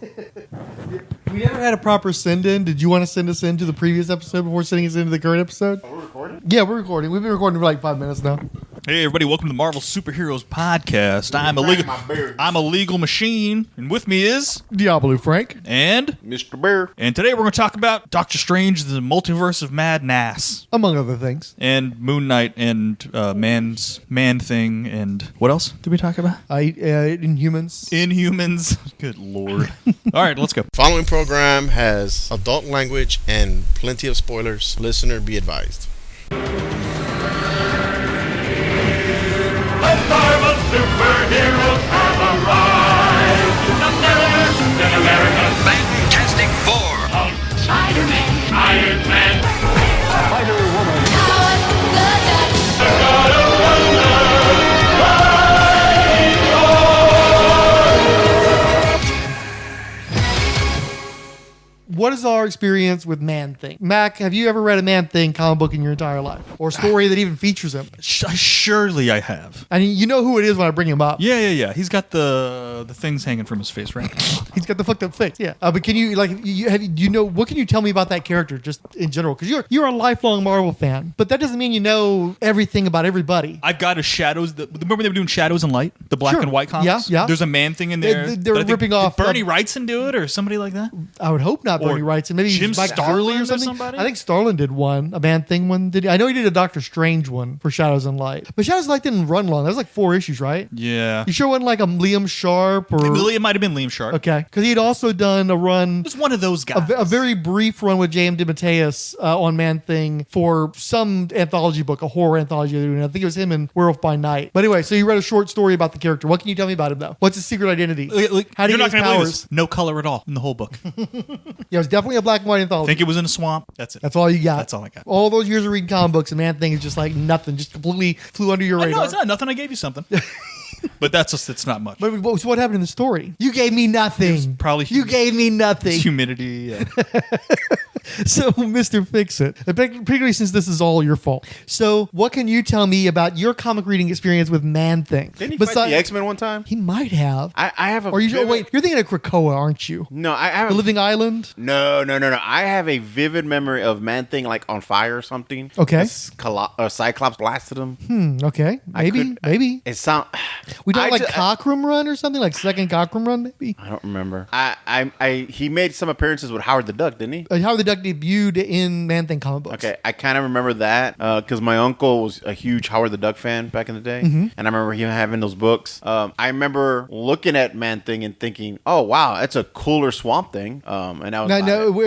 We never had a proper send-in. Did you want to send us into the previous episode before sending us into the current episode? Are we recording? Yeah, we're recording. We've been recording for like 5 minutes now. Hey everybody, welcome to the Marvel Superheroes Podcast. I'm a legal machine, and with me is Diablo Frank. and Mr. Bear. and today we're going to talk about Doctor Strange, the Multiverse of Madness, Among other things. and Moon Knight, and Man Thing, and what else did we talk about? Inhumans. Inhumans. Good lord. All right, let's go. Following program has adult language and plenty of spoilers. Listener, be advised. The Marvel superheroes have arrived. Captain America, Fantastic Four, Hulk, Spider-Man, Iron Man, Spider-Woman, the God of Thunder, What is our experience with Man-Thing? Mac, have you ever read a Man-Thing comic book in your entire life? Or a story that even features him? Surely I have. I mean, you know who it is when I bring him up. Yeah. He's got the things hanging from his face, right? He's got the fucked up face. Yeah. But can you, like, what can you tell me about that character just in general? Because you're a lifelong Marvel fan, but that doesn't mean you know everything about everybody. I've got a Shadows. Remember they were doing Shadows and Light, the black Sure. and white comics. Yeah. There's a Man-Thing in there. They're that I think- ripping off Did Bernie Wrightson do it, or somebody like that? I would hope not. Or Bernie Wrightson, maybe Jim Mike Starlin Starlin or or something. somebody? I think Starlin did one, a Man-Thing one. I know he did a Doctor Strange one for Shadows and Light, but Shadows and Light didn't run long. That was like 4 issues, right? Yeah. You sure it wasn't like a Liam Sharp or? It might have been Liam Sharp. Okay, because he had also done a run. It was one of those guys. A very brief run with J.M. DeMatteis on Man-Thing for some anthology book, a horror anthology. I think it was him and Werewolf by Night. But anyway, so you read a short story about the character. What can you tell me about him, though? What's his secret identity? How do you You're get his not going to believe powers? this. No color at all in the whole book. Yeah, it was definitely a black and white anthology. Think it was in a swamp. That's it. That's all you got. That's all I got. All those years of reading comic books, and Man-Thing is just like nothing. Just completely flew under your radar. No, it's not nothing. I gave you something. But it's not much. But so what happened in the story? You gave me nothing. Probably You gave me nothing. humidity. Yeah. So, Mr. Fix-It, particularly since this is all your fault. So, what can you tell me about your comic reading experience with Man-Thing? Didn't he fight the X-Men one time? He might have. I have a Or you vivid- wait, you're thinking of Krakoa, aren't you? No, I have The Living Island? No. I have a vivid memory of Man-Thing like on fire or something. Okay. Cyclops blasted him. Okay. Maybe. It sound. We don't I like ju- Cockrum Run or something? Like Second Cockrum Run, maybe? I don't remember. He made some appearances with Howard the Duck, didn't he? Howard the Duck debuted in Man-Thing comic books. Okay, I kind of remember that because my uncle was a huge Howard the Duck fan back in the day, and I remember him having those books. I remember looking at Man-Thing and thinking, "Oh wow, that's a cooler Swamp Thing." And I was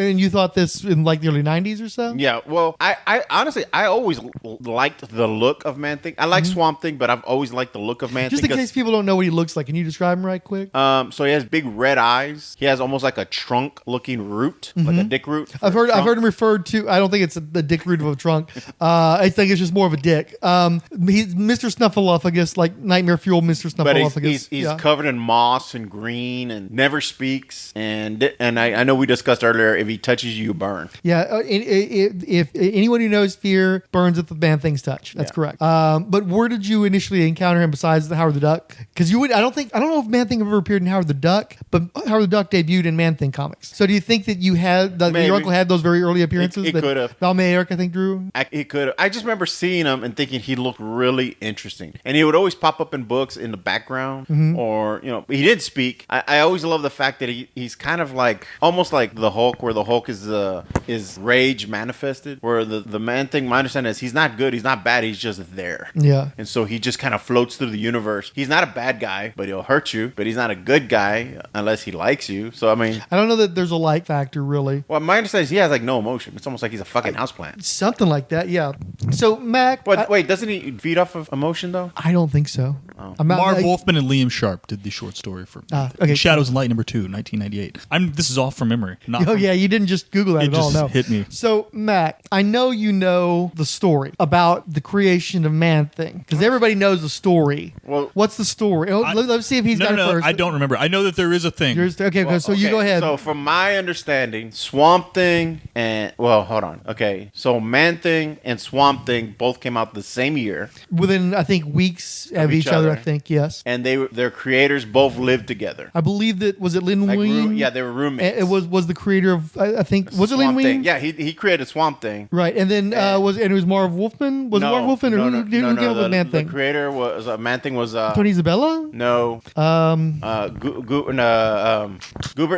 And you thought this in like the early 90s or so? yeah. Well, I honestly I always liked the look of Man-Thing. I like Swamp Thing, but I've always liked the look of Man-Thing. Just in case people don't know what he looks like, can you describe him right quick? So he has big red eyes. He has almost like a trunk-looking root, like a dick root. I've heard him referred to. I don't think it's the dick root of a trunk. I think it's just more of a dick. He's Mr. Snuffleupagus, like Nightmare Fuel, Mr. But Snuffleupagus. he's covered in moss and green and never speaks. And I know we discussed earlier, if he touches you, you burn. Yeah, if anyone who knows fear burns at the Man-Thing's touch. That's correct. But where did you initially encounter him besides the Howard the Duck? Because I don't know if Man-Thing ever appeared in Howard the Duck, but Howard the Duck debuted in Man-Thing comics. So do you think that you had your uncle had those very early appearances? He could have. Val May Eric, I think, drew. He could have. I just remember seeing him and thinking he looked really interesting, and he would always pop up in books in the background, or he didn't speak. I always love the fact that he's kind of like almost like the Hulk, where the Hulk is rage manifested, where the Man-Thing. My understanding is he's not good, he's not bad, he's just there. Yeah, and so he just kind of floats through the universe. He's not a bad guy, but he'll hurt you. But he's not a good guy unless he likes you. So I mean, I don't know that there's a like factor really. Well, my understanding is he has like no emotion. It's almost like he's a fucking houseplant. Something like that, yeah. So Mac, But wait, doesn't he feed off of emotion though? I don't think so. Oh. Marv Wolfman and Liam Sharp did the short story for okay. Shadows and Light #2, 1998. This is all from memory. Oh yeah, you didn't just Google that It at all. just No, hit me. So Mac, I know you know the story about the creation of Man-Thing because everybody knows the story. Well, what's the story? Let's see if he's got it first. I don't remember. I know that there is a thing. Okay, so you go ahead. So from my understanding, Swamp Thing Thing and hold on. Okay, so Man Thing and Swamp Thing both came out the same year Within, I think, weeks of each other, I think, yes. and their creators both lived together. I believe that, was it Lin Wein? Yeah, they were roommates. It was the creator of, I think, was it Lin Swamp Wein? Thing. Yeah, he created Swamp Thing. Right, and then it was Marv Wolfman? Was it Marv Wolfman, or who came up with Man Thing? The creator was Man Thing was Tony Isabella? No. Goobert.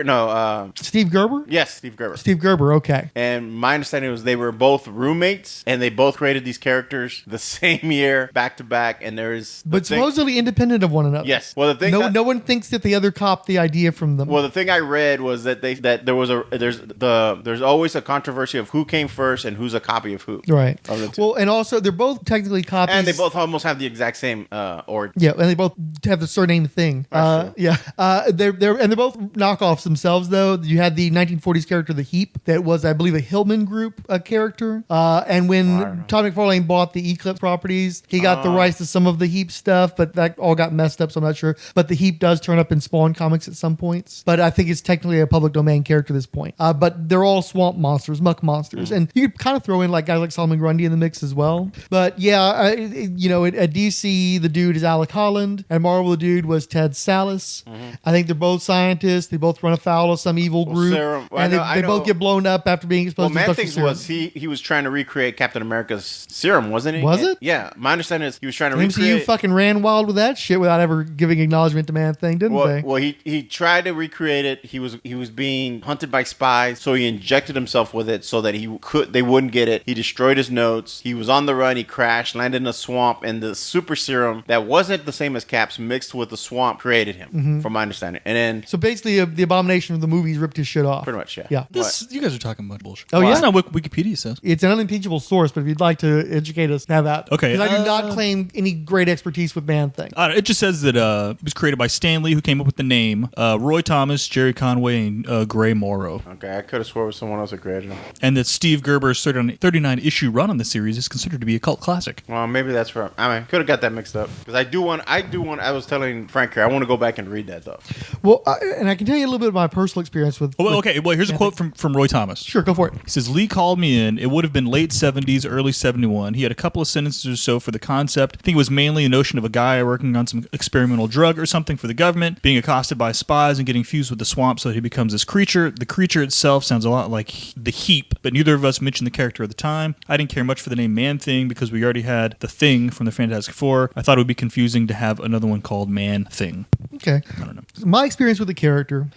No. Steve Gerber? Yes, Steve Gerber. Steve Gerber, okay. And my understanding was they were both roommates, and they both created these characters the same year, back to back. And but supposedly independent of one another. Yes. Well, the thing no one thinks that the other copped the idea from them. Well, the thing I read was that there's always a controversy of who came first and who's a copy of who. Right. Well, and also they're both technically copies, and they both almost have the exact same origin. Yeah, and they both have the surname thing. Yeah. They're both knockoffs themselves, though. You had the 1940s character, the Heap, that was, I believe, a Hillman Group character. And when Todd McFarlane bought the Eclipse properties, he got the rights to some of the Heap stuff, but that all got messed up, so I'm not sure. But the Heap does turn up in Spawn comics at some points. But I think it's technically a public domain character at this point. But they're all swamp monsters, muck monsters. And you could kind of throw in like guys like Solomon Grundy in the mix as well. But yeah, at DC, the dude is Alec Holland. At Marvel, the dude was Ted Salas. I think they're both scientists. They both run afoul of some evil group. They both get blown up after being exposed to special serum. Was he was trying to recreate Captain America's serum, wasn't he? Was it? Yeah. My understanding is he was trying to recreate... MCU fucking ran wild with that shit without ever giving acknowledgement to Man Thing, didn't they? Well, he tried to recreate it. He was being hunted by spies, so he injected himself with it so that they wouldn't get it. He destroyed his notes. He was on the run. He crashed, landed in a swamp, and the super serum that wasn't the same as Cap's mixed with the swamp created him, from my understanding. And then... So basically, the Abomination of the movies ripped his shit off. Pretty much, yeah. Yeah. You guys are talking about bullshit. Oh, yeah? That's not what Wikipedia says. It's an unimpeachable source, but if you'd like to educate us, have that. Okay. Because I do not claim any great expertise with Man Thing. It just says that it was created by Stan Lee, who came up with the name, Roy Thomas, Jerry Conway, and Gray Morrow. Okay, I could have swore it was someone else that created him. And that Steve Gerber's 39-issue run on the series is considered to be a cult classic. Well, maybe that's from... I mean, could have got that mixed up. Because I was telling Frank here, I want to go back and read that, though. Well, and I can tell you a little bit of my personal experience with... Okay, here's a quote from Roy Thomas. Sure, go for it. He says, Lee called me in. It would have been late 70s, early 71. He had a couple of sentences or so for the concept. I think it was mainly a notion of a guy working on some experimental drug or something for the government, being accosted by spies and getting fused with the swamp so that he becomes this creature. The creature itself sounds a lot like the Heap, but neither of us mentioned the character at the time. I didn't care much for the name Man Thing because we already had the Thing from the Fantastic Four. I thought it would be confusing to have another one called Man Thing. Okay. I don't know. My experience with the character...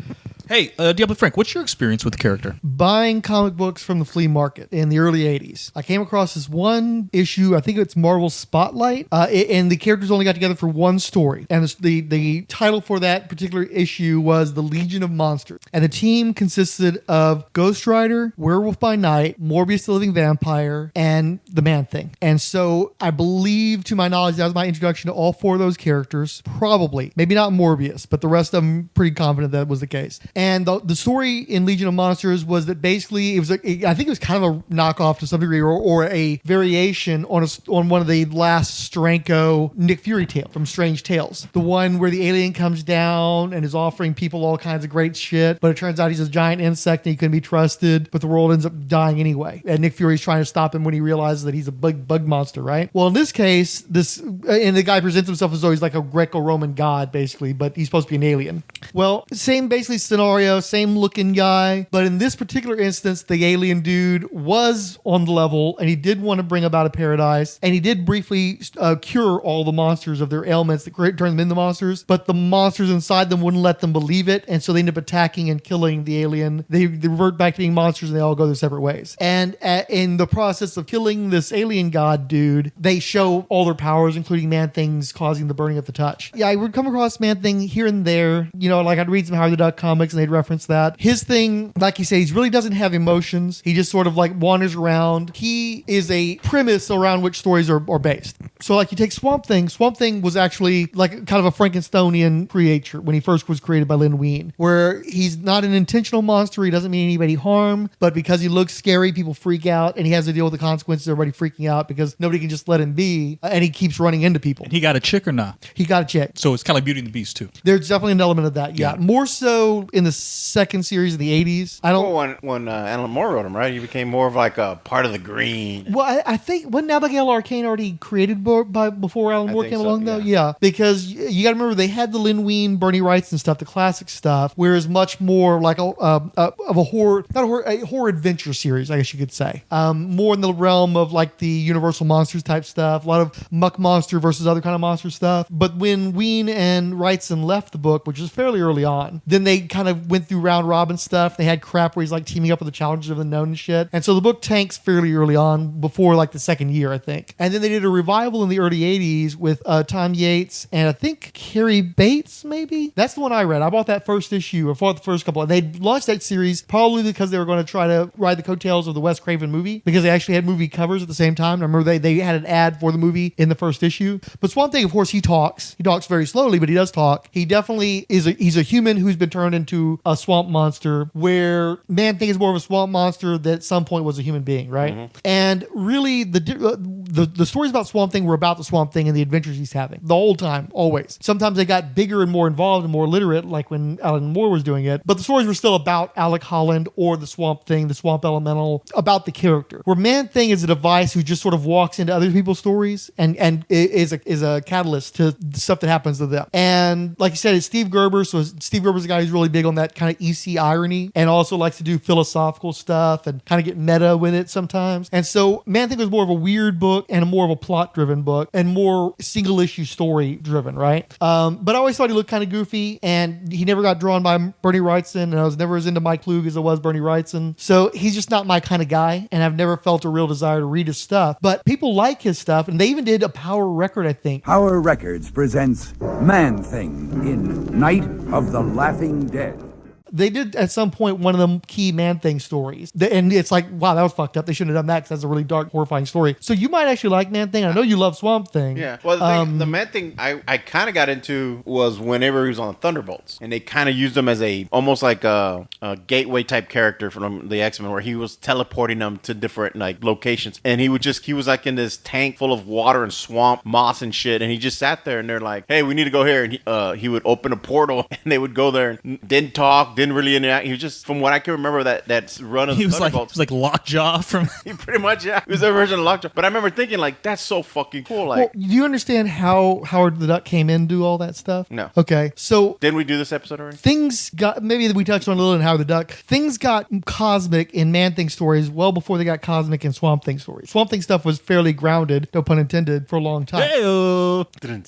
Hey, Diablo Frank, what's your experience with the character? Buying comic books from the flea market in the early 80s. I came across this one issue, I think it's Marvel Spotlight, and the characters only got together for one story. And the title for that particular issue was The Legion of Monsters. And the team consisted of Ghost Rider, Werewolf by Night, Morbius the Living Vampire, and the Man Thing. And so I believe, to my knowledge, that was my introduction to all four of those characters. Probably. Maybe not Morbius, but the rest of them, pretty confident that was the case. And the story in Legion of Monsters was that basically it was I think it was kind of a knockoff to some degree, or a variation on one of the last Stranko Nick Fury tale from Strange Tales. The one where the alien comes down and is offering people all kinds of great shit, but it turns out he's a giant insect and he couldn't be trusted, but the world ends up dying anyway. And Nick Fury's trying to stop him when he realizes that he's a bug monster, right? Well, in this case, and the guy presents himself as though he's like a Greco-Roman god, basically, but he's supposed to be an alien. Well, same basically scenario, same looking guy, but in this particular instance, the alien dude was on the level, and he did want to bring about a paradise, and he did briefly cure all the monsters of their ailments that turned them into monsters, but the monsters inside them wouldn't let them believe it, and so they end up attacking and killing the alien. They revert back to being monsters, and they all go their separate ways. And in the process of killing this alien god dude, they show all their powers, including Man Thing's causing the burning of the touch. Yeah, I would come across Man Thing here and there, like I'd read some Howard the Duck comics, and they'd reference that. His thing, like you say, he really doesn't have emotions. He just sort of like wanders around. He is a premise around which stories are based. So like you take Swamp Thing. Swamp Thing was actually like kind of a Frankensteinian creature when he first was created by Lin Wein, where he's not an intentional monster. He doesn't mean anybody harm, but because he looks scary, people freak out, and he has to deal with the consequences of everybody freaking out because nobody can just let him be, and he keeps running into people. And he got a chick or not? He got a chick. So it's kind of like Beauty and the Beast too. There's definitely an element of that, yeah. More so in the second series in the 80s. I don't. Well, when Alan Moore wrote him, right? He became more of like a part of the Green. Well, I think wasn't Abigail Arcane already created before Alan Moore came along, though? Yeah, because you got to remember they had the Lin Wein, Bernie Wrights and stuff, the classic stuff, whereas much more like of a horror, a horror adventure series, I guess you could say. More in the realm of like the Universal Monsters type stuff, a lot of muck monster versus other kind of monster stuff. But when Wein and Wrightson left the book, which was fairly early on, then they kind of went through round robin stuff. They had crap where he's like teaming up with the challenges of the known and shit. And so the book tanks fairly early on, before like the second year, I think. And then they did a revival in the early 80s with Tom Yates and I think Carrie Bates, maybe? That's the one I read. I bought that first issue, or bought the first couple. And they launched that series probably because they were going to try to ride the coattails of the Wes Craven movie, because they actually had movie covers at the same time. I remember they had an ad for the movie in the first issue. But Swamp Thing, of course, he talks. He talks very slowly, but he does talk. He definitely he's a human who's been turned into a swamp monster, where Man-Thing is more of a swamp monster that at some point was a human being, right? Mm-hmm. And really, the stories about Swamp Thing were about the Swamp Thing and the adventures he's having the whole time, always. Sometimes they got bigger and more involved and more literate, like when Alan Moore was doing it, but the stories were still about Alec Holland or the Swamp Thing, the Swamp Elemental, about the character. Where Man-Thing is a device who just sort of walks into other people's stories and is a catalyst to the stuff that happens to them. And like you said, it's Steve Gerber, so Steve Gerber's a guy who's really big on that kind of EC irony and also likes to do philosophical stuff and kind of get meta with it sometimes. And so Man-Thing was more of a weird book and more of a plot-driven book and more single-issue story-driven, right? But I always thought he looked kind of goofy, and he never got drawn by Bernie Wrightson, and I was never as into Mike Klug as I was Bernie Wrightson. So he's just not my kind of guy, and I've never felt a real desire to read his stuff. But people like his stuff, and they even did a Power record, I think. Power Records presents Man-Thing in Night of the Laughing Dead. They did at some point one of the key Man-Thing stories. And it's like, wow, that was fucked up. They shouldn't have done that because that's a really dark, horrifying story. So you might actually like Man-Thing. I know you love Swamp Thing. Yeah. Well, the Man-Thing I kind of got into was whenever he was on Thunderbolts. And they kind of used him as almost like a gateway type character from the X-Men, where he was teleporting them to different like locations. And he was like in this tank full of water and swamp, moss and shit. And he just sat there and they're like, hey, we need to go here. And he would open a portal and they would go there and didn't talk, didn't really interact. He was just, from what I can remember, that run of Thunderbolts. He was like Lockjaw from... He pretty much, yeah. He was a version of Lockjaw. But I remember thinking, like, that's so fucking cool. Like, well, do you understand how Howard the Duck came in to do all that stuff? No. Okay, so... Didn't we do this episode already? Things got... Maybe we touched on a little in Howard the Duck. Things got cosmic in Man-Thing stories well before they got cosmic in Swamp Thing stories. Swamp Thing stuff was fairly grounded, no pun intended, for a long time. Hey-o.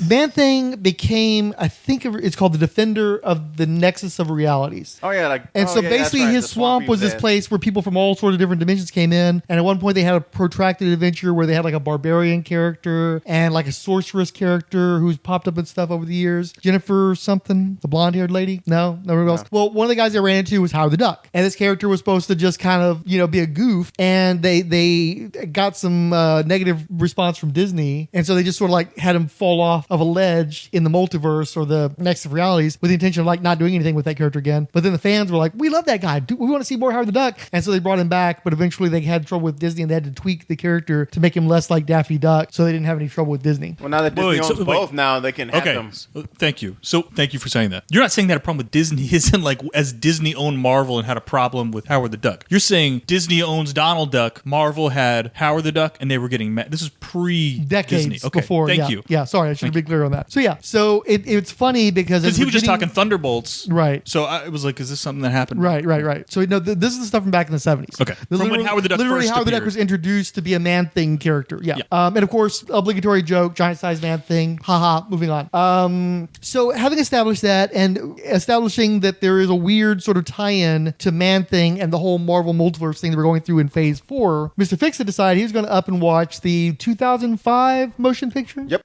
Man-Thing became, I think it's called the Defender of the Nexus of Realities. Oh, yeah. So basically his swamp was this place where people from all sorts of different dimensions came in. And at one point they had a protracted adventure where they had like a barbarian character and like a sorceress character who's popped up and stuff over the years. Jennifer something, the blonde haired lady? No, nobody else. Well, one of the guys I ran into was Howard the Duck. And this character was supposed to just kind of, be a goof. And they got some negative response from Disney. And so they just sort of like had him fall off of a ledge in the multiverse or the Nexus of Realities with the intention of like not doing anything with that character again. But then the fans were like, we love that guy. We want to see more Howard the Duck. And so they brought him back, but eventually they had trouble with Disney and they had to tweak the character to make him less like Daffy Duck, so they didn't have any trouble with Disney. Well, now that Disney owns both, now they can have them. Thank you. So thank you for saying that. You're not saying that a problem with Disney isn't like as Disney owned Marvel and had a problem with Howard the Duck. You're saying Disney owns Donald Duck, Marvel had Howard the Duck, and they were getting mad. This is decades Okay, before. Thank you. Yeah, sorry, I should have been clear on that. So it's funny because he was just talking Thunderbolts, right? So I was like, is this something that happened? Right. So this is the stuff from back in the 70s. Okay, from when Howard the Duck literally first Howard the Duck appeared. was introduced to be a Man-Thing character. Yeah. And of course, obligatory joke, giant-sized Man-Thing. Haha. Moving on. So having established that and establishing that there is a weird sort of tie-in to Man-Thing and the whole Marvel Multiverse thing that we're going through in Phase 4, Mr. Fix-It decided he was going to up and watch the 2005 motion picture. Yep.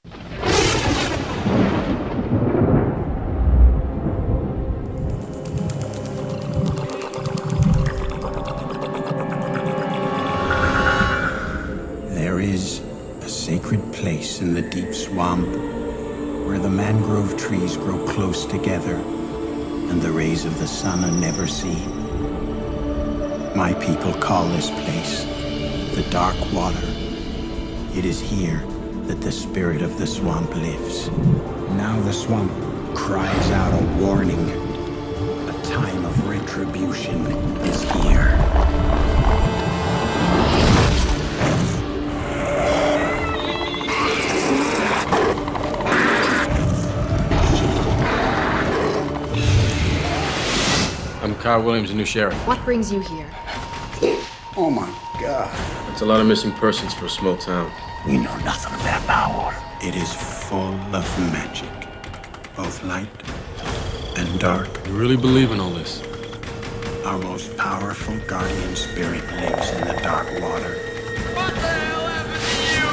There is a sacred place in the deep swamp where the mangrove trees grow close together and the rays of the sun are never seen. My people call this place the Dark Water. It is here that the spirit of the swamp lives. Now the swamp cries out a warning, a time of retribution is here. I'm Kyle Williams, the new sheriff. What brings you here? Oh my God. That's a lot of missing persons for a small town. We know nothing of their power. It is full of magic, both light and dark. You really believe in all this? Our most powerful guardian spirit lives in the dark water. What the hell happened to you?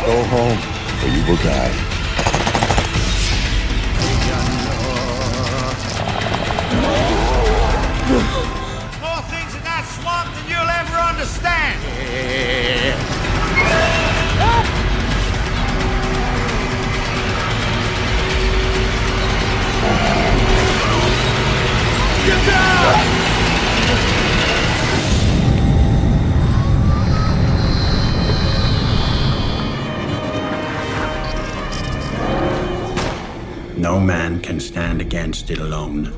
Go home, or you will die. More things in that swamp than you'll ever understand. Get down! No man can stand against it alone.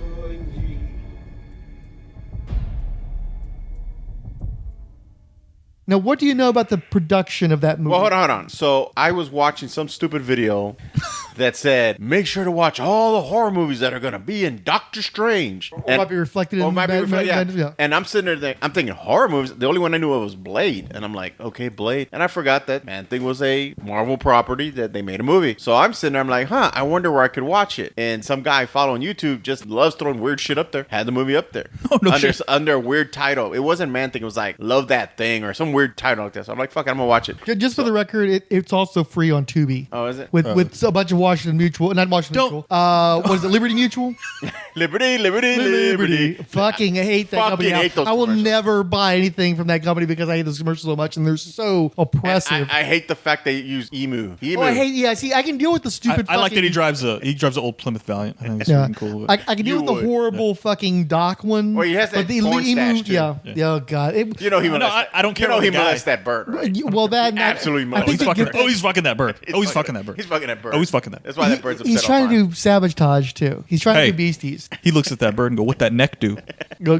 Now, what do you know about the production of that movie? Well, hold on. So I was watching some stupid video that said, make sure to watch all the horror movies that are going to be in Doctor Strange. Or might be reflected in yeah. And I'm sitting there, I'm thinking horror movies. The only one I knew of was Blade. And I'm like, okay, Blade. And I forgot that Man-Thing was a Marvel property that they made a movie. So I'm sitting there, I'm like, I wonder where I could watch it. And some guy following YouTube just loves throwing weird shit up there. Had the movie up there. Oh, no shit. Under a weird title. It wasn't Man-Thing. It was like, Love That Thing or some weird title like that. So I'm like, fuck it, I'm going to watch it. Just for the record, it's also free on Tubi. Oh, is it? With a bunch of Washington Mutual, not Washington Mutual. What is it? Liberty Mutual. Liberty. Fucking hate that company. Hate those I will commercials. never buy anything from that company because I hate those commercials so much, and they're so oppressive. I hate the fact they use emu. Oh, I hate. Yeah, see, I can deal with the stupid. I like that he fucking- drives an old Plymouth Valiant. I think it's Yeah, freaking cool. I can deal You with the would. horrible fucking dock one. Well, he has that but the porn emu, stash, too. yeah. Oh god. You know he No, molests. I don't care You know about he the guy. molests that bird, right? Well, that Absolutely I Oh, he's think they fucking, get that- he's fucking that bird. He's fucking that bird. He's fucking that bird. Oh, he's fucking that. That's why that bird's upset He's trying to do sabotage too. He's trying Hey. to do beasties. He looks at that bird and go, "What that neck do?" Go.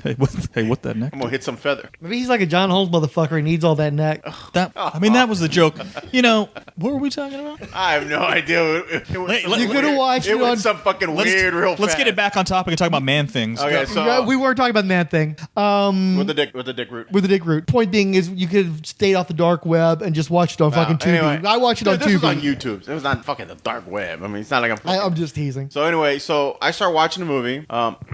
Hey, what that neck? I'm gonna hit some feather. Maybe he's like a John Holmes motherfucker and needs all that neck. That I mean, that was the joke. You know, what were we talking about? I have no idea. It was Hey, some you weird- could've watched it was on- some fucking weird, real fast. Let's get it back on topic and talk about man things. Okay, so We weren't talking about that thing. with the dick root. With the dick root. Point being is you could have stayed off the dark web and just watched it on fucking Tubi. Anyway, I watched it on This was on Tubi. YouTube. It was not fucking the dark web. I mean, it's not like I'm just teasing. So anyway, I start watching the movie.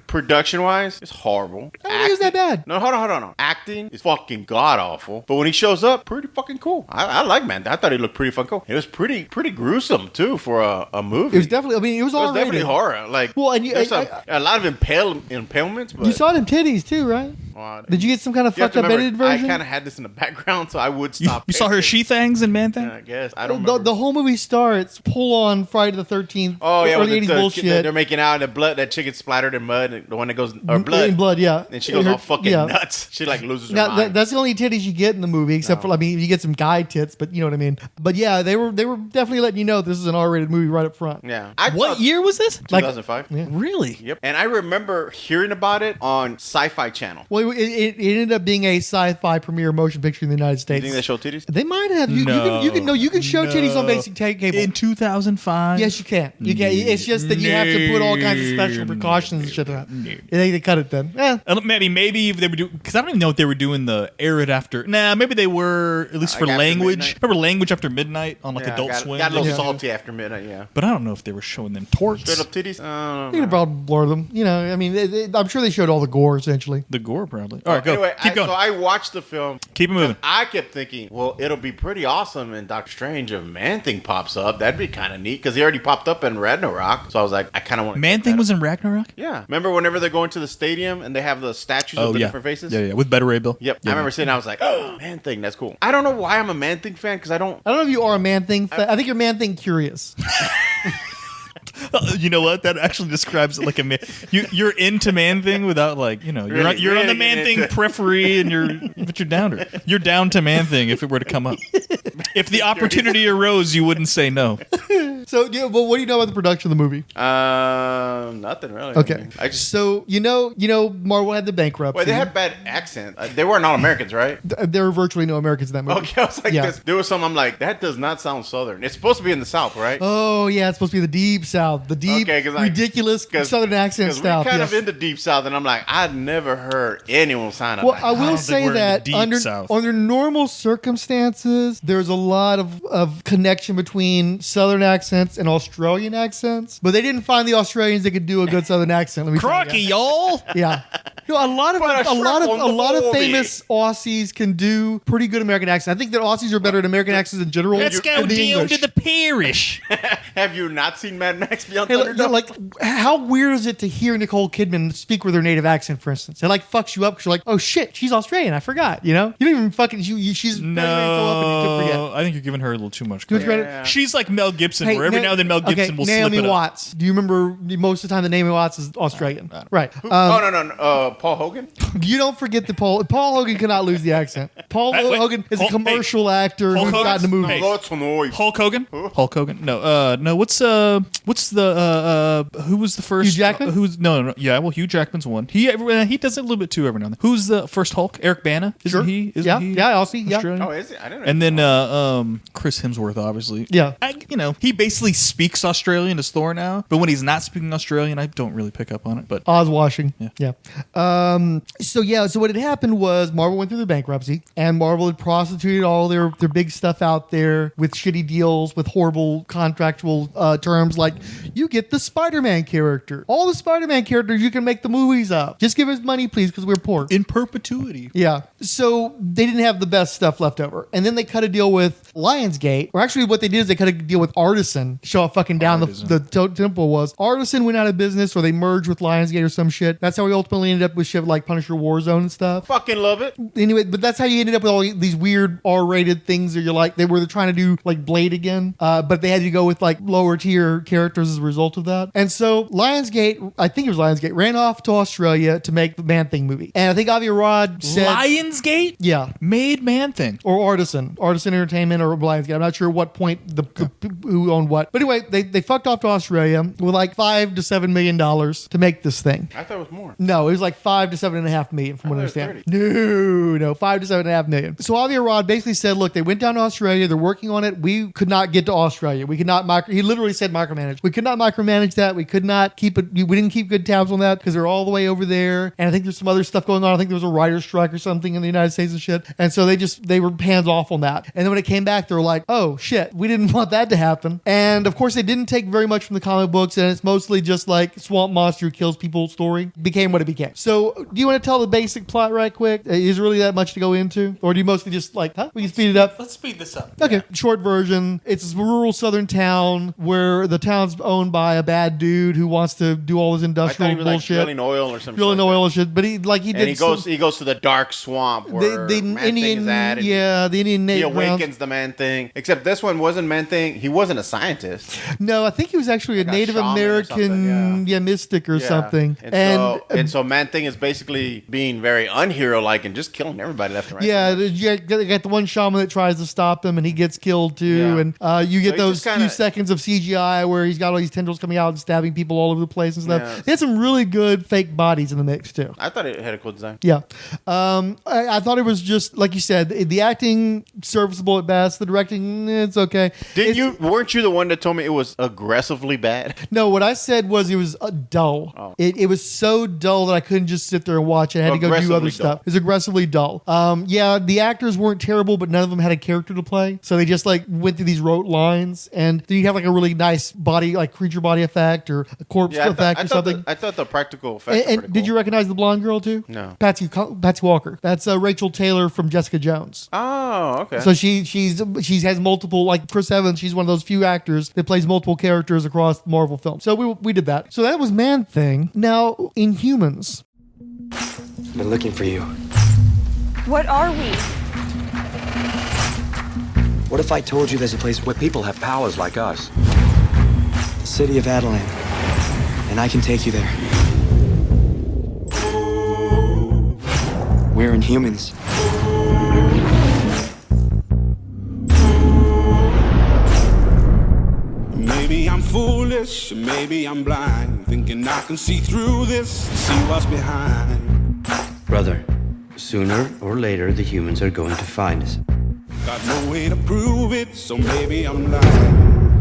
Production wise, it's horrible. I don't think it's that bad. No, hold on. Acting is fucking god awful. But when he shows up, pretty fucking cool. I like Man. I thought he looked pretty fucking cool. It was pretty gruesome too for a movie. It was definitely. I mean, it was It was all definitely horror. Like, Well, and there's a lot of impalements. But You saw them titties too, right? well, Did you get some kind of you have fucked to up remember, edited version? I kind of had this in the background, so I would You, stop. you saw her she things in Man Thing? Yeah, I guess I don't. The, remember. the whole movie starts full on Friday the 13th. Oh yeah, early with 80s bullshit. they're making out, and the blood, that chicken splattered in mud, and the one that goes or blood, In blood, yeah. and she goes Her- all fucking yeah. nuts. She like loses her Now mind. that's the only titties you get in the movie, except for I mean you get some guy tits, but you know what I mean. But yeah, they were definitely letting you know this is an R-rated movie right up front. Yeah. What year was this? 2005. Yeah. Really? Yep. And I remember hearing about it on Sci-Fi Channel. Well, it ended up being a sci-fi premiere motion picture in the United You States. think they show titties? They might have. You can show titties on basic cable. In 2005? Yes, you can. You can. It's just that you have to put all kinds of special precautions and shit. They cut it then. Yeah. Maybe they were doing, because I don't even know if they were doing the air it after. Nah, maybe they were, at least for Like after language. midnight? Remember language after midnight on like Adult Swim? Got a little Yeah. salty after midnight, yeah. But I don't know if they were showing them torts. Straight up titties? I You don't could probably blur them. You know, I mean, I'm sure they showed all the gore essentially. The gore, probably. All right, go. Anyway, Keep going. So I watched the film. Keep it moving. I kept thinking, well, it'll be pretty awesome in Doctor Strange if Man-Thing pops up. That'd be kind of neat because he already popped up in Ragnarok. So I was like, I kind of want to. Man-Thing was in Ragnarok? Yeah. Remember whenever they're going to the stadium and they have the statues of the different faces? Yeah, with Better Ray Bill. Yep. Yeah, I remember sitting, I was like, oh, Man-Thing, that's cool. I don't know why I'm a Man-Thing fan because I don't. I don't know if you are a Man-Thing. I think you're Man-Thing curious. You know what? That actually describes it like a man. You're into Man Thing without like, you know, Really, you're on the really Man getting Thing into- periphery but you're down to it. You're down to Man Thing if it were to come up. If the opportunity arose, you wouldn't say no. So, yeah, well, what do you know about the production of the movie? Nothing really. Okay. I mean, I just. So, you know, Marvel had the bankruptcy. Wait, they had bad accent. They weren't all Americans, right? There were virtually no Americans in that movie. Okay, I was like, there was some. I'm like, that does not sound Southern. It's supposed to be in the South, right? Oh, yeah, it's supposed to be the deep South. The deep, ridiculous Southern accent South. We're kind of in the deep South, and I'm like, I'd never heard anyone sound like that. Well, I will say that under normal circumstances, there's a lot of connection between Southern accents and Australian accents, but they didn't find the Australians that could do a good Southern accent. Let me Crocky, y'all. Yeah. A lot of famous Aussies can do pretty good American accents. I think that Aussies are better at American accents in general. Let's go down to the parish. Have you not seen Mad Max Beyond Hey, Thunderdome? like, how weird is it to hear Nicole Kidman speak with her native accent, for instance? It like fucks you up because you're like, oh shit, she's Australian. I forgot. You know, you don't even fucking. She's no. So up and you could forget. I think you're giving her a little too much credit. credit. She's like Mel Gibson, where every now and then Mel Gibson will Naomi slip it Watts. up. Do you remember most of the time the Naomi Watts is Australian? Right. No. Paul Hogan? You don't forget that Paul Hogan cannot lose the accent. Paul Hogan is a commercial actor who's got in the movie. Hulk Hogan? Hulk Hogan? No. What's the who was the first? Hugh Jackman? No. Yeah, well, Hugh Jackman's one. He does it a little bit too every now and then. Who's the first Hulk? Eric Bana? Isn't he? Yeah, Aussie. Yeah. Australian? Oh, is it? I didn't know. And then Chris Hemsworth, obviously. Yeah. He basically speaks Australian as Thor now, but when he's not speaking Australian, I don't really pick up on it. But Oz washing. Yeah. So what had happened was Marvel went through the bankruptcy, and Marvel had prostituted all their big stuff out there with shitty deals, with horrible contractual terms like, you get the Spider-Man character. All the Spider-Man characters you can make the movies of. Just give us money, please, because we're poor. In perpetuity. Yeah. So they didn't have the best stuff left over. And then they cut a deal with Lionsgate, or actually what they did is they cut a deal with Artisan to show how fucking down the tempo was. Artisan went out of business, or they merged with Lionsgate or some shit. That's how we ultimately ended up with shit like Punisher Warzone and stuff. Fucking love it. Anyway, but that's how you ended up with all these weird R-rated things that you're like, they were trying to do like Blade again, but they had to go with like lower tier characters as a result of that. And so Lionsgate, I think it was Lionsgate, ran off to Australia to make the Man-Thing movie. And I think Avi Arad said... Lionsgate? Yeah. Made Man-Thing. Or Artisan Entertainment or Lionsgate. I'm not sure what point who owned what. But anyway, they fucked off to Australia with like $5 to $7 million to make this thing. I thought it was more. No, it was like $5 to $7.5 million from what I understand. No, $5 to $7.5 million. So Avi Arad basically said, look, they went down to Australia. They're working on it. We could not get to Australia. We could not he literally said micromanage. We could not micromanage that. We could not keep it. We didn't keep good tabs on that because they're all the way over there. And I think there's some other stuff going on. I think there was a writer's strike or something in the United States and shit. And so they were hands off on that. And then when it came back, they were like, oh shit, we didn't want that to happen. And of course, they didn't take very much from the comic books. And it's mostly just like swamp monster who kills people story. Became what it became. So do you want to tell the basic plot right quick? Is really that much to go into? Or do you mostly just like, we can speed it up? Let's speed this up. Okay, short version. It's a rural southern town where the town's owned by a bad dude who wants to do all this industrial bullshit. Like drilling oil or something. Drilling oil and shit. But he goes to the dark swamp where the Man-Thing is at. The Indian he awakens the Man-Thing. Except this one wasn't Man-Thing. He wasn't a scientist. No, I think he was actually a Native American mystic or something. And so Man-Thing is basically being very unhero-like and just killing everybody left and right. Yeah, you got the one shaman that tries to stop him and he gets killed too. Yeah. And you get those few seconds of CGI where he's got all these tendrils coming out and stabbing people all over the place and stuff. Yeah. They had some really good fake bodies in the mix too. I thought it had a cool design. Yeah. I thought it was just, like you said, the acting serviceable at best. The directing, it's okay. Weren't you the one that told me it was aggressively bad? No, what I said was it was dull. Oh. It was so dull that I couldn't just sit there and watch it. I had to go do other stuff. It was aggressively dull. Yeah, the actors weren't terrible, but none of them had a character to play. So they just like went through these rote lines, and then you have like a really nice body, like creature body effect or a corpse effect or something. I thought the practical effects and did you recognize the blonde girl too? No. Patsy Walker. That's Rachel Taylor from Jessica Jones. Oh, okay. So she has multiple, like Chris Evans. She's one of those few actors that plays multiple characters across Marvel films. So we did that. So that was Man-Thing. Now Inhumans. I've been looking for you. What are we? What if I told you there's a place where people have powers like us? The city of Adelan. And I can take you there. We're Inhumans. Maybe foolish, maybe I'm blind, thinking I can see through this, see what's behind. Brother, sooner or later the humans are going to find us. Got no way to prove it, so maybe I'm lying.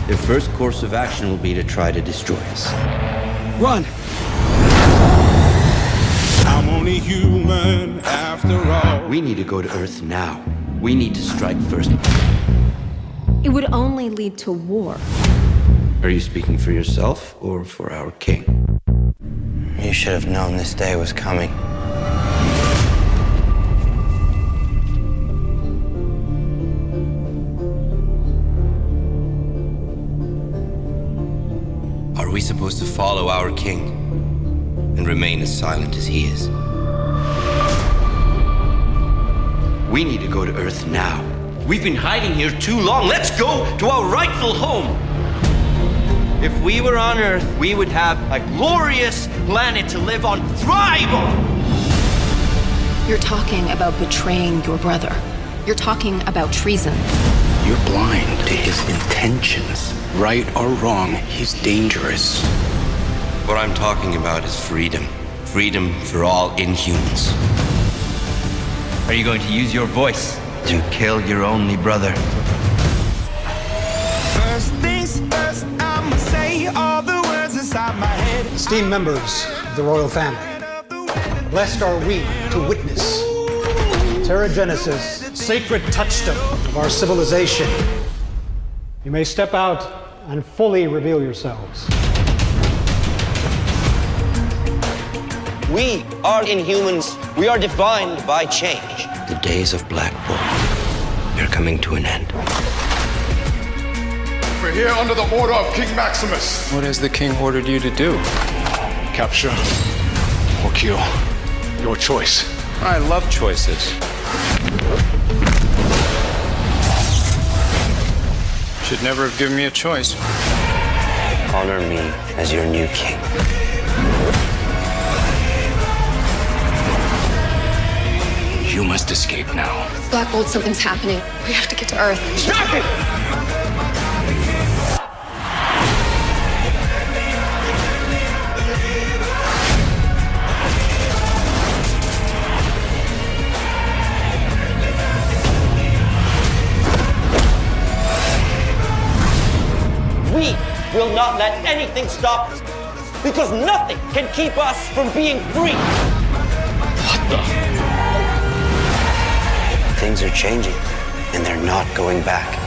Their first course of action will be to try to destroy us. Run! I'm only human after all. We need to go to Earth now. We need to strike first. It would only lead to war. Are you speaking for yourself or for our king? You should have known this day was coming. Are we supposed to follow our king and remain as silent as he is? We need to go to Earth now. We've been hiding here too long. Let's go to our rightful home. If we were on Earth, we would have a glorious planet to live on, thrive on. You're talking about betraying your brother. You're talking about treason. You're blind to his intentions. Right or wrong, he's dangerous. What I'm talking about is freedom. Freedom for all Inhumans. Are you going to use your voice to kill your only brother? First things first, I'ma say all the words inside my head. Esteemed members of the royal family, blessed are we to witness Terragenesis, sacred touchstone of our civilization. You may step out and fully reveal yourselves. We are Inhumans. We are defined by change. The days of Black Bull are coming to an end. We're here under the order of King Maximus. What has the king ordered you to do? Capture or kill. Your choice. I love choices. Should never have given me a choice. Honor me as your new king. You must escape now. Black Bolt, something's happening. We have to get to Earth. Stop it! We will not let anything stop us, because nothing can keep us from being free. What the? Things are changing, and they're not going back.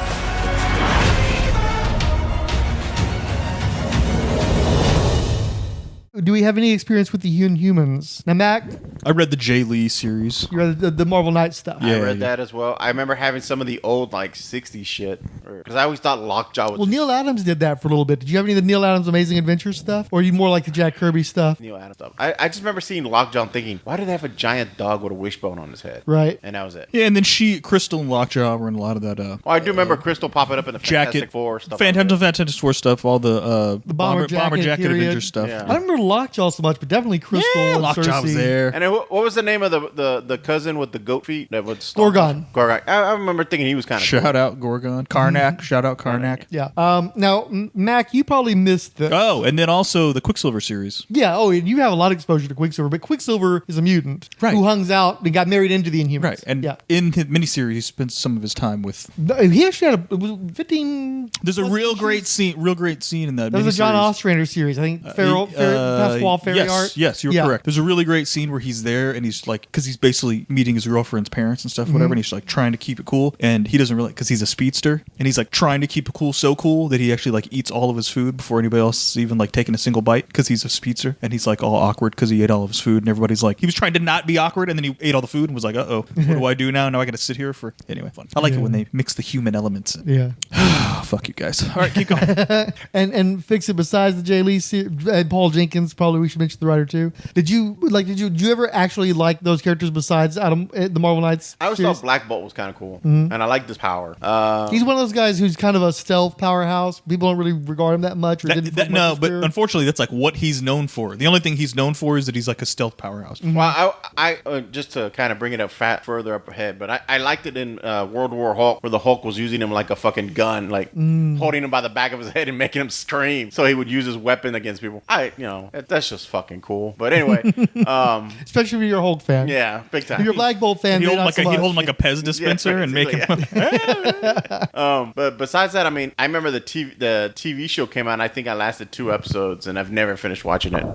Do we have any experience with the Inhumans? Now, Mac, I read the Jay Lee series. you read the Marvel Knights stuff. I read that as well. I remember having some of the old, like, 60s shit. Because I always thought Lockjaw was... Well, Neil Adams did that for a little bit. Did you have any of the Neil Adams Amazing Adventures stuff? Or are you more like the Jack Kirby stuff? Neil Adams stuff. I just remember seeing Lockjaw and thinking, why do they have a giant dog with a wishbone on his head? Right. And that was it. Yeah, and then Crystal and Lockjaw were in a lot of that. Well, I do remember Crystal popping up in the Fantastic Four stuff. Fantastic Four stuff, all the Bomber Jacket Avengers stuff. Yeah. I don't remember Lockjaw so much, but definitely Crystal and Lockjaw was Cersei. there. And what was the name of the cousin with the goat feet? That was Gorgon. Gorgon. I remember thinking he was kind of Shout out Gorgon. Karnak. Shout out Karnak. Yeah. Now, Mac, you probably missed the... Oh, and then also the Quicksilver series. Yeah. Oh, and you have a lot of exposure to Quicksilver, but Quicksilver is a mutant who hangs out and got married into the Inhumans. Right. And in his miniseries, he spent some of his time with... He actually had it was 15... There's a real great scene in that That was a John Ostrander series. I think Pasquale Ferriart. Yes, you're correct. There's a really great scene where he's there and he's like, because he's basically meeting his girlfriend's parents and stuff, whatever, and he's like trying to keep it cool, and he doesn't really, because he's a speedster, and he's like trying to keep it cool, so cool that he actually like eats all of his food before anybody else is even like taking a single bite, because he's a speedster, and he's like all awkward because he ate all of his food, and everybody's like, he was trying to not be awkward, and then he ate all the food and was like, uh-oh, what do I do now? Now I gotta sit here for... Anyway, fun. I like it when they mix the human elements in. Yeah. Fuck you guys. All right, keep going. and fix it besides the Jay Lee Paul Jenkins Inhumans. Probably we should mention the writer too. Did you ever actually like those characters besides Adam, the Marvel Knights? I always thought Black Bolt was kind of cool, and I like this power. He's one of those guys who's kind of a stealth powerhouse. People don't really regard him that much. Or No, but unfortunately, that's like what he's known for. The only thing he's known for is that he's like a stealth powerhouse. Well, I just to kind of bring it up further up ahead, but I liked it in World War Hulk, where the Hulk was using him like a fucking gun, like holding him by the back of his head and making him scream, so he would use his weapon against people. That's just fucking cool. But anyway, especially if you're a Hulk fan, yeah, big time. If you're a Black Bolt fan, he'd hold him like a Pez dispenser and make him. But besides that, I mean, I remember the TV show came out, and I think I lasted 2 episodes, and I've never finished watching it.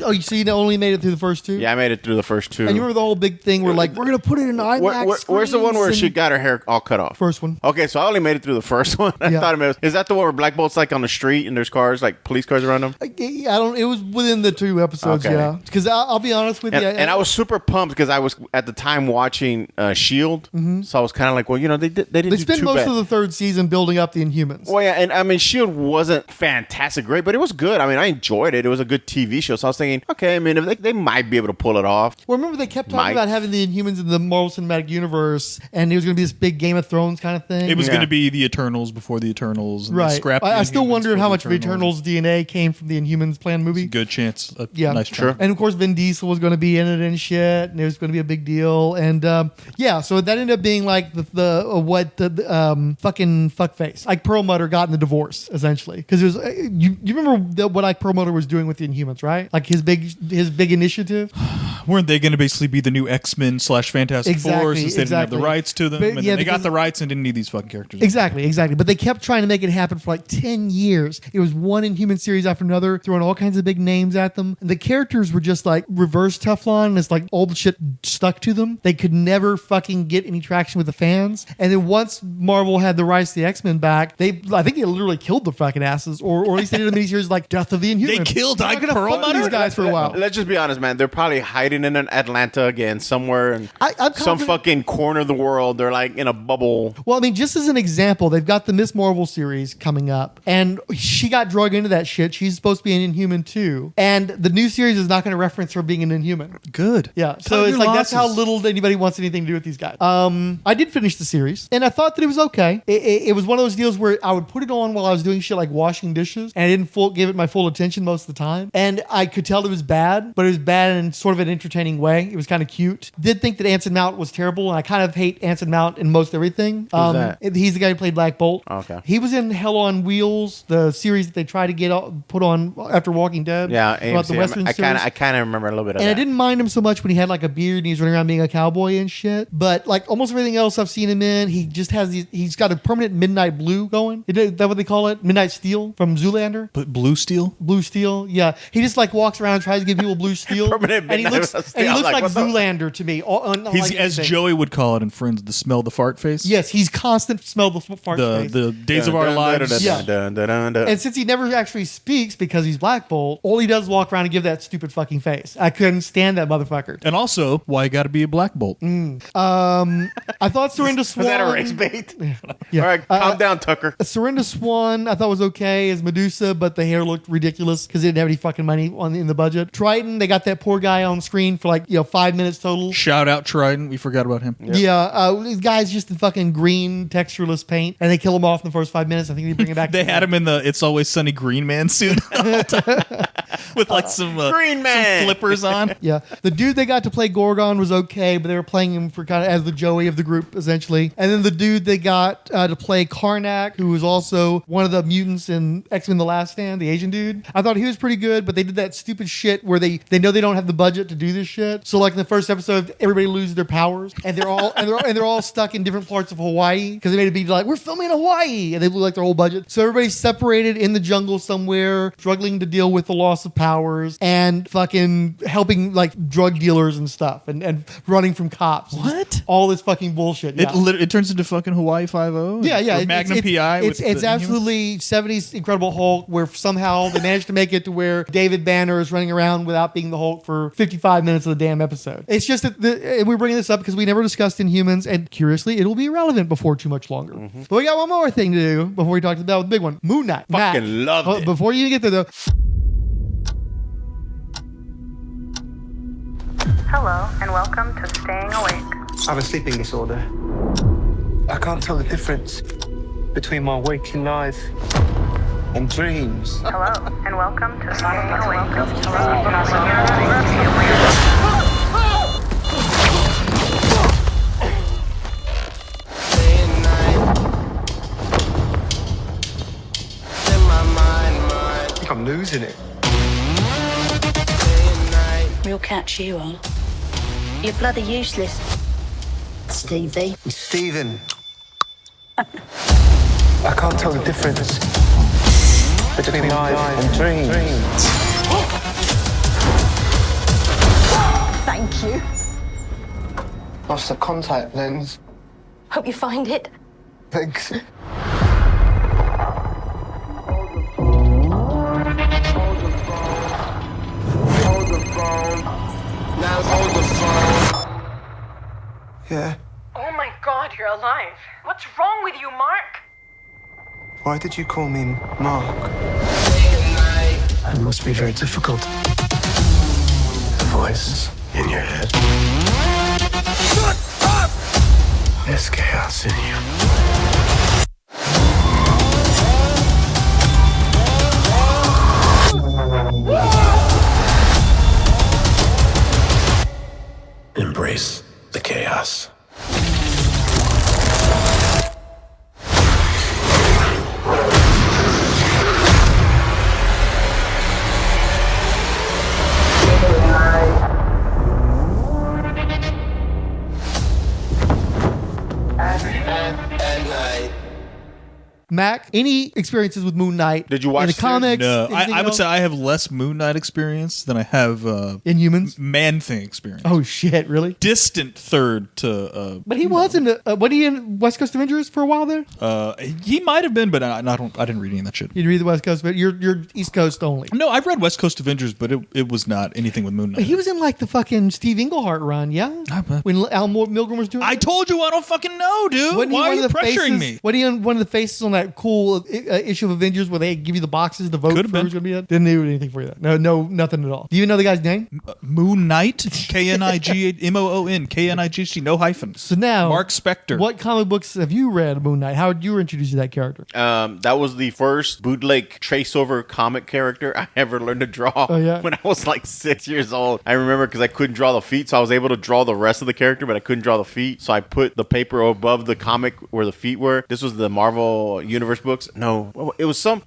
Oh, you see, you only made it through the first 2? Yeah, I made it through the first 2. And you remember the whole big thing where like, we're going to put it in IMAX Where's the one where she got her hair all cut off? First one. Okay, so I only made it through the first one. I thought is that the one where Black Bolt's like on the street and there's cars, like police cars around him? It was within the 2 episodes, yeah. Because I'll be honest with you. And I was super pumped because I was at the time watching S.H.I.E.L.D., so I was kind of like, well, they didn't do too bad. They spent most of the 3rd season building up the Inhumans. Well, yeah, and I mean, S.H.I.E.L.D. wasn't fantastic great, but it was good. I mean, I enjoyed it. It was a good TV show, so I was thinking, okay, I mean, if they might be able to pull it off. Well, remember they kept talking about having the Inhumans in the Marvel Cinematic Universe, and it was going to be this big Game of Thrones kind of thing. It was going to be the Eternals before the Eternals. And right. I still wonder how much of Eternals DNA came from the Inhumans planned movie. Good chance. Nice try. And of course, Vin Diesel was going to be in it and shit, and it was going to be a big deal. And so that ended up being like the fucking fuckface. Like Perlmutter got in the divorce, essentially. Because it was, you remember what like Perlmutter was doing with the Inhumans, right? Like his big initiative. Weren't they going to basically be the new X-Men / Fantastic Four since they didn't have the rights to them? But, they got the rights and didn't need these fucking characters. Exactly. But they kept trying to make it happen for like 10 years. It was one Inhuman series after another, throwing all kinds of big names at them. And the characters were just like reverse Teflon, and it's like all the shit stuck to them. They could never fucking get any traction with the fans. And then once Marvel had the rights to the X-Men back, I think they literally killed the fucking asses, or at least they did a miniseries like Death of the Inhumans. They killed Ike Perlmutter? These guys for a while. Let's just be honest, man. They're probably hiding in Atlanta again, somewhere in some fucking corner of the world. They're like in a bubble. Well, I mean, just as an example, they've got the Miss Marvel series coming up, and she got drugged into that shit. She's supposed to be an Inhuman too, and the new series is not going to reference her being an Inhuman. Good. Yeah. So it's like that's how little anybody wants anything to do with these guys. I did finish the series, and I thought that it was okay. It was one of those deals where I would put it on while I was doing shit like washing dishes, and I didn't give it my full attention most of the time, and I could tell it was bad, but it was bad in sort of an entertaining way. It was kind of cute. Did think that Anson Mount was terrible, and I kind of hate Anson Mount in most everything. Who's that? He's the guy who played Black Bolt. Okay. He was in Hell on Wheels, the series that they tried to get put on after Walking Dead. Yeah, about the Western I series. kind of remember a little bit of and that. I didn't mind him so much when he had like a beard and he was running around being a cowboy and shit. But like almost everything else I've seen him in, he just has he's got a permanent midnight blue going. Is that what they call it? Midnight Steel from Zoolander? But Blue Steel? Blue Steel, yeah. He just like walks around and tries to give people blue steel. Permanent and he looks like Zoolander to me. He's, as Joey would call it in Friends, the smell the fart face. Yes, he's constant smell the fart face. The Days of Our Lives. Yeah. And since he never actually speaks because he's Black Bolt, all he does is walk around and give that stupid fucking face. I couldn't stand that motherfucker. And also, why you got to be a Black Bolt? I thought Surrender Swan. Was that a race bait? Yeah. All right, calm down, Tucker. Surrender Swan, I thought was okay as Medusa, but the hair looked ridiculous because they didn't have any fucking money in the budget. Triton, they got that poor guy on screen for like 5 minutes total. Shout out Triton, we forgot about him. Yep. Yeah, the guy's just in fucking green textureless paint, and they kill him off in the first 5 minutes. I think they bring him back. They had him in the It's Always Sunny Green Man suit with like some Green Man some flippers on. Yeah, the dude they got to play Gorgon was okay, but they were playing him for kind of as the Joey of the group essentially. And then the dude they got to play Karnak, who was also one of the mutants in X-Men: The Last Stand, the Asian dude. I thought he was pretty good, but they did that stupid shit where they know they don't have the budget to do this shit. So like in the first episode, everybody loses their powers, and they're all stuck in different parts of Hawaii because they made it be like, we're filming in Hawaii, and they blew like their whole budget. So everybody's separated in the jungle somewhere, struggling to deal with the loss of powers and fucking helping like drug dealers and stuff, and running from cops. What? All this fucking bullshit. Yeah. It turns into fucking Hawaii 5-0. Yeah. Magnum PI. It's absolutely 70s Incredible Hulk, where somehow they managed to make it to where David Banner is running around without being the Hulk for 55 minutes of the damn episode. It's just that we're bringing this up because we never discussed Inhumans, and curiously, it'll be irrelevant before too much longer. Mm-hmm. But we got one more thing to do before we talk about the big one, Moon Knight. Fucking loved it. Before you get there, though. Hello, and welcome to Staying Awake. I have a sleeping disorder. I can't tell the difference between my waking life and dreams. Hello, and welcome to Staying Awake. I think I'm losing it. We'll catch you on. You're bloody useless, Stevie. Stephen. I can't tell the difference between life and dreams. Thank you. Lost the contact lens. Hope you find it. Thanks. Now hold the phone. Yeah. Oh my God, you're alive. What's wrong with you, Mark? Why did you call me Mark? It must be very difficult. The voice in your head. Shut up! There's chaos in you. Embrace the chaos. Mac, any experiences with Moon Knight? Did you watch in the comics? No, I would else? say I have less Moon Knight experience than I have Inhumans? Man-Thing experience. Oh shit, really? Distant third to. But he was in the. What he in West Coast Avengers for a while there? He might have been, but I didn't read any of that shit. You'd read the West Coast, but you're East Coast only. No, I've read West Coast Avengers, but it was not anything with Moon Knight. But he was in like the fucking Steve Englehart run, yeah. When Al Milgrom was doing. I told you I don't fucking know, dude. Wasn't he Why are one you of the pressuring faces, me? What he on one of the faces on that cool issue of Avengers where they give you the boxes to vote Could've for who's going to be in? Didn't do anything for you. No, nothing at all. Do you even know the guy's name? Moon Knight, KNIGMOON, no hyphens. So now, Mark Spector. What comic books have you read, Moon Knight? How did you introduce that character? That was the first bootleg traceover comic character I ever learned to draw. Oh, yeah? When I was like 6 years old. I remember because I couldn't draw the feet, so I was able to draw the rest of the character, but I couldn't draw the feet. So I put the paper above the comic where the feet were. This was the Marvel Universe books. No, it's some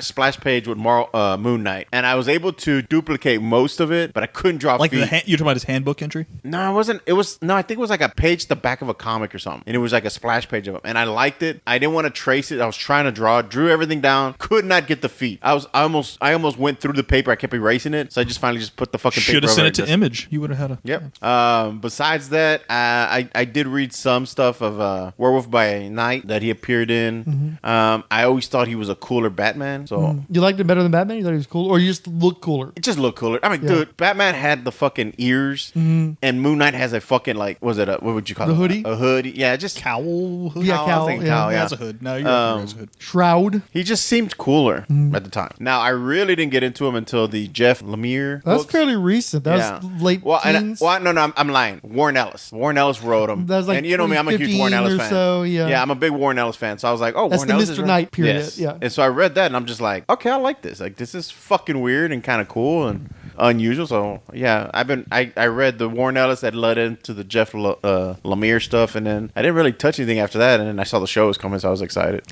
splash page with Moon Knight, and I was able to duplicate most of it, but I couldn't draw Like feet. you're talking about his handbook entry? No, it wasn't. It was I think it was like a page at the back of a comic or something, and it was like a splash page of him, and I liked it. I didn't want to trace it. I was trying to draw it, drew everything down, could not get the feet. I almost went through the paper. I kept erasing it, so I just finally just put the fucking Should paper have over sent it to Image. You would have had a. Yep. Besides that, I did read some stuff of Werewolf by Night that he appeared in. I always thought he was a cooler Batman. So You liked it better than Batman? You thought he was cool? Or you just looked cooler? it just looked cooler. I mean, dude, Batman had the fucking ears, and Moon Knight has a fucking what would you call The it? hoodie? A hoodie. Yeah, just cowl. Yeah, cowl. I was thinking cowl, He yeah. has a hood. No, you're right. He has a hood. Shroud. He just seemed cooler at the time. Now, I really didn't get into him until the Jeff Lemire That's books. fairly recent. That was late teens. No, I'm lying. Warren Ellis wrote him. That was like and you know me, I'm a huge Warren 2015 Ellis or fan. so, yeah. I'm a big Warren Ellis fan. So I was like, oh, That's Warren the Ellis Mr. is right. Knight period, Yes. yeah. And so I read that, and I'm just like, okay, I like this. Like, this is fucking weird and kind of cool and unusual. So yeah, I read the Warren Ellis that led into the Jeff Lemire stuff, and then I didn't really touch anything after that. And then I saw the show was coming, so I was excited.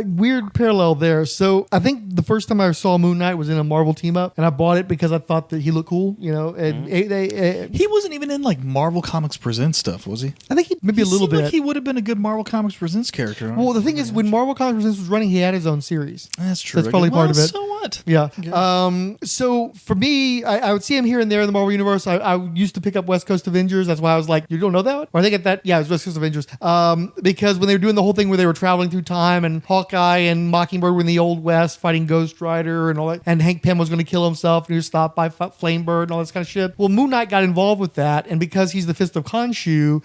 Weird parallel there. So I think the first time I saw Moon Knight was in a Marvel team up, and I bought it because I thought that he looked cool. You know, and He wasn't even in like Marvel Comics Presents stuff, was he? I think maybe a little seemed bit. Like he would have been a good Marvel Comics Presents character. Well, the thing is, when Marvel Comics Presents was running, he had his own series. That's true. That's probably part of it. So what? Yeah. So for me, I would see him here and there in the Marvel Universe. I used to pick up West Coast Avengers. That's why I was like, you don't know that one? Or I think at that, yeah, it was West Coast Avengers. Because when they were doing the whole thing where they were traveling through time and Hawkeye and Mockingbird were in the Old West fighting Ghost Rider and all that, and Hank Pym was going to kill himself and he was stopped by Flamebird and all this kind of shit. Well, Moon Knight got involved with that, and because he's the Fist of Khonshu,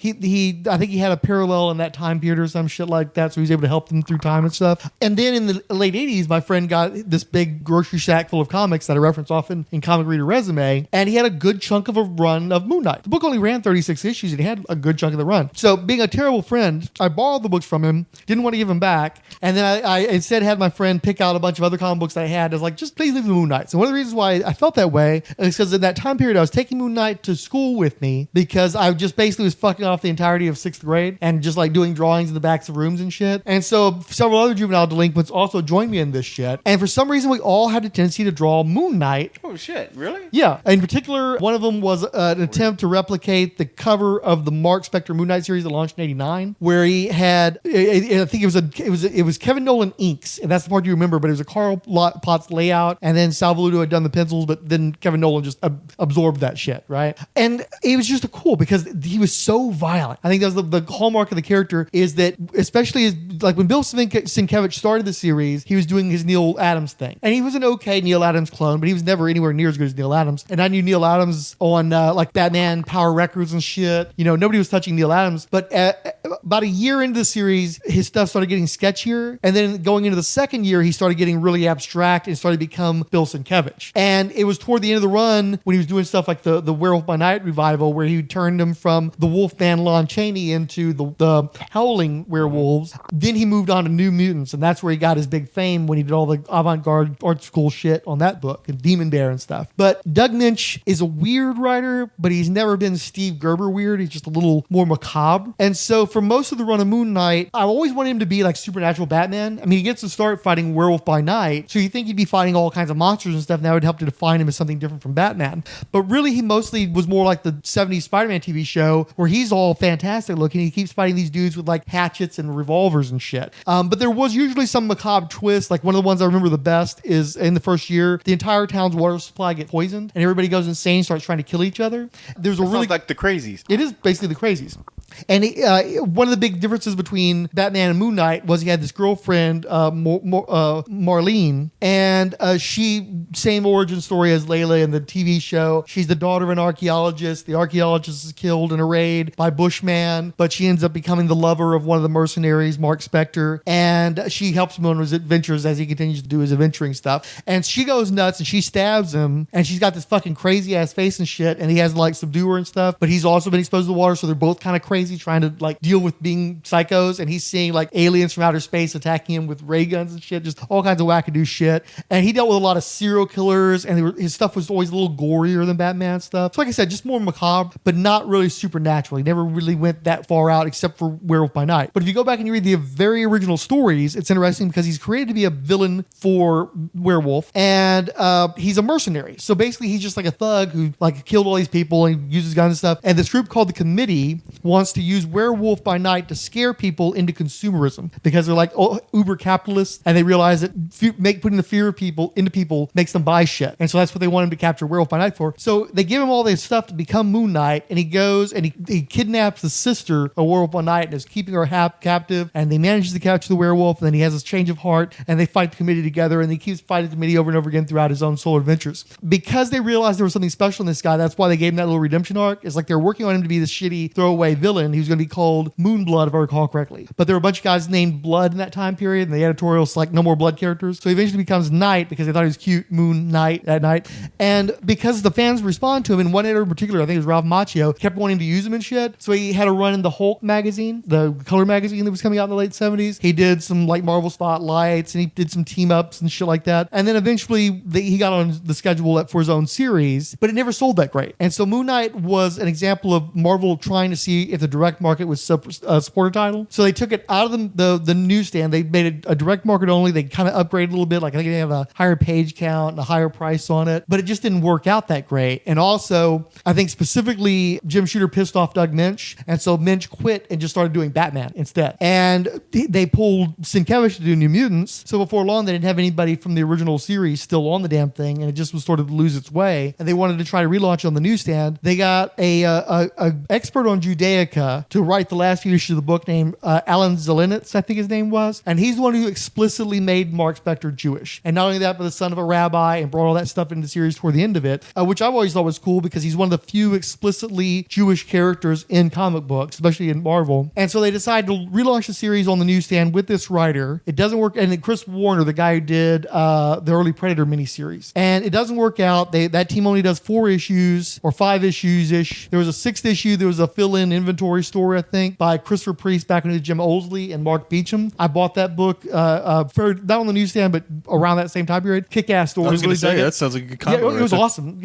I think he had a parallel in that time period or some shit like that, so he was able to help them through time and stuff. And then in the late 80s, my friend got this big grocery sack full of comics that I reference often in Comic Reader Resume, and he had a good chunk of a run of Moon Knight. The book only ran 36 issues, and he had a good chunk of the run. So being a terrible friend, I borrowed the books from him, didn't want to give them back, and then I instead had my friend pick out a bunch of other comic books that I had. I was like, just please leave the Moon Knight. So one of the reasons why I felt that way is because in that time period, I was taking Moon Knight to school with me because I just basically was fucking off the entirety of 6th grade and just like doing drawings in the backs of rooms and shit. And so several other juvenile delinquents also joined me in this shit. And for some reason, we all had a tendency to draw Moon Knight. Oh shit, really? Yeah. In particular, one of them was an attempt to replicate the cover of the Mark Spector Moon Knight series that launched in '89, where he had, I think it was Kevin Nolan inks, and that's the part you remember, but it was a Carl Potts layout, and then Sal Velluto had done the pencils, but then Kevin Nolan just absorbed that shit, right? And it was just cool because he was so violent. I think that was the hallmark of the character, is that especially like when Bill Sienkiewicz started the series, he was doing his Neil Adams thing, and he was an okay Neil Adams clone, but he was never anywhere near as good as Neil Adams. And I knew Neil Adams on like Batman Power Records and shit. You know, nobody was touching Neil Adams. But about a year into the series, his stuff started getting sketchier, and then going into the second year, he started getting really abstract and started to become Bill Sienkiewicz. And it was toward the end of the run when he was doing stuff like the Werewolf by Night revival, where he turned him from the Wolfman Lon Chaney into the Howling Werewolves. Then he moved on to New Mutants, and that's where he got his big fame when he did all the avant-garde art school shit on that book and Demon Bear and stuff. But Doug Minch is a weird writer, but he's never been Steve Gerber weird. He's just a little more macabre. And so for most of the run of Moon Knight, I always wanted him to be like supernatural Batman. I mean, he gets to start fighting Werewolf by Night, so you think he'd be fighting all kinds of monsters and stuff, and that would help to define him as something different from Batman. But really, he mostly was more like the 70s Spider-Man TV show, where he's all fantastic looking. He keeps fighting these dudes with like hatchets and revolvers and shit. But there was usually some macabre twist. Like one of the ones I remember the best is in the first year, the entire town's water supply gets poisoned, and everybody goes insane, starts trying to kill each other. There's a really like the Crazies. It is basically the Crazies. And one of the big differences between Batman and Moon Knight was he had this girlfriend, Marlene, and she, same origin story as Layla in the TV show. She's the daughter of an archaeologist. The archaeologist is killed in a raid by Bushman, but she ends up becoming the lover of one of the mercenaries, Mark Spector, and she helps him on his adventures as he continues to do his adventuring stuff. And she goes nuts and she stabs him, and she's got this fucking crazy ass face and shit, and he has to like subdue her and stuff, but he's also been exposed to the water, so they're both kind of crazy, trying to like deal with being psychos, and he's seeing like aliens from outer space attacking him with ray guns and shit, just all kinds of wackadoo shit. And he dealt with a lot of serial killers, and his stuff was always a little gorier than Batman stuff. So like I said, just more macabre, but not really supernatural. He never really went that far out except for Werewolf by Night. But if you go back and you read the very original stories, it's interesting because he's created to be a villain for Werewolf, and he's a mercenary. So basically he's just like a thug who like killed all these people and uses guns and stuff. And this group called the Committee wants to use Werewolf by Night to scare people into consumerism because they're like uber capitalists, and they realize that putting the fear of people into people makes them buy shit. And so that's what they want him to capture Werewolf by Night for. So they give him all this stuff to become Moon Knight, and he goes and he kidnaps the sister of Werewolf by Night and is keeping her captive, and they manage to capture the werewolf, and then he has this change of heart, and they fight the Committee together, and he keeps fighting the Committee over and over again throughout his own solo adventures. Because they realized there was something special in this guy, that's why they gave him that little redemption arc. It's like they're working on him to be this shitty throwaway villain. He was going to be called Moonblood, if I recall correctly. But there were a bunch of guys named Blood in that time period, and the editorials like no more Blood characters. So he eventually becomes Knight because they thought he was cute, Moon Knight at night. And because the fans respond to him, and one editor in particular, I think it was Ralph Macchio, kept wanting to use him and shit. So he had a run in the Hulk magazine, the color magazine that was coming out in the late 70s. He did some like Marvel spotlights, and he did some team ups and shit like that. And then eventually he got on the schedule for his own series, but it never sold that great. And so Moon Knight was an example of Marvel trying to see if the direct market was a supporter title. So they took it out of the newsstand. They made it a direct market only. They kind of upgraded a little bit. Like I think they have a higher page count and a higher price on it, but it just didn't work out that great. And also, I think specifically Jim Shooter pissed off Doug Minch, and so Minch quit and just started doing Batman instead. And they pulled Sienkiewicz to do New Mutants. So before long, they didn't have anybody from the original series still on the damn thing, and it just was sort of to lose its way. And they wanted to try to relaunch it on the newsstand. They got a expert on Judaica America to write the last few issues of the book, named Alan Zelenitz, I think his name was. And he's the one who explicitly made Mark Spector Jewish. And not only that, but the son of a rabbi, and brought all that stuff into the series toward the end of it, which I've always thought was cool because he's one of the few explicitly Jewish characters in comic books, especially in Marvel. And so they decided to relaunch the series on the newsstand with this writer. It doesn't work. And then Chris Warner, the guy who did the early Predator miniseries. And it doesn't work out. That team only does 4 issues or 5 issues-ish. There was a 6th issue. There was a fill-in inventory story, I think, by Christopher Priest back when it was Jim Olsley and Mark Beecham. I bought that book for not on the newsstand, but around that same time period. Kick-ass story. I was going to say, dug it. that sounds like a good combo. Yeah, it was awesome.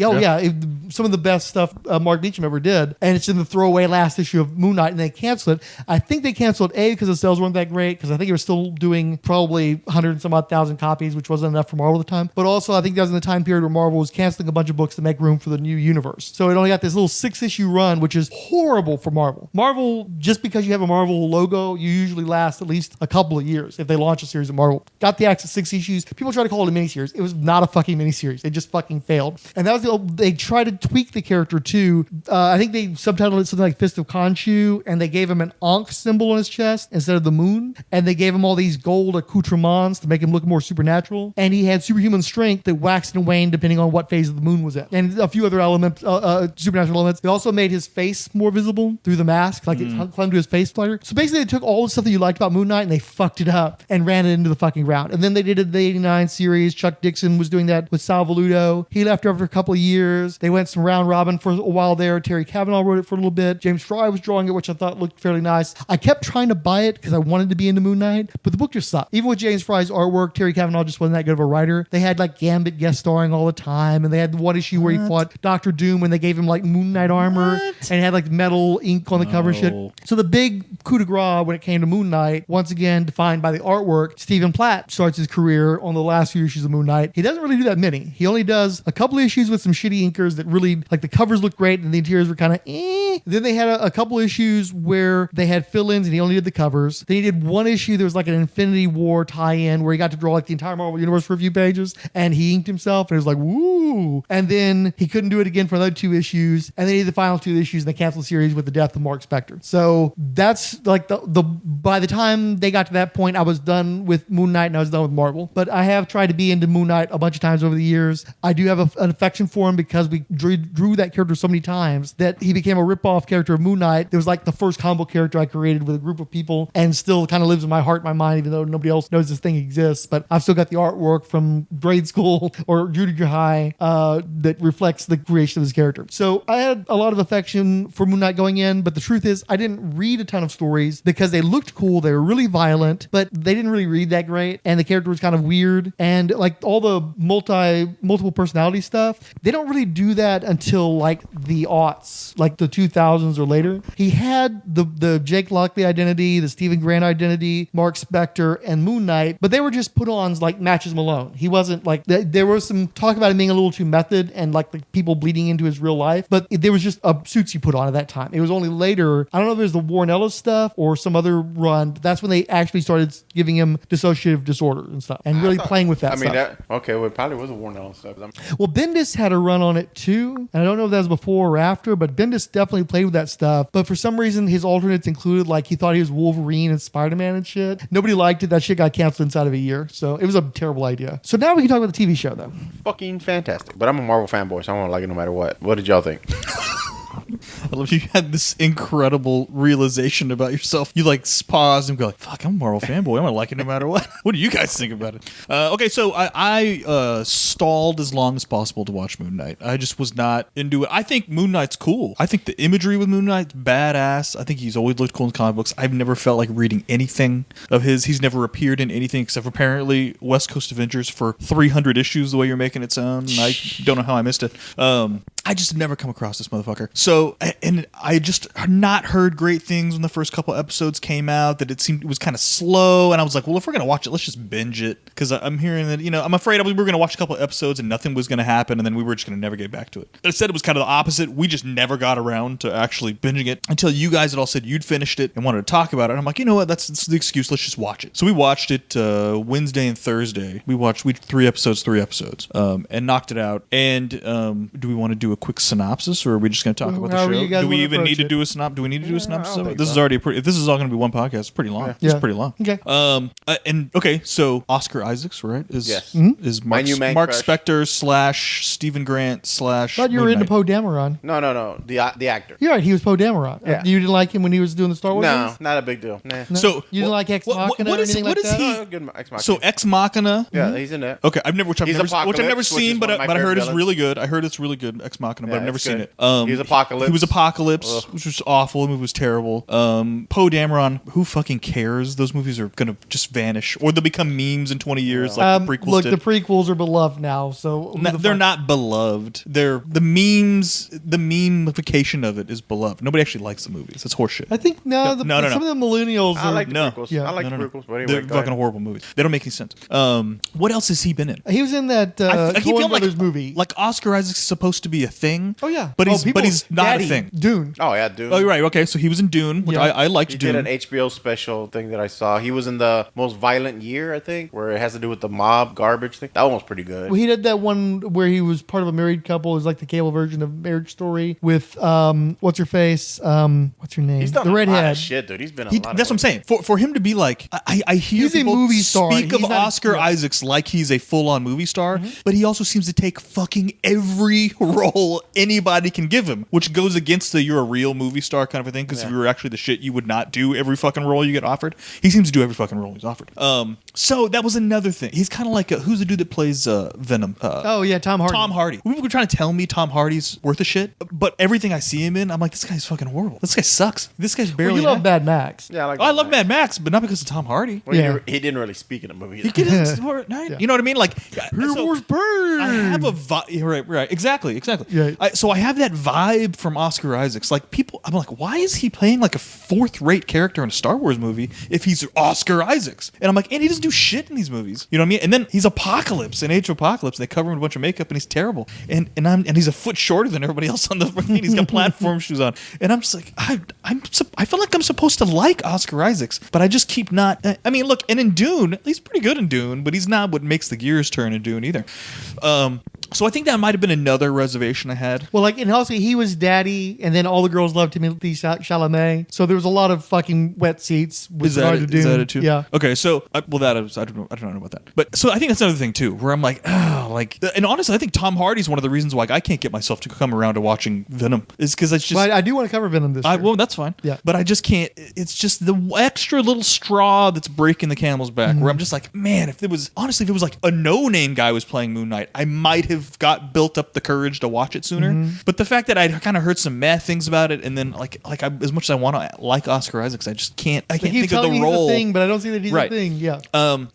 Some of the best stuff Mark Beecham ever did. And it's in the throwaway last issue of Moon Knight, and they canceled it. I think they canceled A, because the sales weren't that great, because I think it was still doing probably 100 and some odd thousand copies, which wasn't enough for Marvel at the time. But also, I think that was in the time period where Marvel was canceling a bunch of books to make room for the new universe. So it only got this little 6-issue run, which is horrible for Marvel. Marvel, just because you have a Marvel logo, you usually last at least a couple of years if they launch a series of Marvel. Got the Axe of 6 issues. People try to call it a miniseries. It was not a fucking miniseries. It just fucking failed. And that was they tried to tweak the character too. I think they subtitled it something like Fist of Khonshu, and they gave him an Ankh symbol on his chest instead of the moon. And they gave him all these gold accoutrements to make him look more supernatural. And he had superhuman strength that waxed and waned depending on what phase of the moon was at. And a few other elements, supernatural elements. They also made his face more visible through the mask, like it clung to his face flutter. So basically, they took all the stuff that you liked about Moon Knight and they fucked it up and ran it into the fucking ground. And then they did the 89 series. Chuck Dixon was doing that with Sal Voluto. He left after a couple of years. They went some round robin for a while there. Terry Cavanaugh wrote it for a little bit. James Fry was drawing it, which I thought looked fairly nice. I kept trying to buy it because I wanted to be into Moon Knight, but the book just sucked. Even with James Fry's artwork, Terry Cavanaugh just wasn't that good of a writer. They had like Gambit guest starring all the time, and they had one issue where he fought Doctor Doom and they gave him like Moon Knight armor, and he had like metal ink on the cover and shit. So the big coup de grace when it came to Moon Knight, once again defined by the artwork, Stephen Platt starts his career on the last few issues of Moon Knight. He doesn't really do that many. He only does a couple of issues with some shitty inkers that really, like the covers look great and the interiors were kind of Then they had a couple issues where they had fill-ins and he only did the covers. Then he did one issue that was like an Infinity War tie-in where he got to draw like the entire Marvel Universe for a few pages, and he inked himself and it was like, woo! And then he couldn't do it again for another 2 issues, and then he did the final 2 issues and they canceled the series with the death of Mark Spector. So that's like the by the time they got to that point, I was done with Moon Knight and I was done with Marvel. But I have tried to be into Moon Knight a bunch of times over the years. I do have an affection for him because we drew that character so many times that he became a rip-off character of Moon Knight. It was like the first comic book character I created with a group of people, and still kind of lives in my heart and my mind, even though nobody else knows this thing exists. But I've still got the artwork from grade school or junior high that reflects the creation of his character. So I had a lot of affection for Moon Knight going in, but the truth is I didn't read a ton of stories because they looked cool. They were really violent, but they didn't really read that great, and the character was kind of weird. And like all the multiple personality stuff, they don't really do that until like the aughts, like the 2000s or later. He had the Jake Lockley identity, the Stephen Grant identity, Mark Spector, and Moon Knight, but they were just put-ons like Matches Malone. He wasn't like, there was some talk about him being a little too method and like the people bleeding into his real life, but there was just suits he put on at that time. It was only later, I don't know if it was the Warren Ellis stuff or some other run, but that's when they actually started giving him dissociative disorder and stuff, and really playing with that stuff. Well, it probably was a Warren Ellis stuff. Well, Bendis had a run on it too, and I don't know if that was before or after, but Bendis definitely played with that stuff. But for some reason, his alternates included like he thought he was Wolverine and Spider-Man and shit. Nobody liked it. That shit got canceled inside of a year, so it was a terrible idea. So now we can talk about the TV show, though. Fucking fantastic. But I'm a Marvel fanboy, so I'm gonna like it no matter what. What did y'all think? I love you had this incredible realization about yourself. You like pause and go like, fuck, I'm a Marvel fanboy. I'm gonna like it no matter what. What do you guys think about it? Okay, so I stalled as long as possible to watch Moon Knight. I just was not into it. I think Moon Knight's cool. I think the imagery with Moon Knight's badass. I think he's always looked cool in comic books. I've never felt like reading anything of his. He's never appeared in anything except for apparently West Coast Avengers for 300 issues the way you're making it sound. And I don't know how I missed it. I just have never come across this motherfucker. So, and I just not heard great things when the first couple episodes came out, that it was kind of slow. And I was like, well, if we're going to watch it, let's just binge it. Because I'm hearing that, I'm afraid we were going to watch a couple episodes and nothing was going to happen. And then we were just going to never get back to it. But instead, it was kind of the opposite. We just never got around to actually binging it until you guys had all said you'd finished it and wanted to talk about it. And I'm like, you know what? That's the excuse. Let's just watch it. So we watched it Wednesday and Thursday. We did 3 episodes, and knocked it out. And do we want to do a quick synopsis, or are we just going to talk about the However show? you guys Do we wanna even need approach to it. do a synopsis? Do we need to do a synopsis? think This is already pretty. If this is all going to be one podcast, it's pretty long. Yeah. It's pretty long. Okay. And okay, so Oscar Isaacs, right? Is Yes. is My Mark, new man Mark crush. Spector / Stephen Grant / Thought you were Moon into Knight. Poe Dameron. No. The actor. You're right. He was Poe Dameron. Yeah. You didn't like him when he was doing the Star Wars No, movies? not a big deal. Nah. No? So you didn't like Ex Machina or anything like that? Oh, good Ex Machina. So Ex Machina. Yeah, he's in that. Okay, I've never He's never Apocalypse, seen, which but is one of my I heard favorite it's villains. really good. I heard it's really good, Ex Machina, but Yeah, I've never it's seen good. it. He's Apocalypse. He was Apocalypse, Ugh. which was awful. The movie was terrible. Poe Dameron, who fucking cares? Those movies are gonna just vanish, or they'll become memes in 20 years, like the prequels Look, did. the prequels are beloved now, so who the They're fuck- not beloved. They're the memes. The memeification of it is beloved. Nobody actually likes the movies. It's horseshit. I think No. some of the millennials I are. like the No. prequels. Yeah. I like No. the prequels, but anyway, They're go fucking ahead. horrible movies. They don't make any sense. What else has he been in? He was in that I keep Coen feeling Brothers movie. like Oscar Isaac's supposed to be a thing. Oh yeah, but people- he's not Daddy, a thing. Dune. Oh yeah, dude. Oh, you're right. Okay, so he was in Dune, which Yeah. I liked He Dune. did an HBO special thing that I saw. He was in the Most Violent Year, I think, where it has to do with the mob garbage thing. That one was pretty good. Well, he did that one where he was part of a married couple. It was like the cable version of Marriage Story with what's her face? What's her name? He's done the a lot redhead. of shit, dude. He's been a lot of That's what I'm saying. For him to be like, I hear He's a people movie star. speak of He's not- Oscar yeah. Isaacs like he's a full-on movie star, but he also seems to take fucking every role anybody can give him, which goes against the you're a real movie star kind of a thing, because if you were actually the shit, you would not do every fucking role you get offered. He seems to do every fucking role he's offered. So that was another thing. He's kind of like, who's the dude that plays Venom? Oh yeah, Tom Hardy. Tom Hardy. People were trying to tell me Tom Hardy's worth a shit, but everything I see him in, I'm like, this guy's fucking horrible. This guy sucks. This guy's barely. Well, you love Mad Max. Yeah, I love Mad Max, but not because of Tom Hardy. Well, Yeah. he didn't really speak in the movie. He either. gets You know what I mean? Like, so I have a vibe. Right. Exactly. Yeah. So I have that vibe from Oscar Isaacs. Like, people, I'm like, why is he playing like a fourth-rate character in a Star Wars movie if he's Oscar Isaacs? And I'm like, and he doesn't do shit in these movies. You know what I mean? And then he's Apocalypse in Age of Apocalypse. They cover him with a bunch of makeup, and he's terrible. And he's a foot shorter than everybody else on the thing. He's got platform shoes on, and I'm just like, I feel like I'm supposed to like Oscar Isaacs, but I just keep not. I mean, look, and in Dune, he's pretty good in Dune, but he's not what makes the gears turn in Dune either. So I think that might have been another reservation I had. Well, like, and also he was daddy, and then all the girls loved Timothy Chalamet. So there was a lot of fucking wet seats. With Is that regard to it? Is Dune. that it too? Yeah. Okay, so I don't know about that. But so I think that's another thing too, where I'm like, and honestly, I think Tom Hardy's one of the reasons why I can't get myself to come around to watching Venom is because it's just. But I do want to cover Venom this year. Well, that's fine. Yeah. But I just can't. It's just the extra little straw that's breaking the camel's back. Where I'm just like, man, if it was like a no-name guy was playing Moon Knight, I might have got built up the courage to watch it sooner. But the fact that I kind of heard some mad things about it, and then as much as I want to like Oscar Isaacs, I just can't. I can't think of the role. He's a thing, but I don't see that he's Right. a thing. Yeah.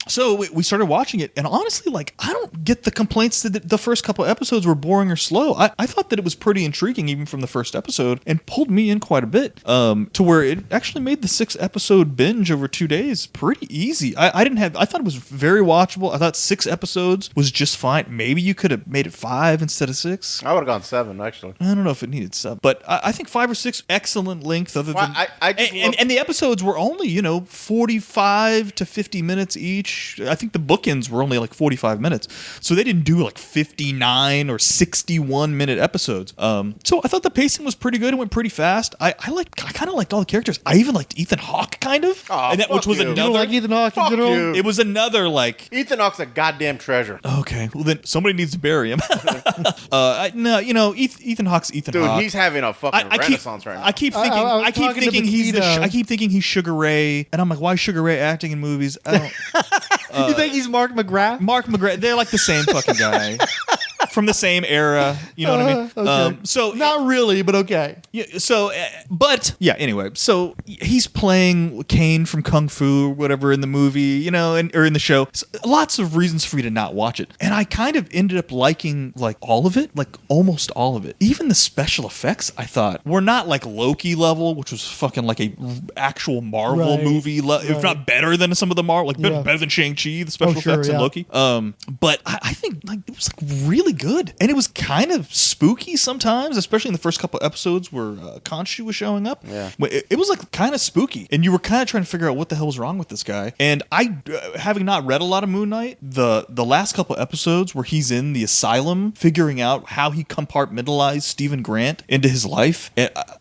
So we started watching it, and honestly, like, I don't get the complaints that the first couple of episodes were boring or slow. I thought that it was pretty intriguing even from the first episode, and pulled me in quite a bit, to where it actually made the 6-episode binge over 2 days pretty easy. I thought it was very watchable. I thought 6 episodes was just fine. Maybe you could have made it 5 instead of 6. I would have gone 7, actually. I don't know if it needed 7, but I think 5 or 6 excellent length. Other than and the episodes were only 45 to 50 minutes each. I think the bookends were only like 45 minutes, so they didn't do like 59 or 61 minute episodes. So I thought the pacing was pretty good. It went pretty fast. I kind of liked all the characters. I even liked Ethan Hawke kind of, which was another. You don't like Ethan Hawke in general? you. It was another like. Ethan Hawke's a goddamn treasure. Okay, well then somebody needs to bury him. Ethan Hawke's Ethan Dude, Hawke. he's having a fucking renaissance right now. I keep thinking. I keep talking to thinking he's Makita. I keep thinking he's Sugar Ray, and I'm like, why is Sugar Ray acting in movies? I don't. You think he's Mark McGrath? Mark McGrath. They're like the same fucking guy from the same era. You know what I mean? Okay. So not really, but okay. Yeah. So, but yeah. Anyway, so he's playing Kane from Kung Fu, or whatever, in the movie, or in the show. So, lots of reasons for me to not watch it, and I kind of ended up liking like all of it, like almost all of it. Even the special effects, I thought, were not like Loki level, which was fucking like a actual Marvel movie, if not better than some of the Marvel, like better than Shang-Chi, the special effects in Loki. But I think like it was like really good. And it was kind of spooky sometimes, especially in the first couple episodes where Khonshu was showing up. Yeah. It was like kind of spooky. And you were kind of trying to figure out what the hell was wrong with this guy. And I, having not read a lot of Moon Knight, the last couple episodes where he's in the asylum figuring out how he compartmentalized Stephen Grant into his life,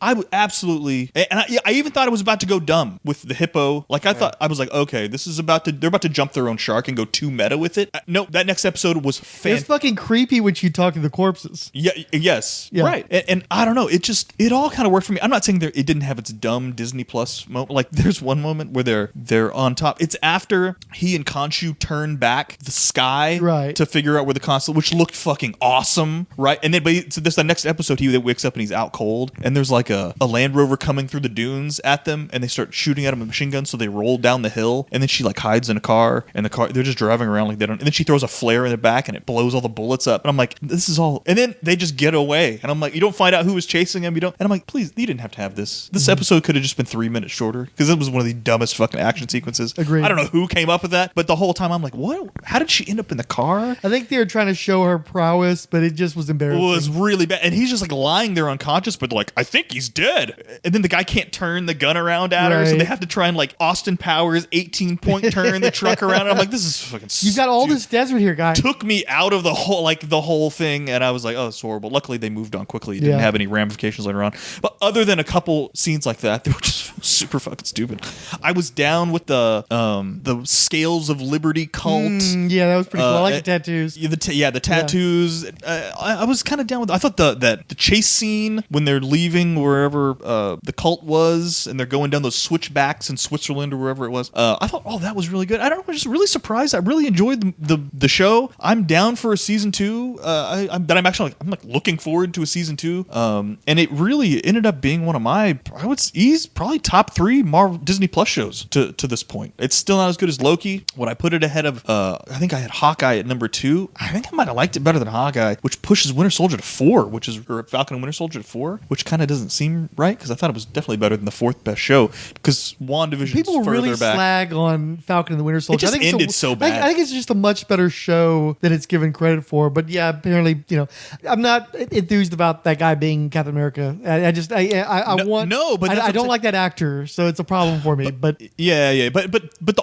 I would absolutely, and I even thought it was about to go dumb with the hippo. Like I thought, I was like, okay, this is they're about to jump their own shark and go too meta with it. No, that next episode was It's fucking creepy when she talked to the corpses. Yeah, yes, yeah. Right. And I don't know, it all kind of worked for me. I'm not saying it didn't have its dumb Disney Plus moment. Like there's one moment where they're on top. It's after he and Khonshu turn back the sky to figure out where the consulate, which looked fucking awesome, right? And then so this the next episode he wakes up and he's out cold, and there's like a Land Rover coming through the dunes at them, and they start shooting at him with machine guns, so they roll down the hill, and then she like hides in a car, and they're just driving around like they don't, and then she throws a flare in the back and it blows all the bullets up, and I'm like, this is all, and then they just get away, and I'm like, you don't find out who was chasing him, and I'm like, please, you didn't have to have this episode could have just been 3 minutes shorter, because it was one of the dumbest fucking action sequences. Agreed. I don't know who came up with that, but the whole time I'm like, what, how did she end up in the car? I think they were trying to show her prowess, but it just was embarrassing. It was really bad, and he's just like lying there unconscious, but like, I think he's dead, and then the guy can't turn the gun around at her, so they have to try and like Austin Powers 18-point turn the truck around, and I'm like, this is fucking you've got all this desert here, guy. Took me out of the whole thing, and I was like, oh, it's horrible. Luckily they moved on quickly. It didn't have any ramifications later on, but other than a couple scenes like that, they were just super fucking stupid. I was down with the Scales of Liberty cult. Yeah, that was pretty cool. I like the tattoos. The tattoos. I was kind of down with. I thought the chase scene when they're leaving wherever the cult was, and they're going down those switchbacks in Switzerland or wherever it was. I thought that was really good. I don't know, I was just really surprised. I really enjoyed the show. I'm down for a season 2. I'm looking forward to a season 2. And it really ended up being one of my, he's probably top 3 Marvel Disney Plus shows to this point. It's still not as good as Loki. When I put it ahead of, I think I had Hawkeye at number 2. I think I might have liked it better than Hawkeye, which pushes Winter Soldier to 4, or Falcon and Winter Soldier to 4, which kind of doesn't seem right, because I thought it was definitely better than the 4th best show, because WandaVision people is further really back. Slag on Falcon and the Winter Soldier. It just ended so bad. I think it's just a much better show than it's given credit for. But yeah, apparently, I'm not enthused about that guy being Captain America. I don't like that actor, so it's a problem for me. But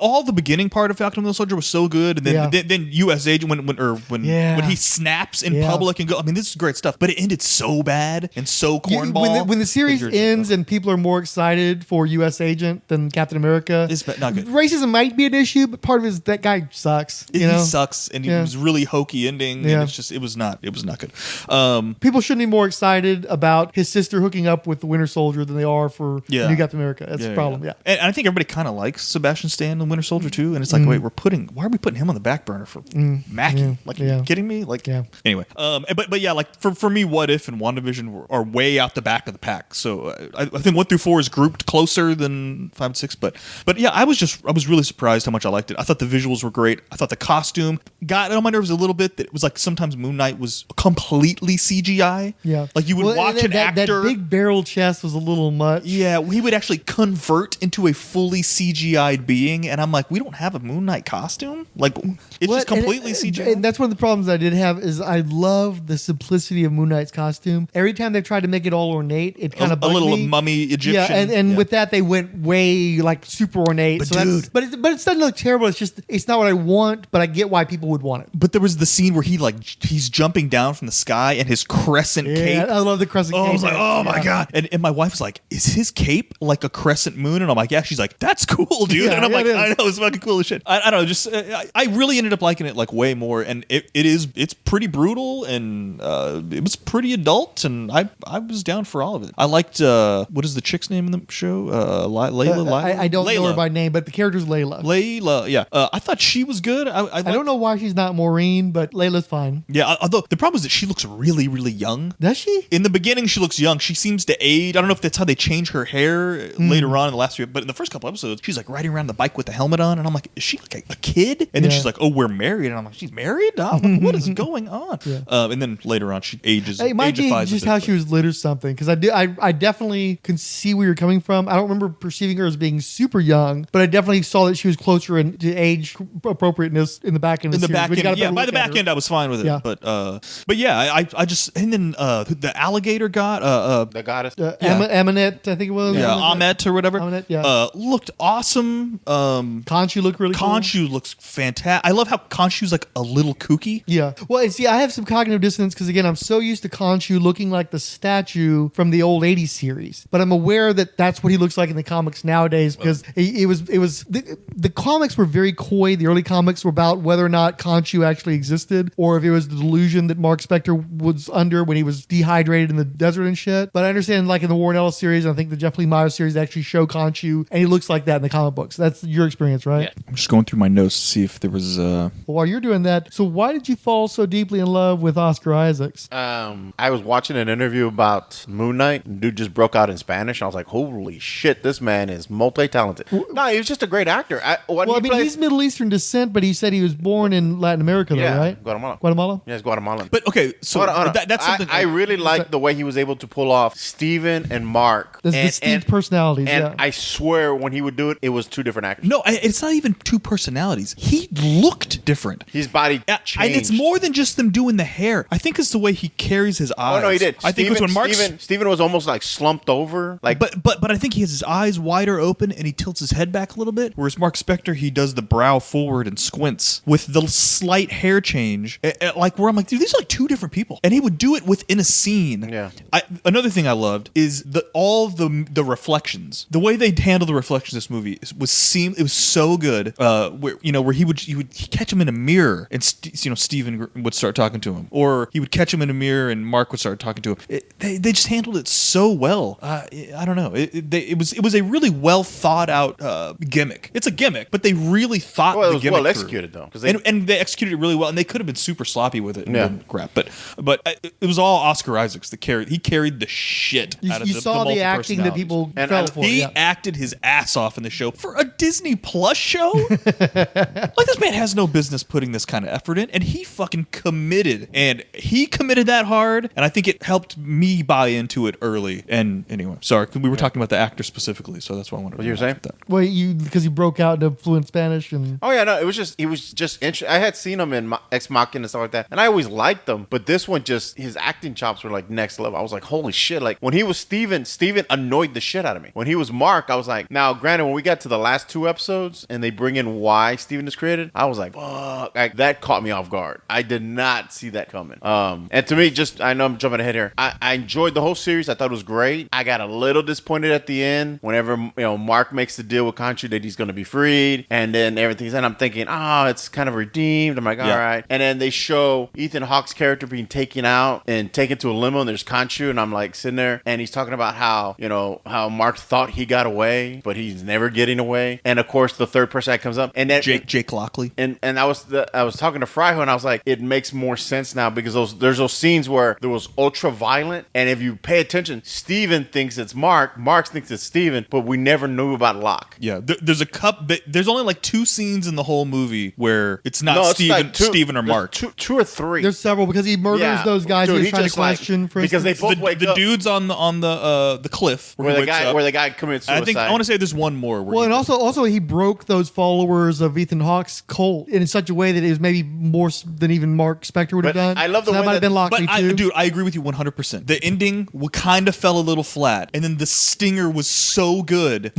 all the beginning part of Falcon and the Winter Soldier was so good, and then U.S. Agent when he snaps in public and go. I mean, this is great stuff, but it ended so bad and so cornball. When the series ends and people are more excited for U.S. Agent than Captain America, it's not good. Racism might be an issue, but part of it is that guy sucks. He sucks, and it was really hokey ending, and it was not good. People shouldn't be more excited about his sister hooking up with the Winter Soldier than they are for New Captain America. That's the problem. Yeah. And I think everybody kind of likes Sebastian Stan and Winter Soldier too, and it's like, wait, why are we putting him on the back burner for Mackie? Are you kidding me? Anyway, but yeah, like for me, What If and WandaVision are way out the back of the pack. So I think 1 through 4 is grouped closer than 5 and 6, but yeah, I was really surprised how much I liked it. I thought the visuals were great. I thought the costume got on my nerves a little bit. That it was like sometimes Moon Knight was completely CGI. Yeah, like you would watch an actor. That big barrel chest was a little much. Yeah, he would actually convert into a fully CGI'd being, and I'm like, we don't have a Moon Knight costume. Like it's just completely CGI. And that's one of the problems I did have is I love the simplicity of Moon Knight's costume. Every time they tried to make it all ornate, it kind of a little mummy Egyptian. Yeah, and with that they went way like super ornate. But so dude, but it doesn't look terrible. It's not what I want, but I get why people would want it. But there was the scene where he's jumping down from the sky and his crescent cape. I love the crescent cape. I was like, oh my god! And my wife was like, is his cape like a crescent moon? And I'm like, yeah. She's like, that's cool, dude. And I'm like, I know, it's fucking cool as shit. I don't know, just I really ended up liking it like way more, and it's pretty brutal, and it was pretty adult, and I was down for all of it. I liked what is the chick's name in the show? Layla. I don't know her by name, but the character's Layla. Layla, yeah. I thought she was good. I don't know why she's not Maureen, but Layla's fine. Yeah, although the problem is that she looks really, really young. Does she? In the beginning, she looks young. She seems to age. I don't know if that's how they change her hair. later on in the last few, but in the first couple episodes, she's like riding around the bike with the helmet on, and I'm like, is she like a kid? And then she's like, oh, we're married, and I'm like, she's married? I'm like, what is going on? And then later on, she ages. It might be just how she was lit or something, because I definitely can see where you're coming from. I don't remember perceiving her as being super young, but I definitely saw that she was closer to age appropriateness in the back end. In the back end, by the back end, I was fine with it. But yeah, I just, and then the alligator god, the goddess, Aminet, I think it was. Yeah, Amet or whatever. Aminet, looked awesome. Khonshu looked really cool. Khonshu looks fantastic. I love how Khonshu's like a little kooky. Yeah. Well, and see, I have some cognitive dissonance because again, I'm so used to Khonshu looking like the statue from the old '80s series, but I'm aware that that's what he looks like in the comics nowadays because it was the comics were very coy. The early comics were about whether or not Khonshu actually existed or if it was the delusion that Mark Spector was under when he was dehydrated in the desert and shit. But I understand, like in the Warren Ellis series, I think the Jeff Lee Meyer series, they actually show Khonshu, and he looks like that in the comic books. That's your experience, right? I'm just going through my notes to see if there was. Well, while you're doing that, so why did you fall so deeply in love with Oscar Isaacs? I was watching an interview about Moon Knight. Dude just broke out in Spanish. I was like, holy shit, this man is multi-talented. No, he was just a great actor. He's Middle Eastern descent, but he said he was born in Latin America, though, right? Guatemala? Yeah, it's Guatemalan. But okay, so hold on. That's something I really like the way he was able to pull off Steven and Mark. There's distinct personalities, and I swear when he would do it, it was two different actors. No, it's not even two personalities. He looked different. His body changed. And it's more than just them doing the hair. I think it's the way he carries his eyes. Oh, no, he did. I think it was when Mark... Steven was almost like slumped over. Like, But I think he has his eyes wider open and he tilts his head back a little bit. Whereas Mark Spector, he does the brow forward and squints with the slight hair change. Like where I'm like, dude, these are like two different people. And he would do it within a scene. Yeah. Another thing I loved is all the reflections. The way they handled the reflections in this movie it was so good. Where he'd catch him in a mirror and Steven would start talking to him, or he would catch him in a mirror and Mark would start talking to him. They just handled it so well. I don't know. It was a really well thought out gimmick. It's a gimmick, but they really thought the gimmick well through. executed though, and they executed it really well. And they could have been super sloppy with it and crap, but it was all Oscar Isaacs that carried. He carried the shit out of you saw the acting that people fell for. He acted his ass off in the show for a Disney Plus show. Like, this man has no business putting this kind of effort in, and he fucking committed. And he committed that hard, and I think it helped me buy into it early. And anyway, sorry, we were talking about the actor specifically, so that's why I wanted to. What you were saying? Well, because he broke out into fluent Spanish and. Oh yeah, no, he was just interesting. I had seen him in Ex Machina and stuff like that, and I always liked him. But this one, just his acting chops were like next level. I was like, holy shit! Like when he was Steven annoyed the shit out of me. When he was Mark, I was like, now granted, when we got to the last two episodes and they bring in why Steven is created, I was like, fuck, that caught me off guard. I did not see that coming. And to me, I know I'm jumping ahead here. I enjoyed the whole series. I thought it was great. I got a little disappointed at the end whenever Mark makes the deal with Khonshu that he's going to be freed, and then everything's in. I'm thinking, it's kind of redeemed. I'm like, all right. And then they show Ethan Hawke's character being taken out and taken to a limo, and there's Khonshu, and I'm like sitting there, and he's talking about how Mark thought he got away, but he's never getting away. And of course, the third person that comes up, and then Jake Lockley. And I was talking to Fryho, and I was like, it makes more sense now because there's those scenes where there was ultra violent, and if you pay attention, Steven thinks it's Mark thinks it's Steven, but we never knew about Locke. Yeah, there's only like two scenes in the whole movie where it's not Steven or Mark. Two or three. There's several because he murders those guys he was trying to question. For because instance. they both wake the up. dudes on the cliff where the guy commits suicide. I want to say there's one more. Well, and also he broke those followers of Ethan Hawke's cult in such a way that it was maybe more than even Mark Spector would have done. I love the way that might have been Lockley too. Dude, I agree with you 100%. The ending kind of fell a little flat, and then the stinger was so good.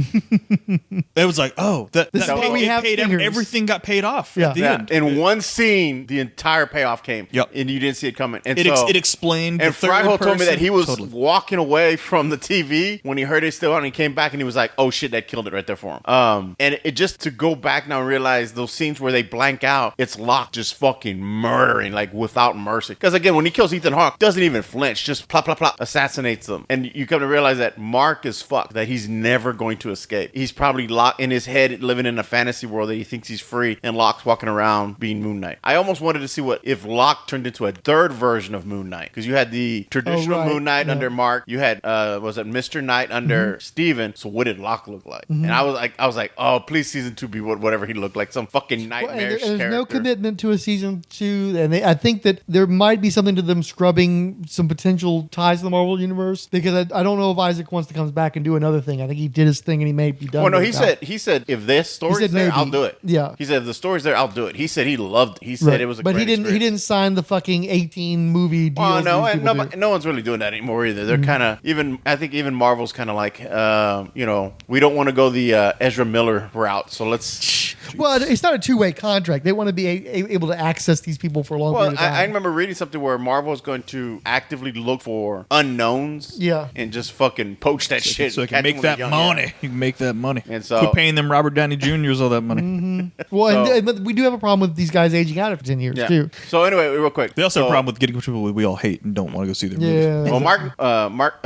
It was like, everything got paid off at the end. In one scene, the entire payoff came. Yep. And you didn't see it coming. And it explained. And Fryho told me that he was walking away from the TV when he heard it still on, and he came back and he was like, oh shit, that killed it right there for him. And it just to go back now and realize those scenes where they blank out, it's Locke just fucking murdering, like without mercy. Because again, when he kills Ethan Hawke, doesn't even flinch, just plop, plop, plop, assassinates them. And you come to realize that Mark is fucked, that he's never going to escape. He's probably locked in his head, living in a fantasy world that he thinks he's free, and Locke's walking around being Moon Knight. I almost wanted to see what if Locke turned into a third version of Moon Knight, because you had the traditional Moon Knight under Mark, you had was it Mr. Knight under Steven. So what did Locke look like? And I was like, oh, please season 2 be whatever he looked like, some fucking nightmarish There's character. no commitment to a season 2, and I think that there might be something to them scrubbing some potential ties to the Marvel universe, because I don't know if Isaac wants to come back and do another thing. I think he did his thing and he may be done. Well, no, with he said if this story's there, I'll do it. Yeah, he said if the story's there, I'll do it. He said he loved it. He said it was a but great he didn't sign the fucking 18 movie deal. Well, no, and no one's really doing that anymore either. They're kind of I think even Marvel's kind of like, we don't want to go the Ezra Miller route, so let's. Well, it's not a two-way contract. They want to be able to access these people for a long period of time. I remember reading something where Marvel is going to actively look for unknowns, and just fucking poach that shit, so they can make that money. You can make that money, and so quit paying them Robert Downey Jr.'s all that money. Well, but we do have a problem with these guys aging out after 10 years too. So anyway, real quick, they also have a problem with getting people we all hate and don't want to go see their movies. Well, Mark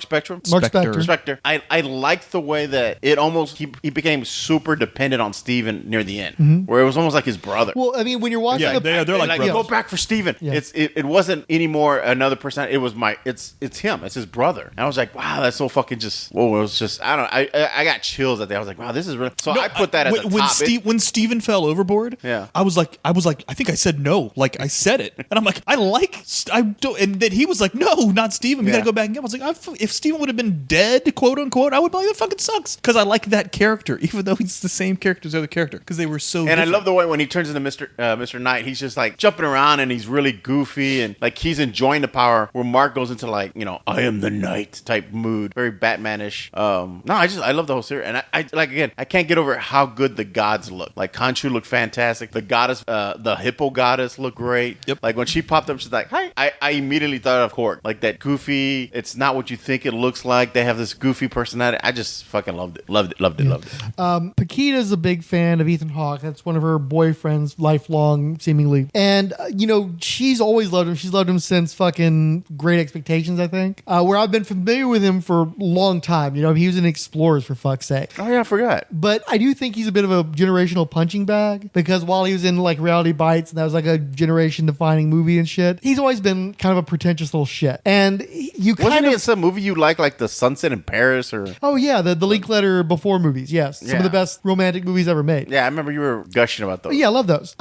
Spector. I liked the way that it almost he became super dependent on Steven near the end, where it was almost like his brother. Well, I mean, when you're watching, they're like go back for Steven. Yeah. It wasn't anymore another person. It was it's him. It's his brother. And I was like, wow, that's so fucking just. Whoa, it was just. I don't know. I got chills that day. I was like, wow, this is real. So I put that at the top. When Steven fell overboard, I was like, I think I said no. Like I said it, and I'm like, I don't. And then he was like, no, not Steven. We got to go back and get him. I was like, if Steven would have been dead, quote unquote, I would be like, that fucking sucks, because I like that character, even though he's the same character as the other character, because they were so. And different. I love the way when he turns into Mr. Knight, he's just like jumping around and he's really goofy and like he's enjoying the power. Where Mark goes into like, I am the Knight type mood, very Batmanish. No, I love the whole series, and I like, again, I can't get over how good the gods look. Like Khonshu looked fantastic. The goddess, the hippo goddess looked great. Yep. Like when she popped up, she's like, hi. I immediately thought of Korg, like that goofy. It's not what you think it looks like. They have this goofy personality. I just fucking loved it. Paquita's a big fan of Ethan Hawke. That's one of her boyfriends, lifelong, seemingly. And, she's always loved him. She's loved him since fucking Great Expectations, I think. Where I've been familiar with him for a long time. He was in Explorers, for fuck's sake. Oh, yeah, I forgot. But I do think he's a bit of a generational punching bag, because while he was in like Reality Bites, and that was like a generation-defining movie and shit, he's always been kind of a pretentious little shit. And wasn't it some movie you like The Sunset in Paris, or? Oh yeah, the Linklater before movies. Yes, some of the best romantic movies ever made. Yeah, I remember you were gushing about those. Yeah, I love those.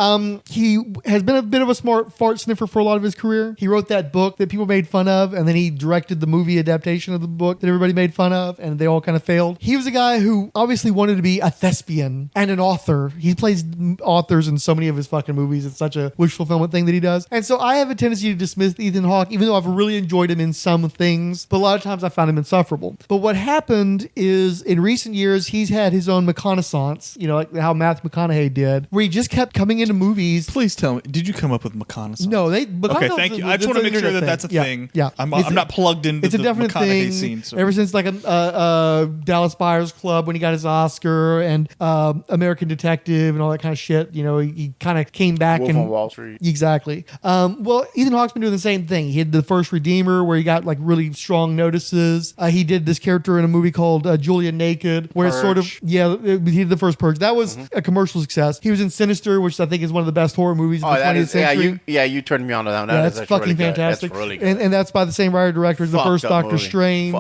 He has been a bit of a smart fart sniffer for a lot of his career. He wrote that book that people made fun of, and then he directed the movie adaptation of the book that everybody made fun of, and they all kind of failed. He was a guy who obviously wanted to be a thespian and an author. He plays authors in so many of his fucking movies. It's such a wish fulfillment thing that he does. And so I have a tendency to dismiss Ethan Hawke, even though I've really enjoyed him in some things, but a lot of times I found him insufferable. But what happened is, in recent years, he's had his own reconnaissance, like how Matthew McConaughey did, where he just kept coming into movies. Please tell me, did you come up with reconnaissance? No, okay, thank you. I just want to make sure that that's a thing. Yeah. I'm not plugged into it's a the definite McConaughey thing. scene. So. Ever since like Dallas Buyers Club, when he got his Oscar, and American Detective and all that kind of shit, he kind of came back. Wolf on Wall Street. Exactly. Well, Ethan Hawke's been doing the same thing. He did The First Redeemer, where he got like really strong notices. He did this character in a movie called Julia Naked, where it's sort of, he did the first Purge. That was a commercial success. He was in Sinister, which I think is one of the best horror movies of the 20th century. You turned me on to that one. That's fucking really fantastic. That's really good. And that's by the same writer-director as the first Doctor movie. Strange.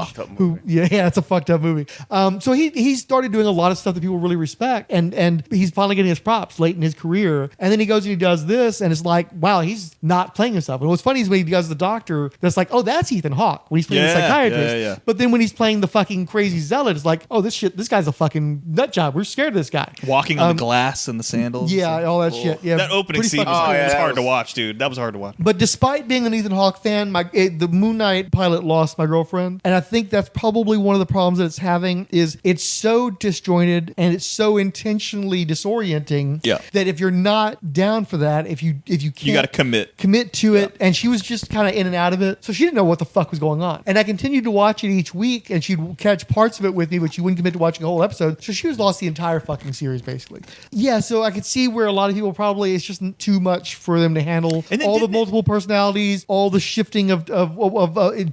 It's a fucked up movie. So he started doing a lot of stuff that people really respect, and he's finally getting his props late in his career. And then he goes and he does this, and it's like, wow, he's not playing himself. And what's funny is when he does the Doctor, that's like, oh, that's Ethan Hawke when he's playing the psychiatrist. Yeah. But then when he's playing the fucking crazy zealot, it's like, oh, this guy's a fucking nut job. We're scared of this guy. Walking on the glass and the sandals. Yeah, all that shit. Yeah, that opening scene was hard to watch, dude. That was hard to watch. But despite being an Ethan Hawke fan, the Moon Knight pilot lost my girlfriend, and I think that's probably one of the problems that it's having. Is it's so disjointed and it's so intentionally disorienting that if you're not down for that, if you can't, you got to commit to it. And she was just kind of in and out of it, so she didn't know what the fuck was going on. And I continued to watch it each week, and she'd catch parts of it with me, but she wouldn't commit to watching a whole episode. So she was lost the entire fucking series, basically. Yeah, so I could see where a lot of people probably, it's just too much for them to handle. And all the multiple personalities, all the shifting of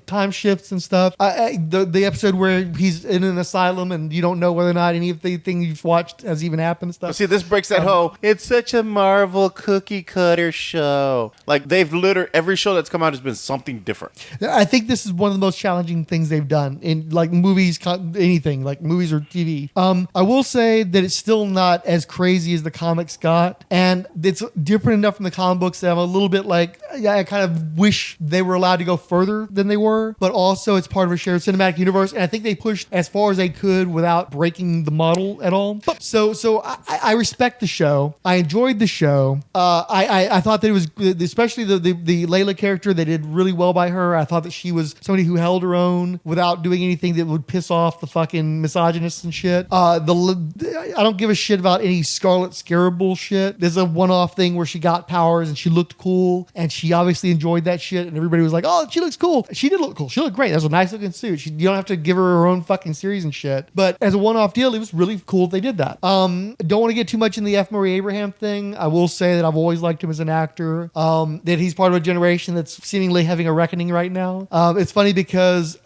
time shifts and stuff. The episode where he's in an asylum and you don't know whether or not any of the thing you've watched has even happened and stuff. Well, see, this breaks that whole, it's such a Marvel cookie cutter show. Like, they've literally, every show that's come out has been something different. I think this is one of the most challenging things they've done in like movies, anything like movies or TV. I will say that it's still not as crazy as the comics got, and it's different enough from the comic books that I'm a little bit like, I kind of wish they were allowed to go further than they were, but also it's part of a shared cinematic universe, and I think they pushed as far as they could without breaking the model at all. So I respect the show. I enjoyed the show. I thought that it was good, especially the Layla character. They did really well by her. I thought that she was somebody who held her own without doing anything that would piss off the fucking misogynists and shit. I don't give a shit about any Scarlet Scarab bullshit. There's a one-off thing where she got powers and she looked cool, and she obviously enjoyed that shit, and everybody was like, oh, she looks cool. She did look cool. She looked great. That was a nice looking suit. You don't have to give her own fucking series and shit. But as a one-off deal, it was really cool they did that. Don't want to get too much in the F. Murray Abraham thing. I will say that I've always liked him as an actor. That he's part of a generation that's seemingly having a reckoning right now. It's funny because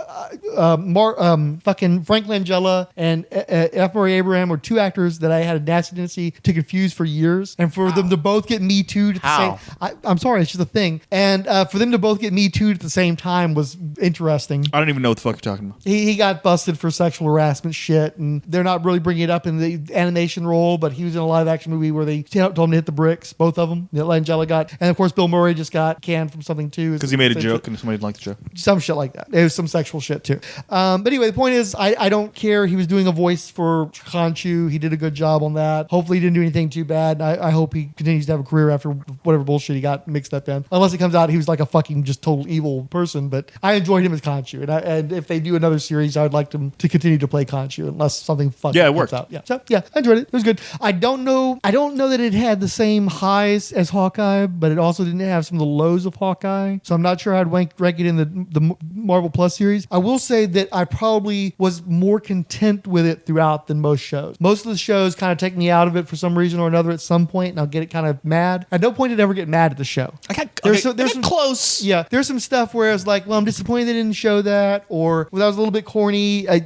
fucking Frank Langella and F. Murray Abraham were two actors that I had a nasty tendency to confuse for years, and for them to both get Me Too'd at the same. I'm sorry, it's just a thing. And for them to both get Me Too'd at the same time was interesting. I don't even know what the fuck you're talking about. He got busted for sexual harassment shit, and they're not really bringing it up in the animation role, but he was in a live action movie where they told him to hit the bricks, both of them. Langella got, and of course Bill Murray just got canned from something too. Because he made a joke and somebody didn't like the joke. Some shit like that. It was some sexual shit too. But anyway, the point is, I don't care. He was doing a voice for Khonshu. He did a good job on that. Hopefully he didn't do anything too bad. I hope he continues to have a career after whatever bullshit he got mixed up in. Unless it comes out he was like a fucking just total evil person. But I enjoyed him as Khonshu. And if they do another series, I would like them to continue to play Khonshu unless something fucking comes out. Yeah. So yeah, I enjoyed it. It was good. I don't know that it had the same highs as Hawkeye, but it also didn't have some of the lows of Hawkeye. So I'm not sure I'd rank it in the Marvel Plus series. I will say that I probably was more content with it throughout than most shows. Most of the shows kind of take me out of it for some reason or another at some point, and I'll get it kind of mad. At no point did I ever get mad at the show. There's some close. Yeah, there's some stuff where I was like, well, I'm disappointed they didn't show that, or well, that was a little bit corny. I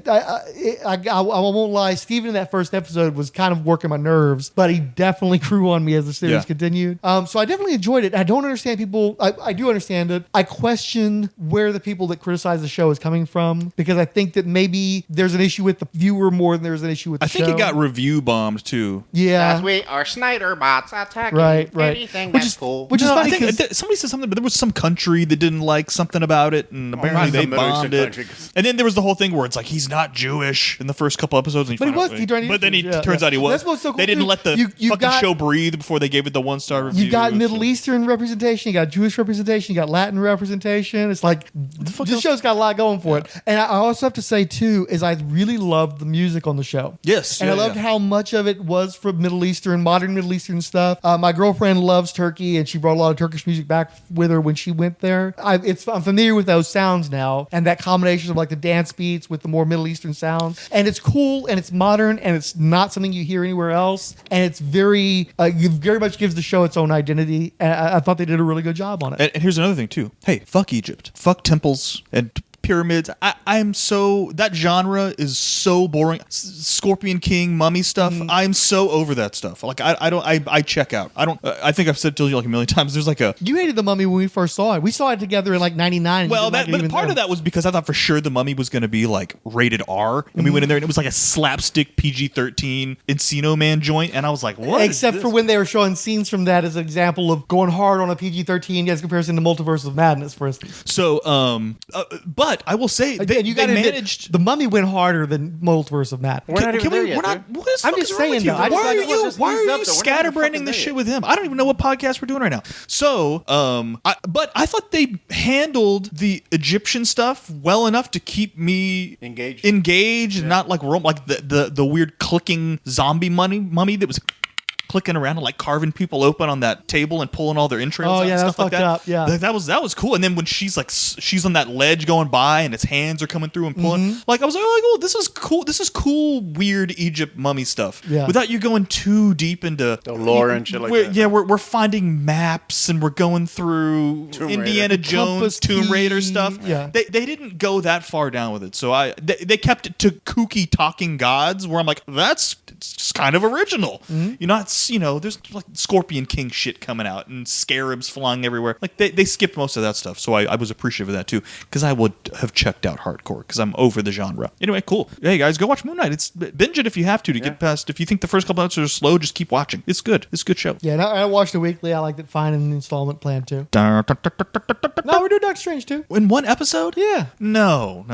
won't lie. Steven in that first episode was kind of working my nerves, but he definitely grew on me as the series continued. So I definitely enjoyed it. I don't understand people. I do understand it. I question where the people that criticize the show is coming from, because I think that maybe there's an issue with the viewer more than there's an issue with the show. I think it got review bombed too. Yeah. As we are Snyder bots attacking anything which that's is cool. Which is funny. I think somebody said something, but there was some country that didn't like something about it, and apparently they bombed it. And then there was the whole thing where it's like he's not Jewish in the first couple episodes. And but he was. But then he turns out he was. That's what's so cool. They didn't let the fucking show breathe before they gave it the 1-star review. You got Middle Eastern representation, you got Jewish representation, you got Latin representation. It's like this show's got a lot going for it. And I also have to say too is I really loved the music on the show. Yes, and I loved how much of it was from Middle Eastern, modern Middle Eastern stuff. My girlfriend loves Turkey, and she brought a lot of Turkish music back with her when she went there. I'm familiar with those sounds now, and that combination of like the dance beats with the more Middle Eastern sounds. And it's cool, and it's modern, and it's not something you hear anywhere else. And it's very much gives the show its own identity. And I thought they did a really good job on it. And here's another thing too. Hey, fuck Egypt. Fuck temples and pyramids. I'm so, that genre is so boring. Scorpion King, mummy stuff. I'm so over that stuff. Like I check out. I think I've said to you like a million times. There's like you hated the Mummy when we first saw it. We saw it together in like '99. Well, but part of that was because I thought for sure the Mummy was going to be like rated R, and we went in there and it was like a slapstick PG-13 Encino Man joint, and I was like, what? Except for when they were showing scenes from that as an example of going hard on a PG-13 as comparison to Multiverse of Madness, for instance. So, but I will say they managed. The Mummy went harder than Multiverse of Madness. We're not even there yet. I'm just saying though. Why are you scatterbraining this shit with him? I don't even know what podcast we're doing right now. So, but I thought they handled the Egyptian stuff well enough to keep me engaged, and not like the weird clicking zombie mummy that was clicking around and like carving people open on that table and pulling all their entrails out and stuff like that. Up, yeah. That was cool. And then when she's on that ledge going by and its hands are coming through and pulling, like I was like, oh, this is cool. This is cool, weird Egypt mummy stuff. Yeah. Without you going too deep into the lore and shit like that. Yeah, we're finding maps and we're going through Indiana Jones, Tomb Raider stuff. Yeah. They didn't go that far down with it. So they kept it to kooky talking gods where I'm like, it's just kind of original. You're not got, there's like Scorpion King shit coming out and scarabs flying everywhere. Like they skipped most of that stuff. So I was appreciative of that too, because I would have checked out hardcore because I'm over the genre. Anyway, cool. Hey guys, go watch Moon Knight. It's binge it if you have to get past. If you think the first couple episodes are slow, just keep watching. It's good. It's a good show. Yeah, I watched it weekly. I liked it fine in an installment plan too. No, we're doing Doctor Strange too. In one episode? Yeah. No.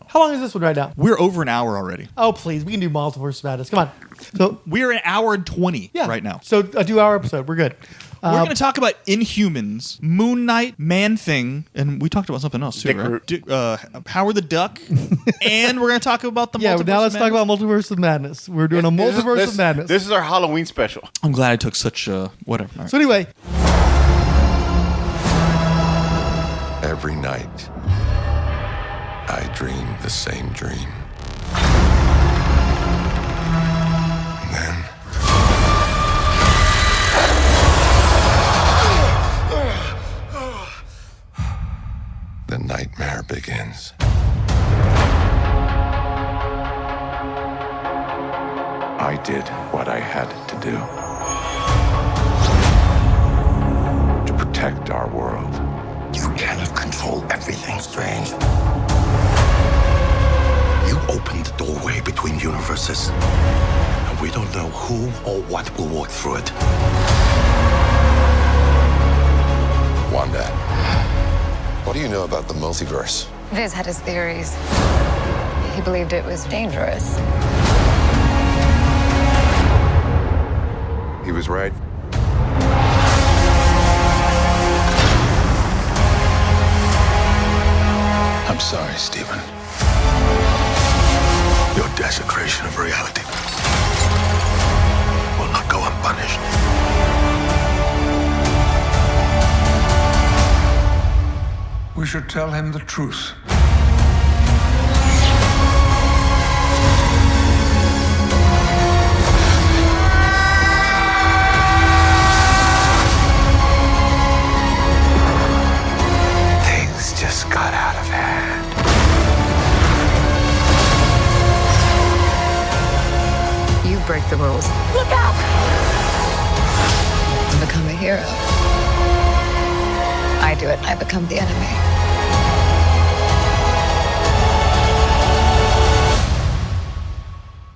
How long is this one right now? We're over an hour already. Oh, please. We can do Multiverse Madness. Come on. So we're an hour and 20 right now. So a 2-hour episode. We're good. We're going to talk about Inhumans, Moon Knight, Man-Thing, and we talked about something else too, right? Howard the Duck, and we're going to talk about the Multiverse but now let's talk about Multiverse of Madness. We're doing a Multiverse of Madness. This is our Halloween special. I'm glad I took such whatever. Right. So anyway. Every night, I dream the same dream. And then... the nightmare begins. I did what I had to do to protect our world. You cannot control everything, Strange. You opened the doorway between universes, and we don't know who or what will walk through it. Wanda, what do you know about the multiverse? Viz had his theories. He believed it was dangerous. He was right. I'm sorry, Stephen. Your desecration of reality will not go unpunished. We should tell him the truth. Things just got out of hand. You break the rules. Look out! And become a hero. I do it, I become the enemy.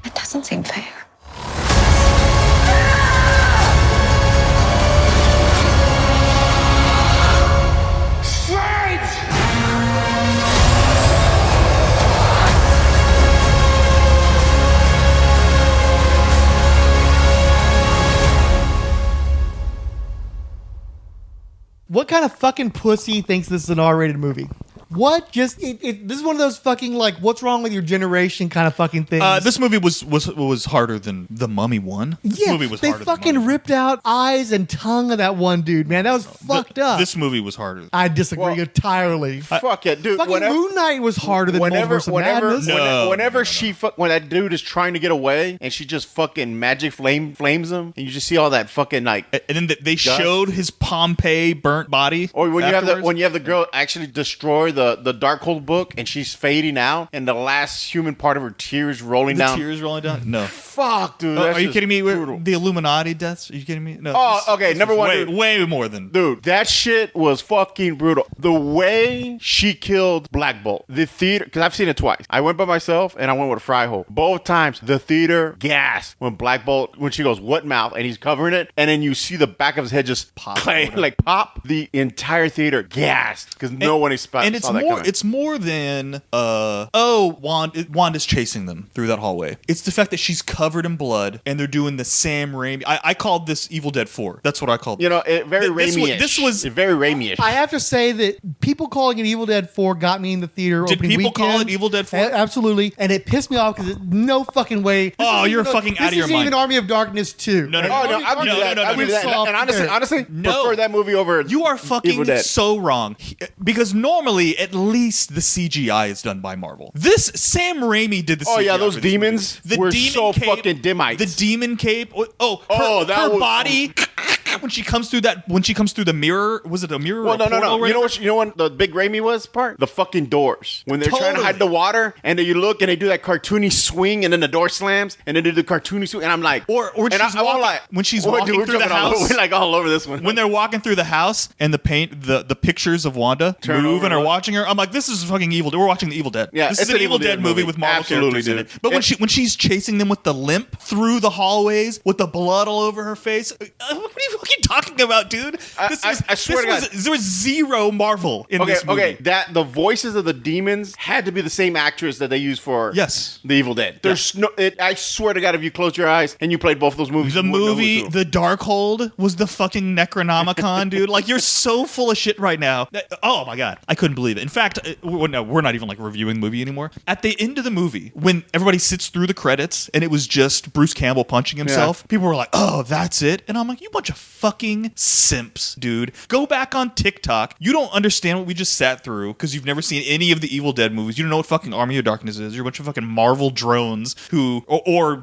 It doesn't seem fair. What kind of fucking pussy thinks this is an R-rated movie? What? Just this is one of those fucking like what's wrong with your generation kind of fucking things. This movie was harder than the Mummy one. This movie was they harder fucking than ripped out eyes and tongue of that one dude, man. That was fucked up. This movie was harder. I disagree entirely. Fuck it, dude. Fucking Moon Knight was harder than Multiverse of Madness. Whenever when that dude is trying to get away and she just fucking magic flames him, and you just see all that fucking like. And then they showed his Pompeii burnt body. Or when you have the girl actually destroy the Darkhold book and she's fading out, and the last human part of her tears rolling down. Tears rolling down? No. Fuck, dude. Are you kidding me? The Illuminati deaths? Are you kidding me? No. Oh, okay. Number one, way more than. Dude, that shit was fucking brutal. The way she killed Black Bolt, the theater, because I've seen it twice. I went by myself and I went with a fry hole. Both times, the theater gasped when Black Bolt, when she goes, "What mouth?" and he's covering it, and then you see the back of his head just pop. The entire theater gasped because no one saw that coming. It's more than Wanda's chasing them through that hallway. It's the fact that she's covered in blood and they're doing the Sam Raimi. I called this Evil Dead 4. That's what I called it. Very Raimi-ish. This was very Raimi-ish. I have to say that people calling it Evil Dead 4 got me in the theater. Did opening people weekend. call it Evil Dead 4? Absolutely. And it pissed me off because no fucking way. You're fucking out of your mind. This is even Army of Darkness 2. No. I'll do that. And honestly, prefer that movie over You are fucking Evil Dead. so wrong. Because normally, at least the CGI is done by Marvel. This Sam Raimi did the CGI. Oh yeah, those demons were so fucking dimites. The demon cape. Her body fact, when she comes through the mirror, was it a mirror? Well, or a no. portal, You know what the big Raimi was part? The fucking doors. When they're trying to hide the water, and then you look and they do that cartoony swing, and then the door slams, and then they do the cartoony swing, and I'm like, when she's walking through the house, we're like all over this one. When they're walking through the house and the pictures of Wanda move and are watching her, I'm like, this is fucking Evil. We're watching the Evil Dead. Yeah, this is an Evil Dead movie with Marvel characters in it. But when she's chasing them with the limp through the hallways with the blood all over her face, what are you fucking talking about, dude? I swear to God, there was zero Marvel in this movie. Okay, that the voices of the demons had to be the same actress that they used for the Evil Dead. There's I swear to God, if you close your eyes and you played both those movies, the movie The Darkhold was the fucking Necronomicon, dude. Like, you're so full of shit right now. Oh my God, I couldn't believe it. In fact, we're not even like reviewing the movie anymore. At the end of the movie, when everybody sits through the credits and it was just Bruce Campbell punching himself, people were like, "Oh, that's it," and I'm like, "You bunch of fucking simps, dude. Go back on TikTok. You don't understand what we just sat through because you've never seen any of the Evil Dead movies. You don't know what fucking Army of Darkness is. You're a bunch of fucking Marvel drones who, or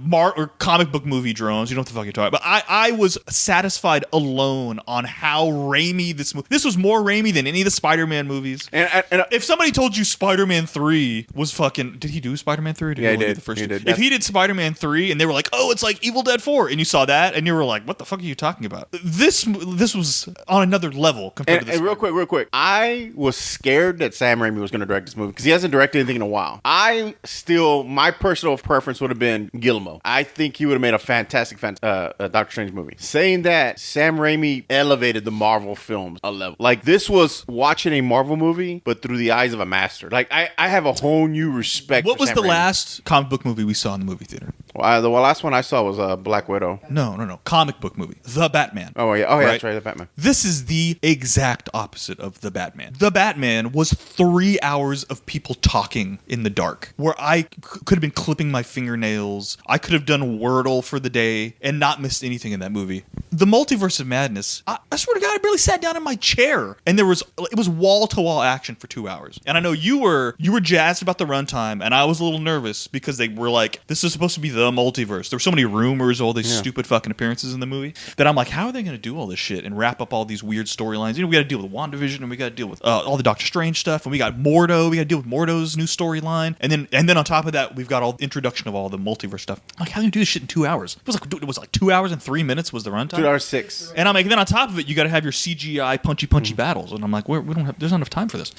comic book movie drones. You don't know what the fuck you're talking about." But I was satisfied alone on how Raimi this was more Raimi than any of the Spider-Man movies. And if somebody told you Spider-Man 3 was fucking, did he do Spider-Man 3? Or did he did. The first he did. If he did Spider-Man 3 and they were like, "Oh, it's like Evil Dead 4," and you saw that and you were like, "What the fuck are you talking about?" This was on another level compared to this. And real quick, I was scared that Sam Raimi was going to direct this movie because he hasn't directed anything in a while. My personal preference would have been Guillermo. I think he would have made a fantastic Doctor Strange movie. Saying that, Sam Raimi elevated the Marvel films a level. Like, this was watching a Marvel movie, but through the eyes of a master. Like, I have a whole new respect. What was Sam the Raimi. last comic book movie we saw in the movie theater? Well, the last one I saw was Black Widow. No. Comic book movie. The Batman. Oh, yeah. Oh, yeah, that's right. The Batman. This is the exact opposite of The Batman. The Batman was 3 hours of people talking in the dark, where I could have been clipping my fingernails. I could have done Wordle for the day and not missed anything in that movie. The Multiverse of Madness, I swear to God, I barely sat down in my chair, and it was wall-to-wall action for 2 hours. And I know you were jazzed about the runtime, and I was a little nervous because they were like, this is supposed to be the multiverse. There were so many rumors, all these stupid fucking appearances in the movie, that I'm like, how are they going to do all this shit and wrap up all these weird storylines? We got to deal with WandaVision, and we got to deal with all the Doctor Strange stuff, and we got Mordo. We got to deal with Mordo's new storyline, and then on top of that, we've got all the introduction of all the multiverse stuff. Like, how are you going to do this shit in 2 hours? It was like 2 hours and 3 minutes was the runtime. 2 hours 6. And I'm like, then on top of it, you got to have your CGI punchy battles, and I'm like, we don't have. There's not enough time for this.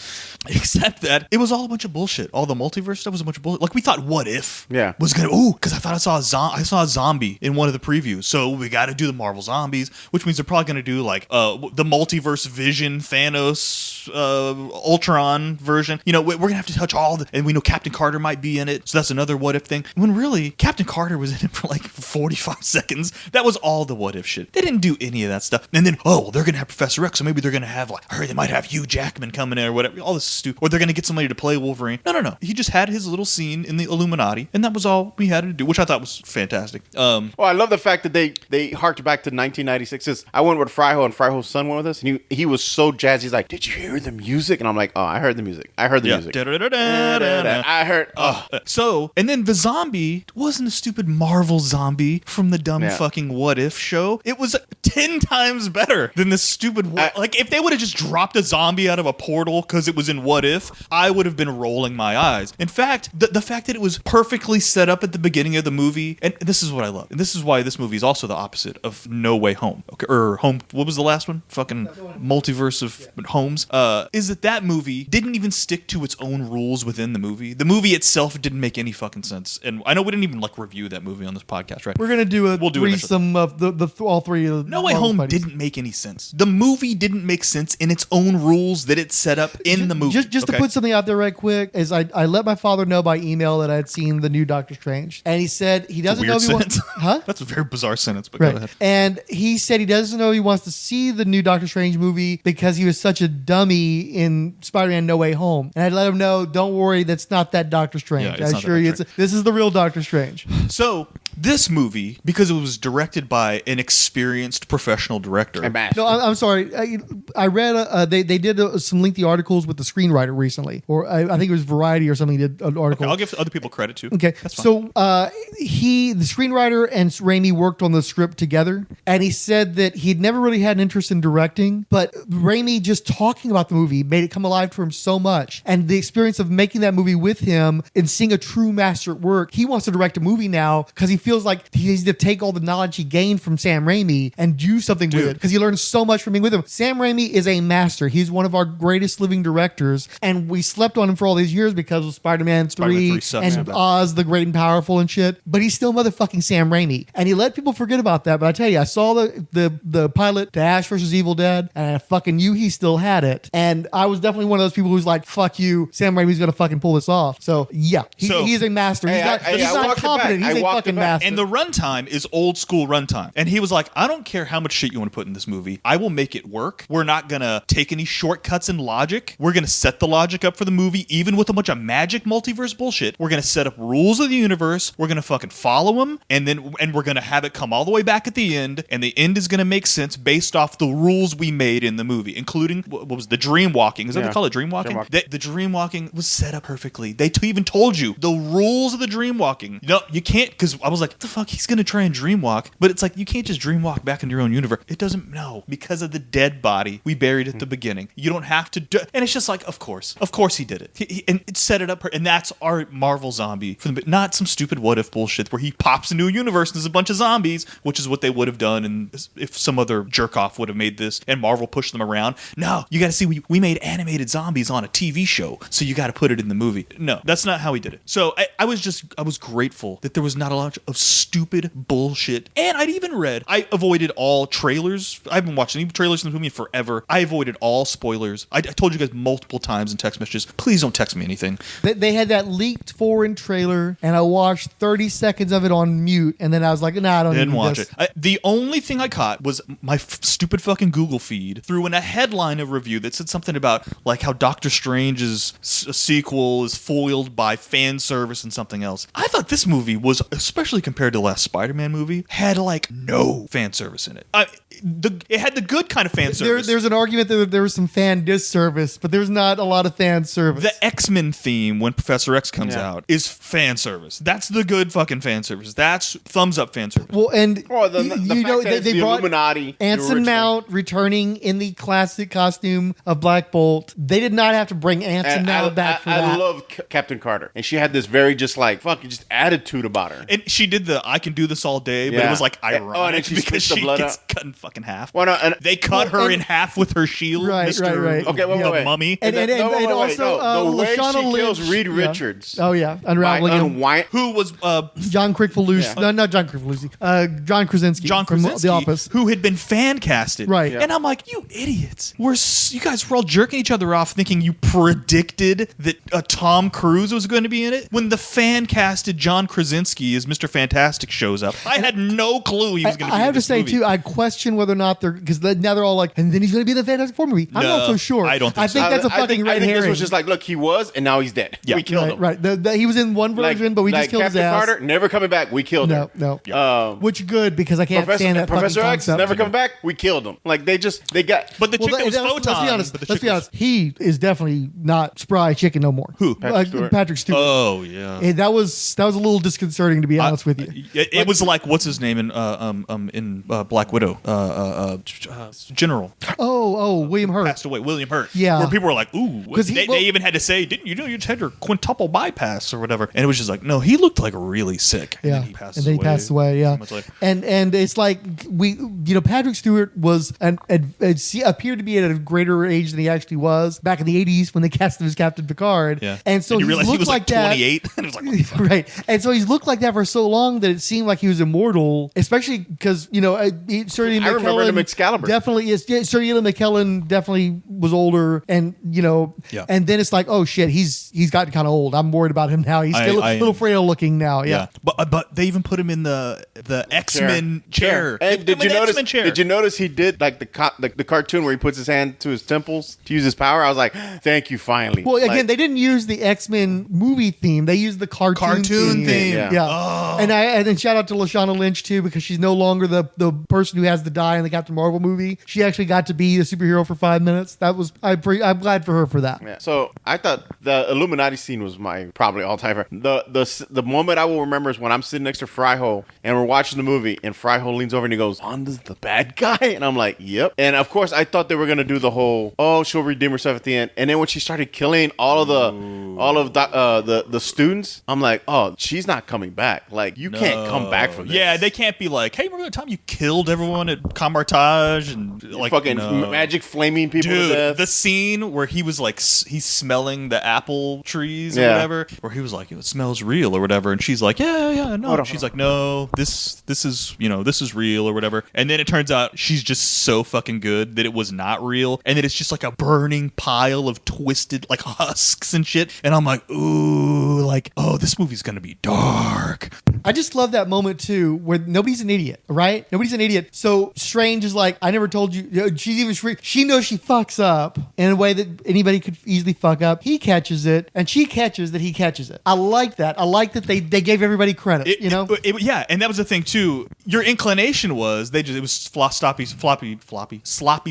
Except that it was all a bunch of bullshit. All the multiverse stuff was a bunch of bullshit. Like, we thought, what if? Was gonna because I thought I saw a zombie in one of the previews. So we got to do the Marvel zombies, which means they're probably gonna do like the multiverse Vision, Thanos, Ultron version. We're gonna have to touch all the, and we know Captain Carter might be in it, so that's another what if thing. When really Captain Carter was in it for like 45 seconds. That was all the what if shit. They didn't do any of that stuff. And then they're gonna have Professor X, so maybe they're gonna have they might have Hugh Jackman coming in or whatever. All this stupid, or they're gonna get somebody to play Wolverine. No. He just had his little scene in the Illuminati, and that was all we had to do, which I thought was fantastic. I love the fact that they harked back to 1996. I went with Fryho, and Fryho's son went with us, and he was so jazzed. He's like, "Did you hear the music?" And I'm like, "Oh, I heard the music. I heard the music. I heard." So, and then the zombie wasn't a stupid Marvel zombie from the dumb fucking What If show. It was 10 times better than this stupid. Like, if they would have just dropped a zombie out of a portal because it was in What If, I would have been rolling my eyes. In fact, the fact that it was perfectly set up at the beginning of the movie, and this is what I love, and this is why this movie is also the opposite of No Way Home. Okay, or Home. What was the last one? Fucking Multiverse of Homes. Is that movie didn't even stick to its own rules within the movie. The movie itself didn't make any fucking sense. And I know we didn't even review that movie on this podcast, right? We're gonna do a threesome of the all three of the No Way Home didn't make any sense. The movie didn't make sense in its own rules that it set up in the movie. Just to put something out there right quick, is I let my father know by email that I had seen the new Doctor Strange, and he said he doesn't know if he wants. Huh? That's a very bizarre sentence, but right. Go ahead. And he said he doesn't know he wants to see the new Doctor Strange movie because he was such a dummy in Spider-Man No Way Home. And I let him know, don't worry, that's not that Doctor Strange. I assure you, this is the real Doctor Strange. So This movie, because it was directed by an experienced professional director. No, I'm sorry. I read they did some lengthy articles with the screenwriter recently, or I think it was Variety or something. Did an article. Okay, I'll give other people credit too. Okay, that's fine. so the screenwriter and Raimi worked on the script together, and he said that he'd never really had an interest in directing, but Raimi just talking about the movie made it come alive to him so much, and the experience of making that movie with him and seeing a true master at work, he wants to direct a movie now because he feels like he needs to take all the knowledge he gained from Sam Raimi and do something with it because he learned so much from being with him. Sam Raimi is a master. He's one of our greatest living directors, and we slept on him for all these years because of Spider-Man 3 and Oz the Great and Powerful and shit, but he's still motherfucking Sam Raimi, and he let people forget about that. But I tell you, I saw the pilot to Ash vs. Evil Dead, and I fucking knew he still had it, and I was definitely one of those people who's like, fuck you, Sam Raimi's gonna fucking pull this off. So yeah, he's a master. He's not competent. He's a fucking master. And the runtime is old school runtime. And he was like, I don't care how much shit you want to put in this movie. I will make it work. We're not going to take any shortcuts in logic. We're going to set the logic up for the movie, even with a bunch of magic multiverse bullshit. We're going to set up rules of the universe. We're going to fucking follow them. And we're going to have it come all the way back at the end. And the end is going to make sense based off the rules we made in the movie, including what was the dream walking. Is that what they call it? Dream walking? The dream walking was set up perfectly. They even told you the rules of the dream walking. No, you can't, because I was like, what the fuck? He's going to try and dream walk. But it's like, you can't just dream walk back into your own universe. It doesn't, no, because of the dead body we buried at the beginning. You don't have to do, and it's just like, of course he did it. And it set it up, and that's our Marvel zombie, not some stupid what if bullshit where he pops into a universe and there's a bunch of zombies, which is what they would have done and if some other jerk off would have made this and Marvel pushed them around. No, you got to see, we made animated zombies on a TV show, so you got to put it in the movie. No, that's not how he did it. So I was grateful that there was not a lot of stupid bullshit. And I avoided all trailers. I haven't watched any trailers in the movie forever. I avoided all spoilers. I told you guys multiple times in text messages, please don't text me anything. They had that leaked foreign trailer, and I watched 30 seconds of it on mute, and then I was like, nah, I don't Didn't need watch this. it. The only thing I caught was my stupid fucking Google feed threw in a headline of review that said something about like how Doctor Strange's sequel is foiled by fan service and something else. I thought this movie was, especially compared to the last Spider-Man movie, had like no fan service in it. It had the good kind of fan service. There's an argument that there was some fan disservice, but there's not a lot of fan service. The X-Men theme when Professor X comes out is fan service. That's the good fucking fan service. That's thumbs up fan service. Well, and they brought Illuminati, Anson Mount returning in the classic costume of Black Bolt. They did not have to bring Anson Mount back for that. I love Captain Carter, and she had this very just attitude about her. And she did the I can do this all day, but it was like ironic and because she gets cut in fucking half. Well, no, they cut her in half with her shield, right. Okay, wait. Mummy. And also the way Lashana she kills Lynch. Reed Richards. Oh yeah, unraveling him. Who was John Kricfalusi? No, not John Kricfalusi. John Krasinski. From The Office, who had been fan casted. Right. Yeah. And I'm like, you idiots! You guys were all jerking each other off, thinking you predicted that Tom Cruise was going to be in it when the fan casted John Krasinski as Mr. Fantastic shows up. I had no clue he was going to be in this movie. I have to say too, I question whether or not because now they're all like, and then he's going to be in the Fantastic Four movie. I'm not so sure. I don't think so. I think that's a fucking red herring. I think this was just like, look, he was, and now he's dead. Yeah. We killed him. Right. He was in one version, but we just killed Captain his ass. Carter never coming back. We killed him. No. Which good, because I can't stand that Professor fucking X concept. never coming back. We killed him. Like they got. But the chick that was Photon. Let's be honest. He is definitely not spry chicken no more. Who? Patrick Stewart. Oh yeah. And that was a little disconcerting, to be honest with you. It was like, what's his name in Black Widow? General. William Hurt. Passed away. William Hurt. Yeah. Where people were like, ooh. They even had to say, didn't you know you just had your quintuple bypass or whatever? And it was just like, no, he looked like really sick. Yeah. And then he passed away. Yeah. And it's like Patrick Stewart was appeared to be at a greater age than he actually was back in the 80s when they cast him as Captain Picard. Yeah. And so he realized he was like 28. And it was like, right. And so he's looked like that for so long that it seemed like he was immortal, especially because, I remember him Excalibur. Definitely is. Yeah, Sir Ian McKellen definitely was older, and and then it's like, oh shit, he's gotten kind of old. I'm worried about him now. He's still a little frail looking now. Yeah. But they even put him in the X-Men chair. And did you notice he did like the cartoon where he puts his hand to his temples to use his power? I was like, thank you, finally. Well, again, they didn't use the X-Men movie theme. They used the cartoon theme. Yeah. Oh. And then shout out to Lashana Lynch too, because she's no longer the person who has to die in the Captain Marvel movie. She actually got to be a superhero for 5 minutes. That was I'm glad for her for that. Yeah. So I thought the Illuminati scene was my probably all-time favorite. The moment I will remember is when I'm sitting next to Fryho and we're watching the movie and Fryho leans over and he goes, "Wanda's the bad guy?" And I'm like, yep. And of course I thought they were gonna do the whole, oh, she'll redeem herself at the end. And then when she started killing all of the students, I'm like, oh, she's not coming back. Like, you can't come back from this. Yeah, they can't be like, hey, remember the time you killed everyone at Camartage and like fucking magic flaming people to death? The scene where he was like, he's smelling the apple trees or whatever, where he was like, it smells real or whatever, and she's like, yeah, no. She's like, no, this is real or whatever. And then it turns out she's just so fucking good that it was not real, and that it's just like a burning pile of twisted like husks and shit. And I'm like, ooh, like, oh, this movie's gonna be dark. I just love that moment too, where nobody's an idiot, right? Nobody's an idiot. So Strange is like, I never told you. She's even she knows she fucks up in a way that anybody could easily fuck up. He catches it, and she catches that he catches it. I like that. I like that they gave everybody credit. Yeah, and that was the thing too. Your inclination was it was sloppy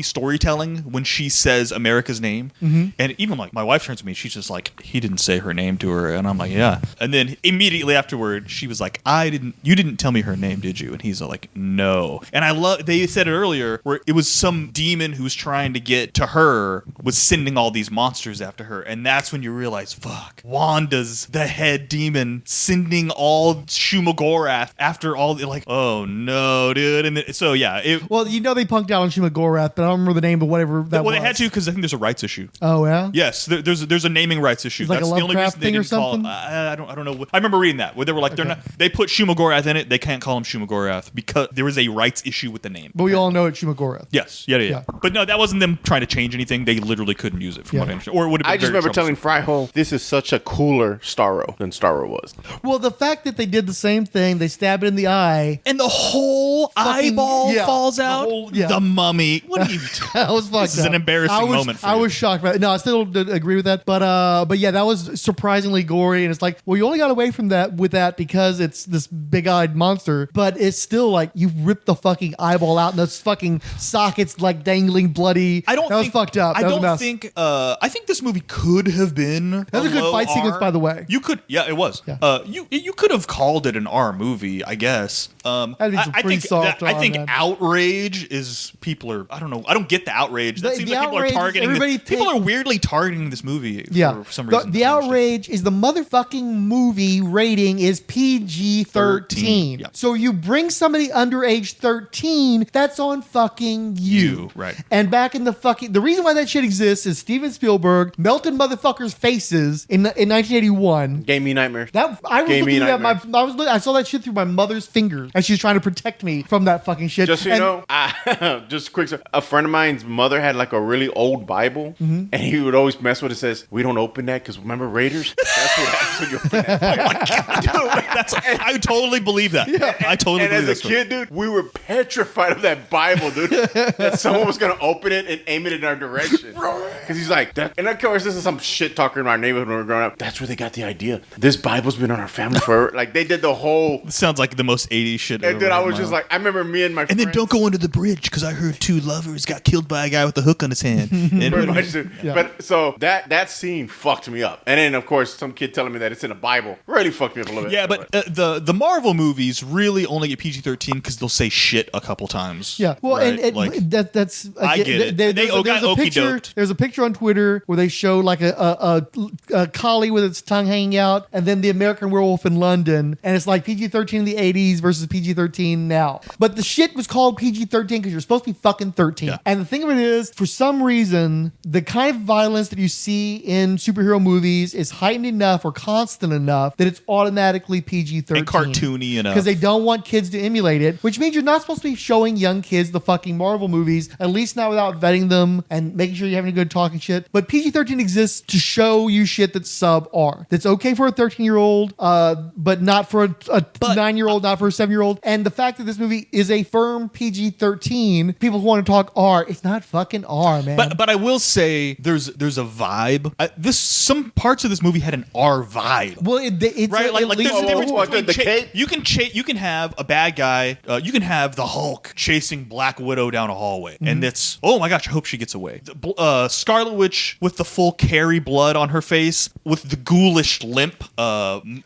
storytelling when she says America's name, and even like my wife turns to me, she's just like, he didn't say her name to her, and I'm like, yeah. And then immediately afterward, she was like, you didn't tell me her name, did you? And he's like, no. And they said it earlier where it was some demon who was trying to get to her, was sending all these monsters after her, and that's when you realize, fuck, Wanda's the head demon sending all Shumagorath after all the, like, oh no, dude. And so yeah, they punked out on Shumagorath, but I don't remember the name of whatever that was. Well, they had to because I think there's a rights issue. Oh yeah. Yes, there's a naming rights issue. It's like that's a the only reason they thing or didn't call something? it. I don't know. I remember reading that where they were like, they put Shumagorath in it. They can't call him Shumagorath because there was a rights issue with the name. But we all know it's Shumagorath. Yes. Yeah. But no, that wasn't them trying to change anything. They literally couldn't use it from what I understand. Or it would have been I just remember telling Fryho, this is such a cooler Starro than Starro was. Well, the fact that they did the same thing, they stab it in the eye, and the whole eyeball falls out. The mummy. What are you doing? That was fucked This is an embarrassing moment for I you. was shocked by it. No, I still don't agree with that. But yeah, that was surprisingly gory, and it's like, well, you only got away from that with that because it's this big-eyed monster, but it's still like you ripped the fucking eyeball out and those fucking sockets like dangling bloody. That was fucked up. I think this movie could have been that was a good fight sequence, by the way. You could, yeah, it was. Yeah. You could have called it an R movie, I guess. I think outrage is I don't know. I don't get the outrage. That seems like people are targeting. People are weirdly targeting this movie for some reason. The outrage is the motherfucking movie rating is PG-13. Yeah. So you bring somebody under age 13, that's on fucking you. Right. And back in the reason why that shit exists is Steven Spielberg melted motherfuckers' faces in 1981. Gave me nightmares. I saw that shit through my mother's fingers as she's trying to protect me from that fucking shit. Just so you know, just quick, a friend of mine's mother had like a really old Bible, and he would always mess with it. Says, we don't open that because remember Raiders? That's what happens when you open that. I totally believe that. Yeah. I totally believe that. And as a kid, dude, we were petrified of that Bible, dude. That someone was going to open it and aim it in our direction. Because he's like, and of course, this is some shit talker in our neighborhood when we were growing up. That's where they got the idea. This Bible's been on our family forever. Like, they did the whole... This sounds like the most 80s shit ever. Dude, I was just like, I remember me and my friends... And then don't go under the bridge because I heard 2 lovers got killed by a guy with a hook on his hand. Pretty much, dude. Yeah. But so that scene fucked me up. And then, of course, some kid telling me that it's in a Bible really fucked me up a little bit. Yeah, but the Marvel movies really only get PG-13 because they'll say shit a couple times. Yeah, well, right? that's I get it. There's a picture on Twitter where they show like a collie with its tongue hanging out, and then the American Werewolf in London, and it's like PG-13 in the 80s versus PG-13 now. But the shit was called PG-13 because you're supposed to be fucking 13. Yeah. And the thing of it is, for some reason, the kind of violence that you see in superhero movies is heightened enough or constant enough that it's automatically PG-13. PG-13. And cartoony enough. Because they don't want kids to emulate it, which means you're not supposed to be showing young kids the fucking Marvel movies, at least not without vetting them and making sure you're having a good talking shit. But PG-13 exists to show you shit that's sub-R. That's okay for a 13-year-old, but not for a 9-year-old, not for a 7-year-old. And the fact that this movie is a firm PG-13, people who want to talk R, it's not fucking R, man. But I will say there's a vibe. Some parts of this movie had an R vibe. Well, it's right. Like there's a difference between the cape. You can have a bad guy. You can have the Hulk chasing Black Widow down a hallway, and it's oh my gosh, I hope she gets away. Scarlet Witch with the full Carrie blood on her face, with the ghoulish limp,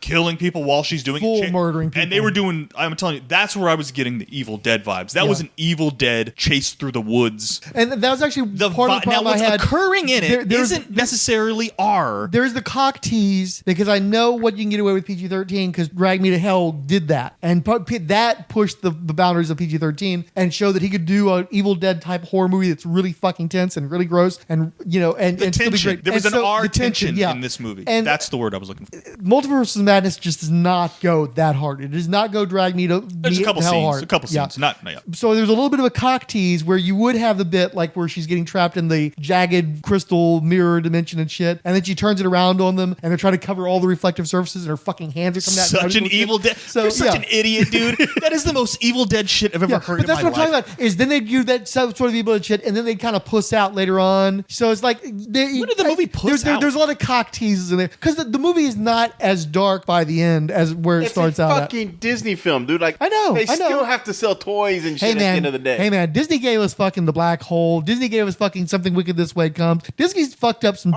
killing people while she's doing full murdering people. And they were doing. I'm telling you, that's where I was getting the Evil Dead vibes. That was an Evil Dead chase through the woods. And that was actually part of the problem now what's I had. Occurring in it isn't necessarily R. There's the cock tease, because I know what you can get away with PG-13 because Drag Me to Hell did that. And that pushed the boundaries of PG-13 and showed that he could do an Evil Dead type horror movie that's really fucking tense and really gross and, and still be great. There was and an so, R the tension yeah. in this movie. And that's the word I was looking for. Multiverse of Madness just does not go that hard. It does not go Drag Me to There's me a couple to hell scenes. hard. A couple scenes. Yeah. Not. So there's a little bit of a cock tease where you would have the bit like where she's getting trapped in the jagged crystal mirror dimension and shit, and then she turns it around on them, and they're trying to cover all the reflective surfaces, and her fucking hands are coming out. Such an Evil Dead. You're such an idiot, dude. That is the most Evil Dead shit I've ever heard but that's in my what I'm life. talking about. Is then they do that sort of Evil Dead shit, and then they kind of puss out later on. So it's like, when did the movie puss out? There's a lot of cock teases in there because the movie is not as dark by the end as where it starts out. It's a fucking Disney film, dude. Like I know, they still have to sell toys and shit at the end of the day. Hey man, Disney gave us fucking The Black Hole. Disney gave us fucking Something Wicked This Way Comes. Disney's fucked up some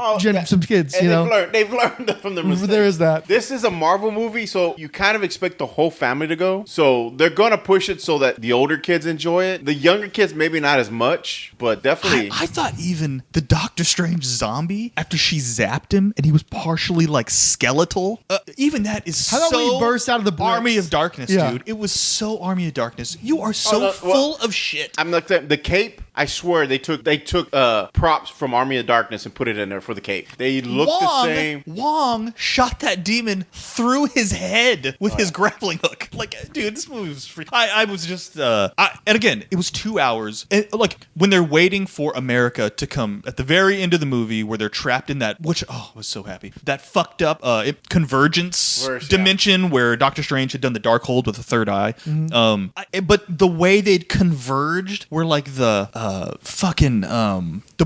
kids. And they've learned from their mistakes. There is that. This is a Marvel movie, so you kind of expect the whole family to go. So they're gonna push it so that the older kids enjoy it. The younger kids maybe not as much, but definitely. I thought even the Doctor Strange zombie, after she zapped him and he was partially like skeletal, even that is How about so when he bursts out of the bricks? Army of Darkness, dude. It was so Army of Darkness. You are so full of shit. I'm like the cape. I swear they took props from Army of Darkness and put it in there for the cape. They look the same. Wong shot that demon through his head with his grappling hook. Like, dude, this movie was free. I was just, and again, it was 2 hours. And, like, when they're waiting for America to come at the very end of the movie where they're trapped in that, I was so happy. That fucked up convergence dimension where Doctor Strange had done the dark hold with the third eye. Mm-hmm. But the way they'd converged were like the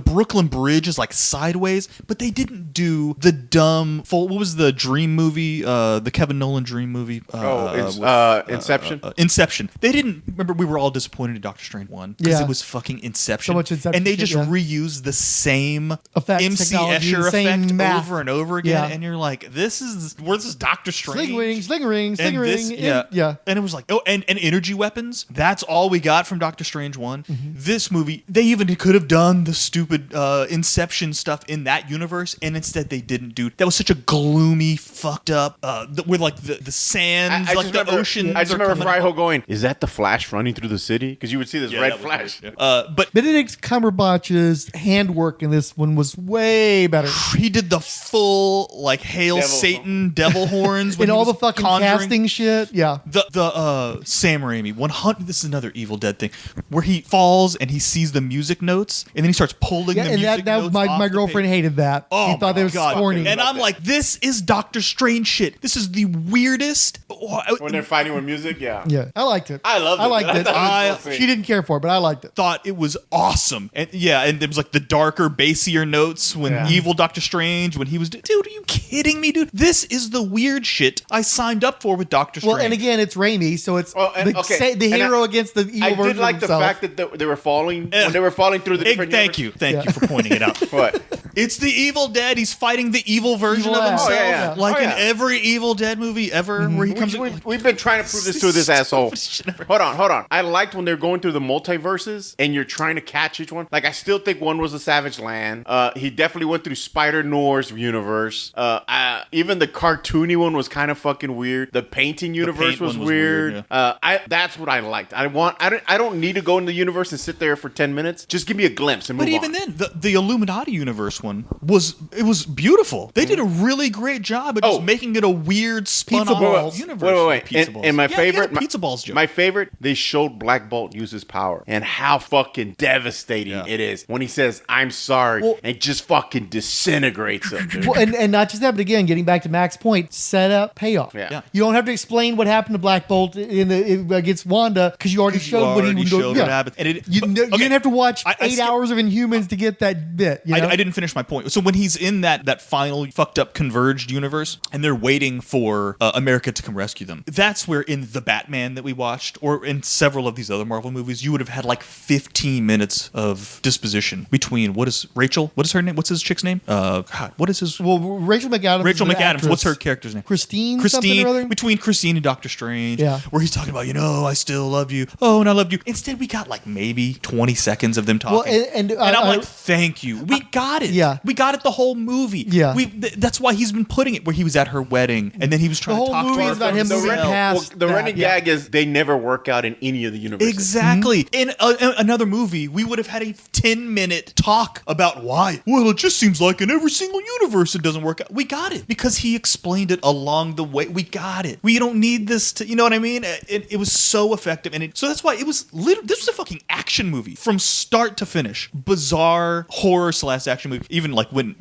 Brooklyn Bridge is like sideways, but they didn't do the dumb what was the dream movie, the Kevin Nolan dream movie? Inception. Inception. They didn't remember. We were all disappointed in Doctor Strange 1 because it was fucking Inception. So much Inception, and they just reused the same effects, MC technology, Escher the same effect math. over and over again, and you're like, where's this Doctor Strange? Sling ring. And it was like, and energy weapons. That's all we got from Doctor Strange 1. Mm-hmm. This movie, they even could have done the stupid Inception stuff in that universe, and instead they didn't do. That was such a gloomy, fucked up, with like the sands, like the oceans. I just remember Fryho going, "Is that the Flash running through the city?" Because you would see this red flash. But Benedict Cumberbatch's handwork in this one was way better. He did the full like Hail Satan devil horns and all the fucking casting shit. Yeah, the Sam Raimi 100. This is another Evil Dead thing where he falls and he sees the music notes and then he starts pulling the music notes. My girlfriend hated that. Oh, he thought they was corny. And I'm like, this is Doctor Strange shit. This is the weirdest. When they're fighting with music, yeah, I liked it. I loved it. She didn't care for it, but I liked it. Thought it was awesome, and and it was like the darker, bassier notes when evil Doctor Strange when he was. Dude, are you kidding me, dude? This is the weird shit I signed up for with Doctor Strange. Well, and again, it's Raimi, so it's the hero against the evil version. I did like the fact that they were falling when they were falling through the different. Thank you for pointing it out. What? It's the Evil Dead. He's fighting the evil version of himself, like in every Evil Dead movie ever, where he comes. We've been trying to prove this to this asshole. Hold on. I liked when they're going through the multiverses and you're trying to catch each one. Like I still think one was a Savage Land. He definitely went through Spider Noir's universe. Even the cartoony one was kind of fucking weird. The painting universe was weird. That's what I liked. I don't need to go in the universe and sit there for 10 minutes. Just give me a glimpse and move on. But even then, the Illuminati universe one was beautiful. They did a really great job at just making it a weird spun-off universe. Wait. Pizza balls. And my favorite, pizza balls joke. My favorite, they showed Black Bolt use his power and how fucking devastating it is when he says, "I'm sorry," and just fucking disintegrates him. Dude. Well, and not just that, but again, getting back to Mac's point, set up, payoff. Yeah. You don't have to explain what happened to Black Bolt against Wanda because you already showed what he would do. What happened. And you didn't have to watch 8 hours of Inhumans to get that bit. You know? I didn't finish my point. So when he's in that final fucked up converged universe and they're waiting for America to come rescue them, that's where in the Batman that we watched or in several of these other Marvel movies, you would have had like 15 minutes of disposition between what is her name? What's his chick's name? What is his? Well, Rachel McAdams. What's her character's name? Christine. Between Christine and Doctor Strange. Yeah. Where he's talking about, I still love you. Oh, and I loved you. Instead, we got like maybe 20 seconds of them talking. Well, and I'm like, thank you. We got it. Yeah. We got it the whole movie. Yeah. That's why he's been putting it where he was at her wedding and then he was trying to talk to her. About him moving past the running gag is they never work out in any of the universes. Exactly. In another movie, we would have had a 10-minute talk about why. Well, it just seems like in every single universe it doesn't work out. We got it because he explained it along the way. We got it. We don't need this to, you know what I mean? It was so effective, and so that's why it was. This was a fucking action movie from start to finish. Bizarre horror / action movie. Even like when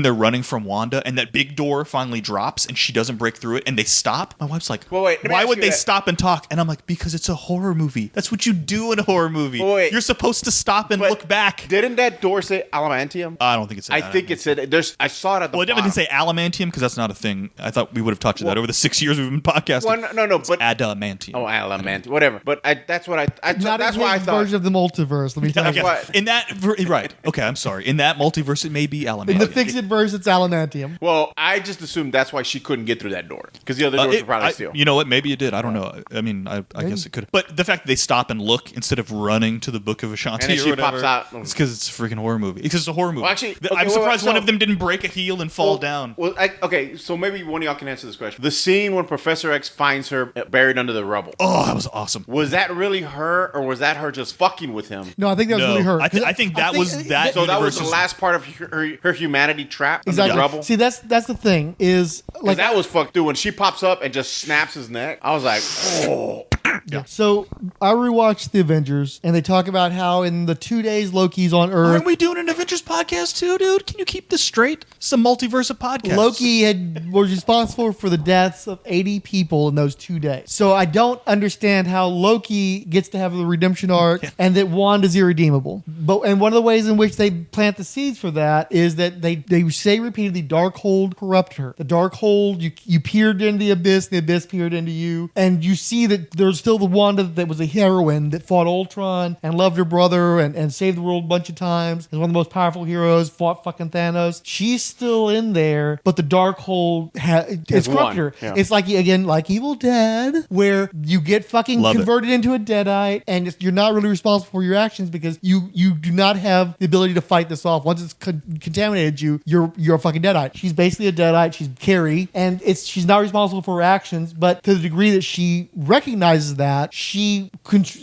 they're running from Wanda and that big door finally drops and she doesn't break through it and they stop. My wife's like, well, wait, why would they stop and talk? And I'm like, because it's a horror movie. That's what you do in a horror movie. Well, wait. You're supposed to stop and look back. Didn't that door say adamantium? I don't think it said. I think it said. I saw it at the. Well, it didn't say adamantium because that's not a thing. I thought we would have taught you that over the 6 years we've been podcasting. Well, no, but adamantium. Oh, adamantium, whatever. But that's what I. Not that's why I thought. Version of the multiverse. Let me tell you. In that, right? Okay, I'm sorry. In that multiverse, it may be adamantium. In the fixed verse, it's adamantium. Well, I just assumed that's why she couldn't get through that door because the other doors were probably steel. You know what? Maybe it did. I don't know. I mean, I guess it could. But the fact that they stop and look instead of running to the Book of Ashanti and then she pops out. It's because it's a freaking horror movie. Because it's a horror movie. Well, actually, I'm surprised one of them didn't break a heel and fall down. Well, okay, so maybe one of y'all can answer this question. The scene when Professor X finds her buried under the rubble. Oh, that was awesome. Was that really her, or was that her just fucking with him? No, I think that was really her. I think that was that. So that was the last part of her humanity trapped exactly. under the rubble. See, that's the thing is like that was fucked through when she pops up and just snaps his neck. I was like, oh. Yeah. So I rewatched the Avengers, and they talk about how in the 2 days Loki's on Earth. Aren't we doing an Avengers podcast too, dude? Can you keep this straight? It's a multiverse of podcasts. Loki was responsible for the deaths of 80 people in those 2 days. So I don't understand how Loki gets to have the redemption arc and that Wanda's irredeemable. And one of the ways in which they plant the seeds for that is that they say repeatedly, Darkhold corrupted her. The Darkhold, you peered into the abyss peered into you, and you see that there's still the Wanda that was a heroine that fought Ultron and loved her brother and saved the world a bunch of times. Is one of the most powerful heroes, fought fucking Thanos. She's still in there, but the Darkhold it's corrupted her. Yeah. It's like, again, like Evil Dead, where you get fucking converted into a Deadite and you're not really responsible for your actions because you do not have the ability to fight this off. Once it's contaminated you're a fucking Deadite. She's basically a Deadite. She's Carrie, and she's not responsible for her actions, but to the degree that she recognizes that, she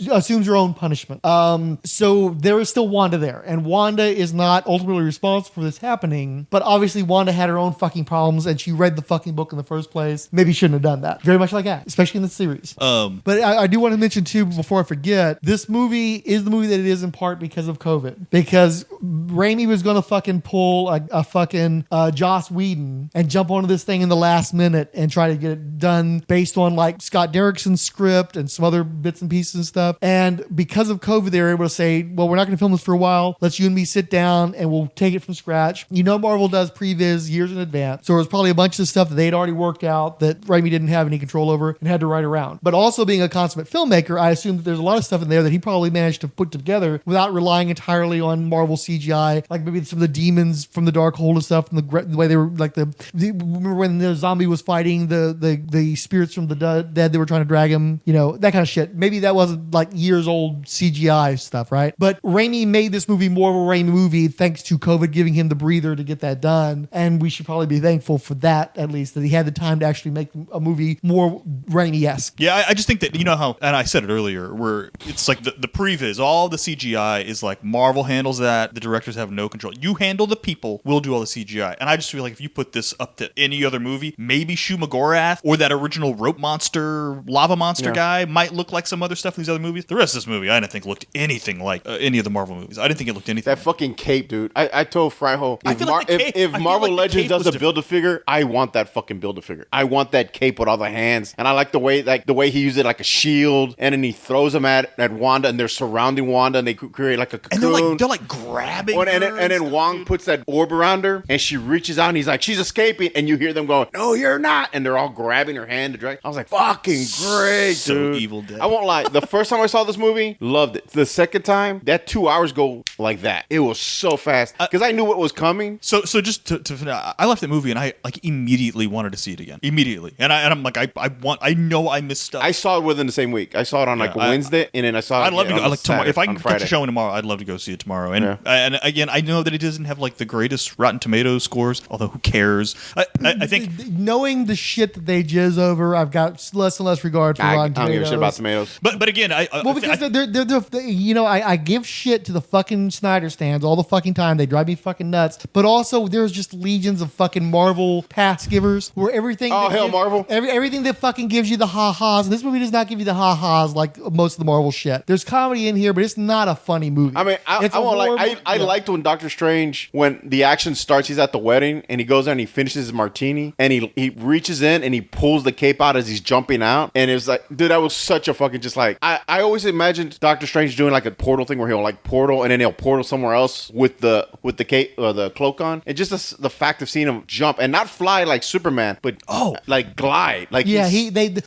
assumes her own punishment. So there is still Wanda there, and Wanda is not ultimately responsible for this happening, but obviously Wanda had her own fucking problems, and she read the fucking book in the first place. Maybe shouldn't have done that. Very much like that, especially in the series. But I do want to mention too, before I forget, this movie is the movie that it is in part because of COVID. Because Raimi was going to fucking pull a fucking Joss Whedon and jump onto this thing in the last minute and try to get it done based on like Scott Derrickson's script and some other bits and pieces and stuff. And because of COVID, they were able to say, well, we're not going to film this for a while. Let's you and me sit down and we'll take it from scratch. You know, Marvel does previs years in advance. So it was probably a bunch of stuff that they'd already worked out that Raimi didn't have any control over and had to write around. But also being a consummate filmmaker, I assume that there's a lot of stuff in there that he probably managed to put together without relying entirely on Marvel CGI, like maybe some of the demons from the Darkhold and stuff, and the way they were like remember when the zombie was fighting the spirits from the dead, they were trying to drag him, you know, that kind of shit. Maybe that wasn't like years old CGI stuff, right? But Raimi made this movie more of a Raimi movie thanks to COVID giving him the breather to get that done. And we should probably be thankful for that, at least, that he had the time to actually make a movie more Raimi-esque. Yeah, I just think that, you know how, and I said it earlier, where it's like the previs, all the CGI is like Marvel handles that, the directors have no control. You handle the people, we'll do all the CGI. And I just feel like if you put this up to any other movie, maybe Shumagorath or that original rope monster, lava monster guy might look like some other stuff in these other movies. The rest of this movie, I didn't think looked anything like any of the Marvel movies. I didn't think it looked anything. That fucking cape, dude. I told Fryho, if I Marvel feel like the Legends cape does a Build-A-Figure, I want that fucking Build-A-Figure. I want that cape with all the hands. And I like the way he used it like a shield, and then he throws them at Wanda, and they're surrounding Wanda, and they create like a cocoon. And they're like grabbing her and then Wong puts that orb around her, and she reaches out, and he's like, she's escaping, and you hear them going, no, you're not, and they're all grabbing her hand to drag. I was like, fucking great, so dude. Evil Dead. I won't lie. The first time I saw this movie, loved it. The second time, that 2 hours go like that. It was so fast because I knew what was coming. So just to I left the movie and I like immediately wanted to see it again. Immediately, and I'm like, I know I missed stuff. I saw it within the same week. I saw it on like Wednesday, and then I saw it. I'd love to go. Like tomorrow, if I can catch a showing tomorrow, I'd love to go see it tomorrow. And and again, I know that it doesn't have like the greatest Rotten Tomatoes scores, although who cares? I think knowing the shit that they jizz over, I've got less and less regard for Rotten Tomatoes. I don't give a shit about tomatoes. But again, because I give shit to the fucking Snyder stands all the fucking time. They drive me fucking nuts. But also, there's just legions of fucking Marvel pass givers where everything. Oh hell, Marvel! Everything that fucking gives you the ha-has, and this movie does not give you the ha-has like most of the Marvel shit. There's comedy in here, but it's not a funny movie. I mean, I liked when Doctor Strange, when the action starts, he's at the wedding and he goes there and he finishes his martini and he reaches in and he pulls the cape out as he's jumping out, and it was like, dude, that was such a fucking just like I always imagined Doctor Strange doing like a portal thing where he'll like portal and then he'll portal somewhere else with the cape or the cloak on, and just the fact of seeing him jump and not fly like Superman, but like glide, like he's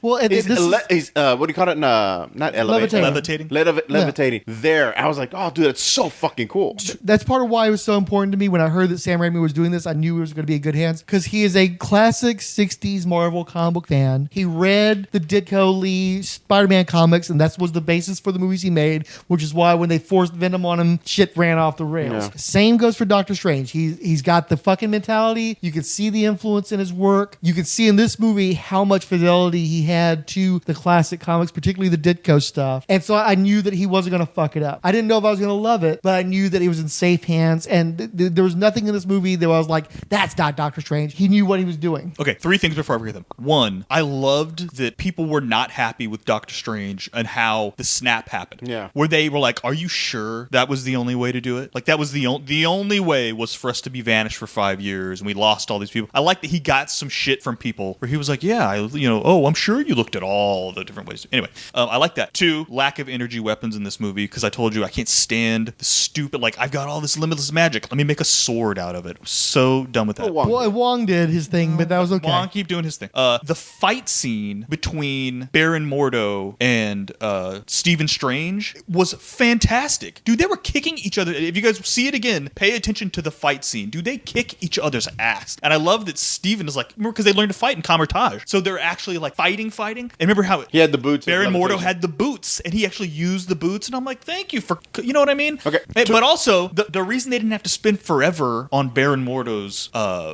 what do you call it? Not elevating, levitating. There, I was like, oh, dude, that's so fucking cool. That's part of why it was so important to me when I heard that Sam Raimi was doing this. I knew it was going to be in good hands because he is a classic 60s Marvel comic book fan. He read the Ditko Lee Spider-Man comics, and that was the basis for the movies he made, which is why when they forced Venom on him, shit ran off the rails. Yeah. Same goes for Doctor Strange. He's got the fucking mentality. You can see the influence in his work. You can see in this movie how much fidelity he had to the classic comics, particularly the Ditko stuff. And so I knew that he wasn't going to fuck it up. I didn't know if I was going to love it, but I knew that he was in safe hands, and there was nothing in this movie that I was like, that's not Doctor Strange. He knew what he was doing. Okay, 3 things before I forget them. 1, I loved that people were not happy with Doctor Strange and how the snap happened. Yeah. Where they were like, are you sure that was the only way to do it? Like, that was the only way was for us to be vanished for 5 years and we lost all these people. I like that he got some shit from people where he was like, yeah, I'm sure you looked at all the different ways. Anyway, I like that. 2, lack of energy weapons in this movie, because I told you I can't stand the stupid, like, I've got all this limitless magic. Let me make a sword out of it. So done with that. Wong did his thing, but that was okay. Wong keep doing his thing. The fight scene between Baron Mordo and Stephen Strange was fantastic. Dude, they were kicking each other. If you guys see it again, pay attention to the fight scene. Dude, they kick each other's ass. And I love that Stephen is like, remember, because they learned to fight in Kamertage. So they're actually like fighting. And remember how he had the boots. Baron Mordo had the boots, and he actually used the boots. And I'm like, thank you for, you know what I mean? Okay. But also, the reason they didn't have to spend forever on Baron Mordo's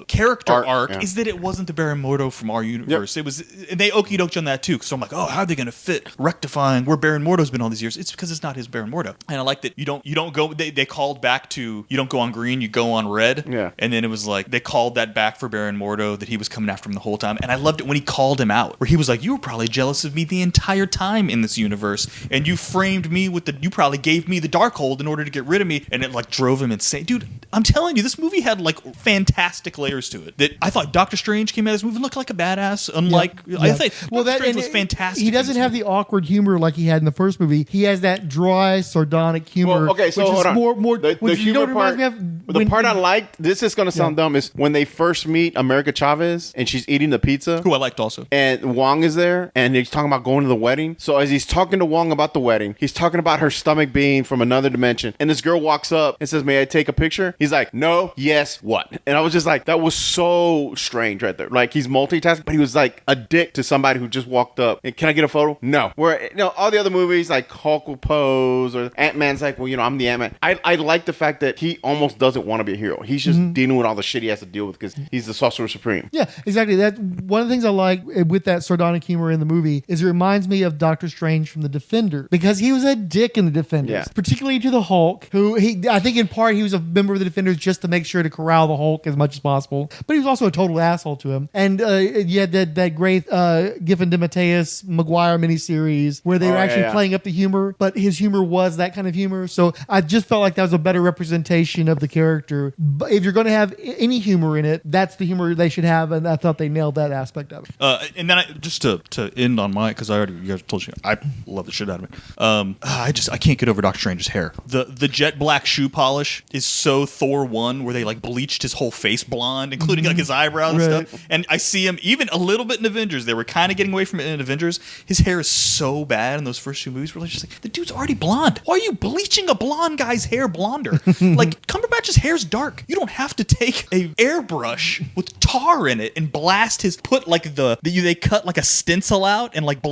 character arc is that it wasn't the Baron Mordo from our universe. Yep. It was, and they okie doked on that too. So I'm like, oh, how are they going to fit rectifying where Baron Mordo's been all these years? It's because it's not his Baron Mordo. And I like that you don't go. They called back to, you don't go on green, you go on red. Yeah. And then it was like they called that back for Baron Mordo, that he was coming after him the whole time. And I loved it when he called him out, where he was like, you were probably jealous of me the entire time in this universe, and you framed me with you probably gave me the Darkhold in order to get rid of me, and it like drove him insane. Dude, I'm telling you, this movie had like fantastic layers to it. That I thought Doctor Strange came out of this movie looked like a badass, unlike I think Doctor Strange was fantastic. He doesn't have the awkward humor like he had in the first movie. He has that dry, sardonic humor. Well, okay, so which hold is on. More the humor part. The part I liked. This is going to sound dumb. Is when they first meet America Chavez and she's eating the pizza. Who I liked also. And Wong is there, and he's talking about going to the wedding. So as he's talking to Wong about the wedding, he's talking about her stomach being from another dimension. And this girl walks up and says, "May I take a picture?" He's like, "No, yes, what?" And I was just like, that was so strange right there. Like, he's multitasking, but he was like a dick to somebody who just walked up. And can I get a photo total? No. Where all the other movies like Hulk will pose or Ant-Man's like, well, I'm the Ant-Man. I like the fact that he almost doesn't want to be a hero. He's just dealing with all the shit he has to deal with because he's the Sorcerer Supreme. Yeah, exactly. That one of the things I like with that sardonic humor in the movie is it reminds me of Doctor Strange from the Defender because he was a dick in the Defenders, particularly to the Hulk, who I think in part he was a member of the Defenders just to make sure to corral the Hulk as much as possible, but he was also a total asshole to him. And you had that great Giffen DeMatteis Maguire miniseries where they were actually playing up the humor, but his humor was that kind of humor. So I just felt like that was a better representation of the character. But if you're going to have any humor in it, that's the humor they should have, and I thought they nailed that aspect of it. And then just to end on my, because you guys told you I love the shit out of it. I can't get over Doctor Strange's hair. The jet black shoe polish is so Thor 1, where they like bleached his whole face blonde, including like his eyebrows and stuff. And I see him even a little bit in Avengers. They were kind of getting away from it in Avengers. His hair is so bad in those first two movies. We're just like, the dude's already blonde. Why are you bleaching a blonde guy's hair blonder? Like Cumberbatch's hair's dark. You don't have to take a airbrush with tar in it and blast they cut like a stencil out and like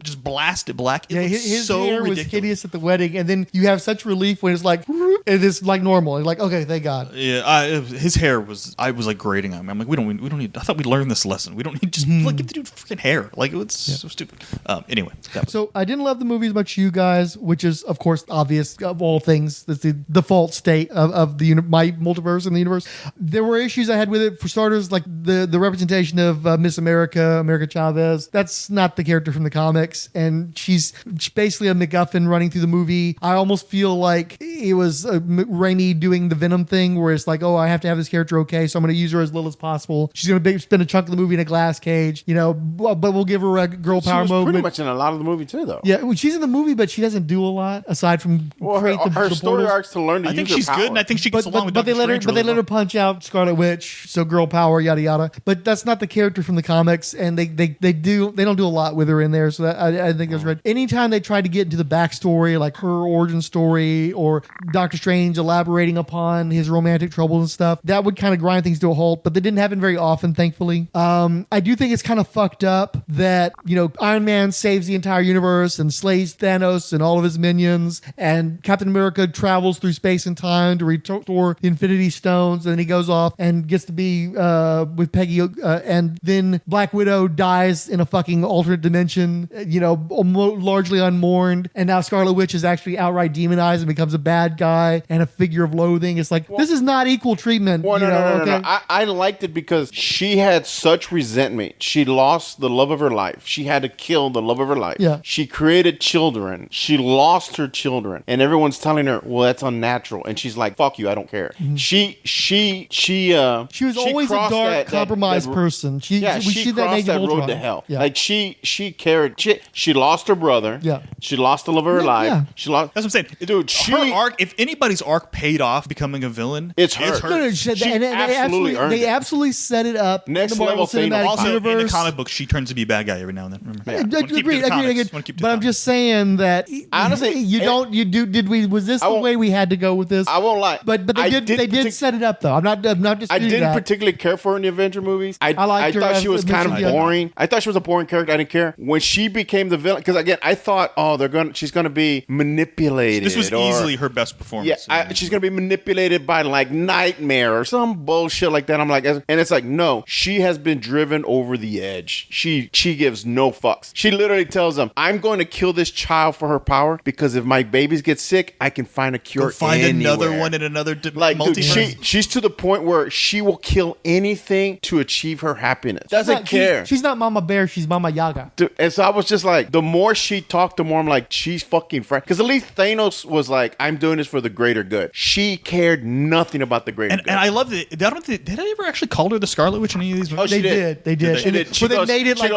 just blast it black. His so hair ridiculous. was hideous at the wedding, and then you have such relief when it's like, and it's like normal. You're like, okay, thank God. Yeah, his hair was. I was like grading on him. I'm like, we don't need. I thought we learned this lesson. We don't need just like give the dude freaking hair. Like it's so stupid. Anyway, so I didn't love the movie as much as you guys, which is of course obvious of all things. That's the default state of the my multiverse in the universe. There were issues I had with it. For starters, like the representation of Miss America Chavez. That's not the character from the comics, and she's basically a MacGuffin running through the movie. I almost feel like it was Raimi doing the Venom thing, where it's like, oh, I have to have this character so I'm going to use her as little as possible. She's going to spend a chunk of the movie in a glass cage, but we'll give her a girl power moment. Pretty much in a lot of the movie too, though. Yeah, well, she's in the movie, but she doesn't do a lot aside from create her the story portals. arcs to learn to use her power. I think she's good, and I think she gets along with But they let her punch out Scarlet Witch, so girl power, yada yada. But that's not the character from the comics, and they don't do a lot with her in there. So I think that's right. Anytime they tried to get into the backstory, like her origin story, or Doctor Strange elaborating upon his romantic troubles and stuff, that would kind of grind things to a halt. But they didn't happen very often, thankfully. I do think it's kind of fucked up that Iron Man saves the entire universe and slays Thanos and all of his minions, and Captain America travels through space and time to restore the Infinity Stones, and then he goes off and gets to be with Peggy, and then Black Widow dies in a fucking alternate dimension, largely unmourned, and now Scarlet Witch is actually outright demonized and becomes a bad guy and a figure of loathing. It's like, this is not equal treatment. No. I liked it because she had such resentment. She lost the love of her life. She had to kill the love of her life. Yeah. She created children. She lost her children, and everyone's telling her, well, that's unnatural. And she's like, fuck you, I don't care. Mm-hmm. She was always a dark, compromised person. She crossed that road to hell. Yeah. Like she cared. She lost her brother. Yeah. She lost the love of her life. Yeah. She lost. That's what I'm saying, dude. Her arc. If anybody's arc paid off becoming a villain, it's her. They absolutely set it up. Next in the Marvel level thing. Cinematic also, Universe. in the comic books, she turns to be a bad guy every now and then. Remember? Agreed. But I'm just saying that honestly, was this the way we had to go with this? I won't lie. But they did set it up though. I'm not just. I didn't particularly care for her in the Avenger movies. I thought she was kind of boring. I thought she was a boring character. I didn't care when she became the villain, because again, I thought, she's gonna be manipulated. This was easily her best performance. Yeah, she's gonna be manipulated by like Nightmare or some bullshit like that. I'm like, and it's like, no, she has been driven over the edge. She gives no fucks. She literally tells them, I'm going to kill this child for her power, because if my babies get sick, I can find a cure. Find anywhere. another one in another multiverse. Dude, she's to the point where she will kill anything to achieve her happiness. Doesn't care. She's not Mama Bear. She's Mama Yaga. Dude, and so I was just like, the more she talked, the more I'm like, she's fucking friend. Because at least Thanos was like, I'm doing this for the greater good. She cared nothing about the greater good. And I love it. Did I ever actually call her the Scarlet Witch in any of these movies? Oh, she did. They did. She did. But they made it like,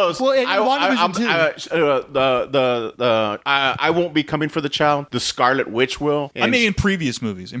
I won't be coming for the child. The Scarlet Witch will. I mean, in previous movies,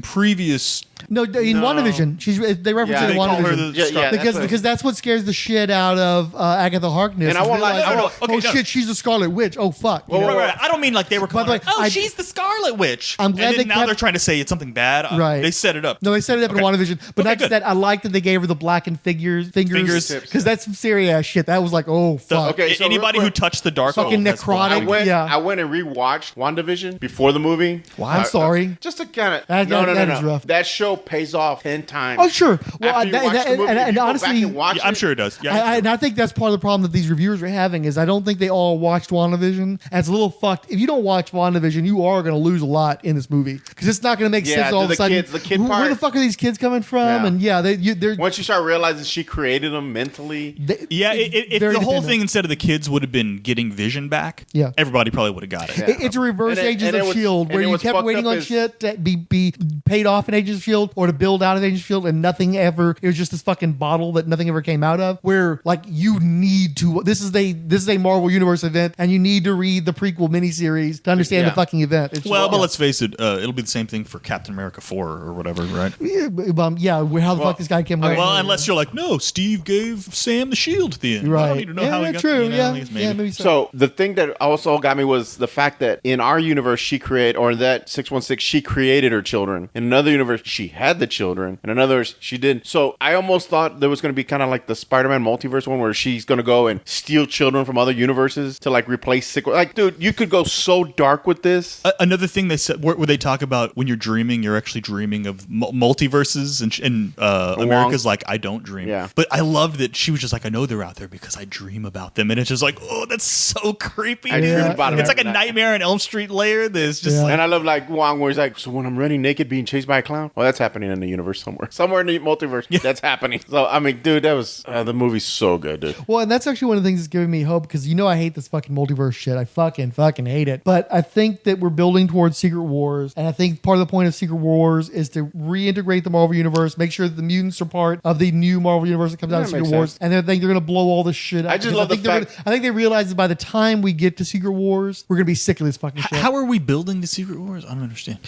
No, in WandaVision, they reference it in WandaVision. Because that's what scares the shit out of Agatha Harkness. And I won't lie. Shit, she's the Scarlet Witch. Oh fuck. Right. I don't mean like they were calling her, she's the Scarlet Witch. I'm glad they're trying to say it's something bad. Right. They set it up. No, they set it up in WandaVision. But not just that, I like that they gave her the blackened fingers. Because that's some serious ass shit. That was like, oh fuck. So anybody who touched the dark fucking necrotic. I went and rewatched WandaVision before the movie. Well, I'm sorry. Just to kind of that is rough. That show pays off 10 times. Oh sure. Well, and honestly, I'm sure it does. Yeah, and I think that's part of the problem that these reviewers are having is I don't think they all watched WandaVision. And it's a little fucked. If you don't watch WandaVision, you are going to lose a lot in this movie because it's not going to make sense all of a sudden. Where the fuck are these kids coming from? And they're once you start realizing she created them mentally. If the whole thing instead of the kids would have been getting Vision back, everybody probably would have got it. It's a reverse Agents of S.H.I.E.L.D. where you kept waiting on shit to be paid off in Agents of S.H.I.E.L.D. or to build out of Agents of S.H.I.E.L.D. and nothing ever. It was just this fucking bottle that nothing ever came out of. Where like you need to. This is a Marvel Universe event, and you need to read the prequel miniseries to understand the fucking event. But let's face it, it'll be the same thing for Captain America 4 or whatever, right? How the fuck this guy came. Well, unless you're like, no, Steve gave Sam the shield at the end. Right. I don't need to know how he got true. maybe. So the thing that also got me was the fact that in our universe she created, or in that 616 she created her children. In another universe she had the children. In another she didn't. So I almost thought there was going to be kind of like the Spider-Man multiverse one where she's going to go and steal children from other universes to like replace sick. Like, dude, you could go so dark with this. Another thing they said where they talk about when you're dreaming, you're actually dreaming of multiverses, and America's like, I don't dream. Yeah. But I loved that she was just like, I know they're out there because I dream about them, and it's just like, oh, that's so creepy. I dream about them. It's like a Nightmare on Elm Street layer. That's just and I love like Wong where he's like, so when I'm running naked being chased by a clown, well, that's happening in the universe somewhere in the multiverse. That's happening. So I mean, dude, that was the movie's so good, dude. Well, and that's actually one of the things that's giving me hope because I hate this fucking multiverse shit. I fucking hate it. But I think that we're building towards Secret Wars, and I think part of the point of Secret Wars is to reintegrate the Marvel Universe, make sure that the mutants are part of the new Marvel Universe that comes out of Secret Wars, and they think they're going to blow all this shit up. I just love the fact. I think they realize that by the time we get to Secret Wars, we're going to be sick of this fucking shit. How are we building the Secret Wars? I don't understand.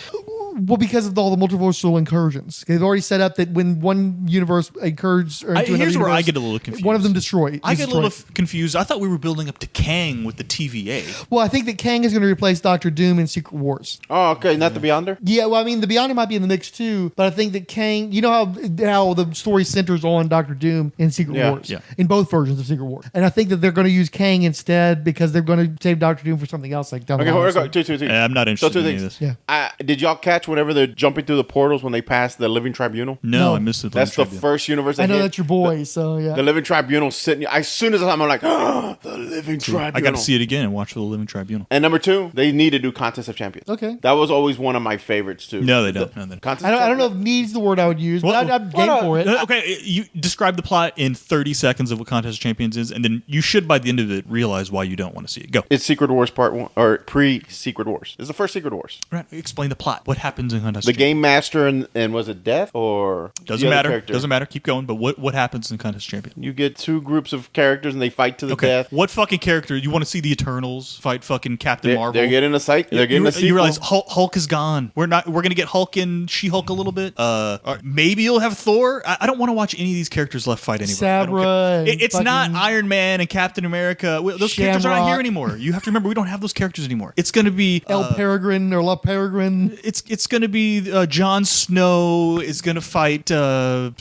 Well, because of all the multiversal incursions. They've already set up that when one universe incurs into another here's where universe, I get a little confused. One of them destroyed. I get a little confused. I thought we were building up to Kang with the TVA. Well, I think that Kang is going to replace Doctor Doom in Secret Wars. Oh, okay. Not the Beyonder? Yeah, well, I mean, the Beyonder might be in the mix too, but I think that Kang, you know how the story centers on Doctor Doom in Secret Wars? Yeah. In both versions of Secret Wars. And I think that they're going to use Kang instead because they're going to save Doctor Doom for something else like down the line. Okay, two. I'm not interested in any of this. Yeah. Did y'all catch whenever they're jumping through the portals when they pass the Living Tribunal? No, I missed it. That's the first universe. I know that's your boy, so yeah. The Living Tribunal sitting. As soon as I'm like, the Living Tribunal. I got to see it again and watch the Living Tribunal. And number 2, they need to do Contest of Champions. Okay. That was always one of my favorites too. No, they don't. Contest I don't know if needs the word I would use, but I'm game for it. Okay, you describe the plot in 30 seconds of what Contest of Champions is, and then you should, by the end of it, realize why you don't want to see it. Go. It's Secret Wars Part 1, or pre-Secret Wars. It's the first Secret Wars. Right. Explain the plot. What happens in Contest of Champions? The Game Master and was it Death or doesn't matter. Doesn't matter. Keep going. But what happens in Contest of Champions? You get 2 groups of characters and they fight to the death. What fucking character? You want to see the Eternals fight fucking Captain Marvel? They're getting a sight. They're getting a sequel. You realize Hulk is gone. We're gonna get Hulk and She-Hulk a little bit. Maybe you'll have Thor. I don't want to watch any of these characters left fight anybody. Sabra. It's not Iron Man and Captain America. Those characters are not here anymore. You have to remember we don't have those characters anymore. It's gonna be El Peregrine or La Peregrine. It's gonna be Jon Snow is gonna fight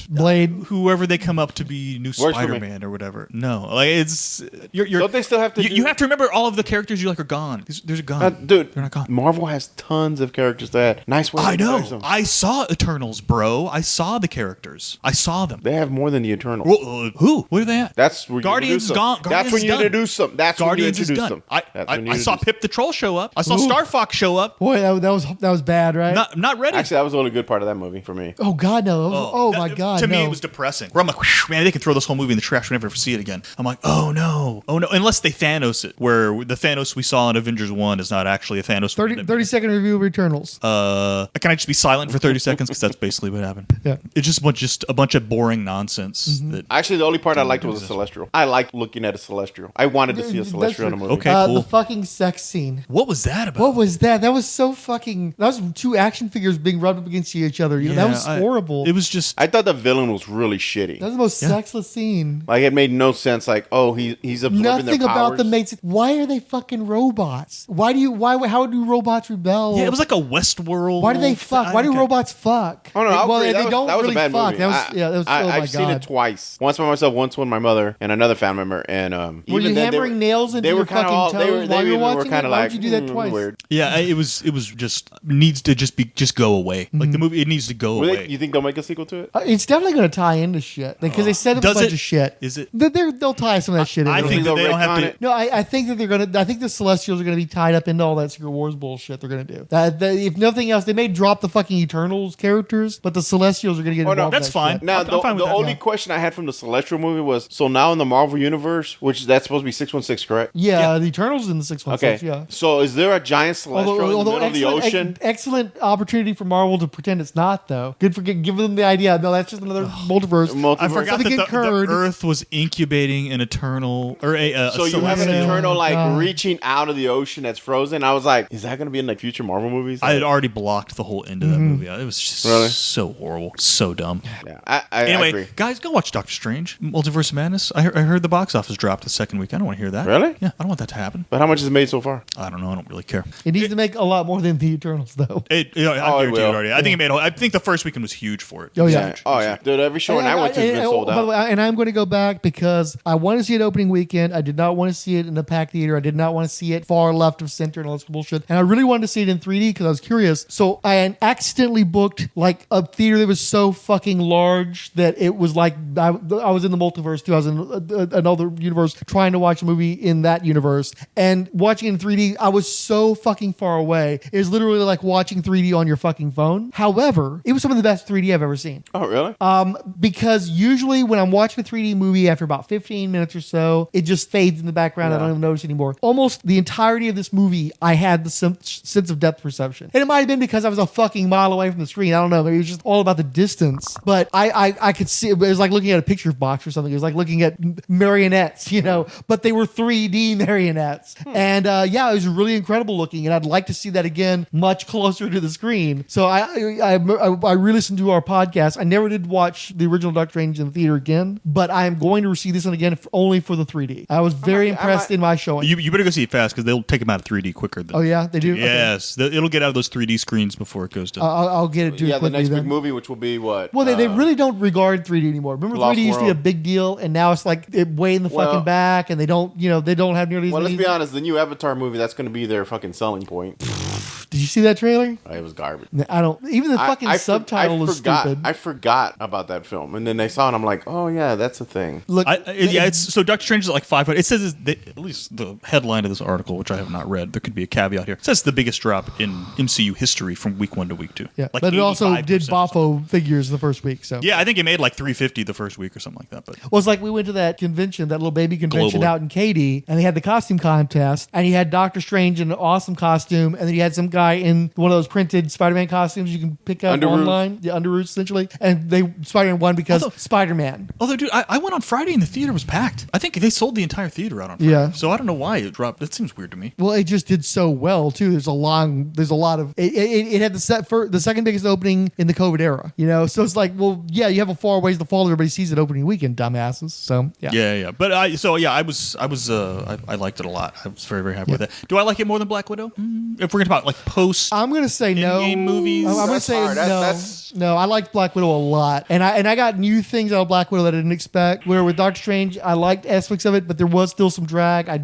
Blade, whoever they come up to be new Spider-Man or whatever. No, like it's don't they still have to? You have to remember all of the characters you like are gone. They're gone, dude. They're not gone. Marvel has tons of characters that nice way. I know. I saw Eternals, bro. I saw the characters. I saw them. They have more than the Eternals. Well, who? Where are they at? That's where Guardians is gone. That's when you introduce them. That's Guardians when you introduce them. them. I saw Pip the Troll show up. I saw Star Fox show up. Boy, that was bad, right? Not ready. Actually, that was the only good part of that movie for me. Oh God, no! Oh my God, to me it was depressing. Where I'm like, man, they can throw this whole movie in the trash whenever I see it again. I'm like, oh no. Unless they Thanos it, where the Thanos we saw in Avengers 1 is not actually a Thanos. 30-second review of Eternals. Can I just be silent for 30 seconds because that's basically what happened. Yeah, it's just a bunch of boring nonsense. That actually the only part I liked was a Celestial. I liked looking at a Celestial. I wanted to see a Celestial in a movie. Okay, cool. The fucking sex scene. What was that about? What was that? That was so fucking. That was too action figures being rubbed up against each other. That was horrible. It was just. I thought the villain was really shitty. That was the most sexless scene. Like it made no sense. Like, oh, he's absorbing Nothing their powers. about them makes it. Why are they fucking robots? How do robots rebel? Yeah, it was like a Westworld. Why do they fuck? Why do robots fuck? Oh no, they that don't was really a bad fuck. movie. I've seen it twice. Once by myself, once with my mother and another family member. And were you hammering nails into your fucking toes while you were watching it? Why would you do that twice? Weird. Yeah, it was just needs to just go away. Like the movie, it needs to go away. You think they'll make a sequel to it? It's definitely going to tie into shit because they said a bunch of shit. Is it? They'll tie some of that shit in. I think that they don't have to. No, I think that they're gonna. I think the Celestials are gonna be tied up into all that Secret Wars bullshit they're gonna do. If nothing else, they may drop the fucking Eternals characters, but the Celestials are gonna get involved. That's fine. Shit. Now, the only question I had from the Celestial movie was: so now in the Marvel universe, which that's supposed to be 616, correct? Yeah, the Eternals in the 616. Okay. Yeah. So is there a giant Celestial in the middle of the ocean? Excellent opportunity for Marvel to pretend it's not, though. Good for giving them the idea. No, that's just another multiverse. I forgot that the Earth was incubating an Eternal or a so you have an Eternal reaching out of the ocean that's frozen. I was like, is that going to be in like future Marvel movies? I had already blocked the whole end of that movie. It was just so horrible, so dumb. Yeah, anyway, I agree. guys, go watch Doctor Strange, Multiverse of Madness. I heard the box office dropped the second week. I don't want to hear that. Really? Yeah, I don't want that to happen. But how much has it made so far? I don't know. I don't really care. It needs to make a lot more than the Eternals, though. I guarantee it already. I think it made. I think the first weekend was huge for it. Oh yeah. Oh yeah. Dude, every show I went to has been sold out. By the way, and I'm going to go back because I want to see it opening weekend. I did not want to see it in the packed theater. I did not want to see it far left of center and all this bullshit. And I really wanted to see it in 3D because I was curious. So I accidentally booked like a theater that was so fucking large that it was like I was in the multiverse too. I was in another universe trying to watch a movie in that universe. And watching it in 3D, I was so fucking far away. It was literally like watching 3D on your fucking phone. However, it was some of the best 3D I've ever seen. Oh, really? Because usually when I'm watching a 3D movie, after about 15 minutes or so, it just fades in the background. I don't even notice anymore. Almost the entirety of this movie, I had the sense of depth perception. And it might have been because I was a fucking mile away from the screen. I don't know. Maybe it was just all about the distance. But I could see, it was like looking at a picture box or something. It was like looking at marionettes, but they were 3D marionettes. And it was really incredible looking. And I'd like to see that again much closer to the screen. So I re-listened to our podcast. I never did watch the original Doctor Strange in the theater again, but I am going to see this one again only for the 3D. I was very impressed in my showing. You better go see it fast because they'll take them out of 3D quicker. Oh yeah, they do. Yes, it'll get out of those 3D screens before it goes to. I'll get it too. Yeah, the quickly next then. big movie, which will be what? Well, they really don't regard 3D anymore. Remember, Lost 3D used to be a World. big deal, and now it's like way in the fucking back, and they don't have nearly as Well, many. let's be honest. The new Avatar movie, that's going to be their fucking selling point. Did you see that trailer? It was garbage. I don't. Even the fucking subtitle was stupid. I forgot about that film, and then I saw it. I'm like, oh yeah, that's a thing. Look, it's so Doctor Strange is like 500. It says at least the headline of this article, which I have not read. There could be a caveat here. It says the biggest drop in MCU history from week 1 to week 2. Yeah, like but it also did 85%. boffo figures the first week. So Yeah, I think it made like 350 the first week or something like that. But well, it's like we went to that convention, that little baby convention Globally. out in Katy, and they had the costume contest, and you had Doctor Strange in an awesome costume, and then you had some guy in one of those printed Spider-Man costumes you can pick up online, the Underoos essentially, and Spider-Man won because Spider-Man. Although, dude, I went on Friday and the theater was packed. I think they sold the entire theater out on Friday. Yeah. So I don't know why it dropped. That seems weird to me. Well, it just did so well too. There's a lot of it had the second biggest opening in the COVID era. So it's like, well, yeah, you have a far ways to fall. Everybody sees it opening weekend, dumbasses. So yeah. Yeah. But I liked it a lot. I was very, very happy with it. Do I like it more than Black Widow? If we're going to talk about like post, I'm going to say no. in-game movies. I'm going to say no. No, I liked Black Widow a lot, and I got new things out of Black Widow that I didn't expect. Where with Doctor Strange, I liked aspects of it, but there was still some drag. I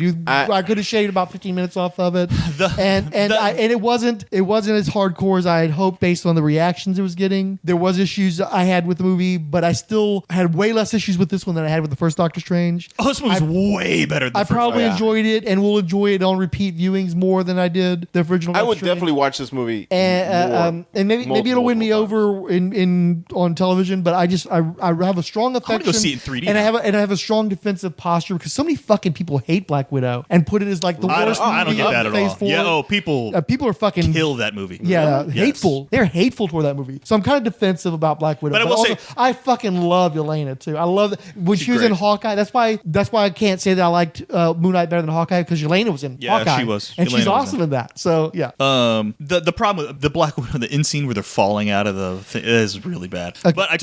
could have shaved about 15 minutes off of it, and it wasn't as hardcore as I had hoped based on the reactions it was getting. There was issues I had with the movie, but I still had way less issues with this one than I had with the first Doctor Strange. Oh, this movie's way better than the I first probably one. enjoyed it and will enjoy it on repeat viewings more than I did the original. I Doctor would Strange. definitely watch this movie. And maybe it'll win me over in on television, but I have a strong affection. go see it in 3D and now. I have a strong defensive posture because so many fucking people hate Black Widow and put it as like the worst movie I don't get of that at Phase all. 4. Yeah, people are fucking kill that movie. Yeah, Yes. hateful. They're hateful toward that movie. So I'm kind of defensive about Black Widow. But I will also, say- I fucking love Yelena too. I love that when she was in great. Hawkeye. That's why I can't say that I liked Moon Knight better than Hawkeye because Yelena was in Yeah, Hawkeye. she was. and Yelena she's was awesome in that. So yeah. The problem with the Black Widow, the end scene where they're falling out of the thing is really bad. Okay. But I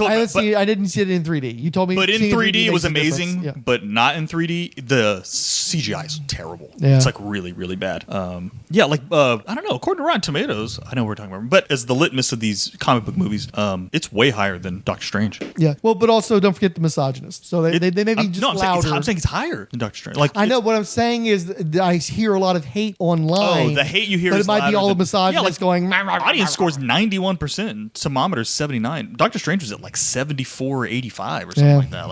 didn't see it in 3D. You told me. But in seeing 3D, it was makes a difference. amazing. Yeah. But not in 3D. The CGI is terrible. Yeah. It's like really, really bad. I don't know. According to Rotten Tomatoes, I know we're talking about, but as the litmus of these comic book movies, it's way higher than Doctor Strange. Yeah. Well, but also don't forget the misogynist. So they may be just louder. I'm saying it's higher than Doctor Strange. I know. What I'm saying is that I hear a lot of hate online. Oh, the hate you hear but is it might be all the misogynists going. Audience scores 91%. Thermometer's 79. Doctor Strange was at like 74 or 85 or something like that.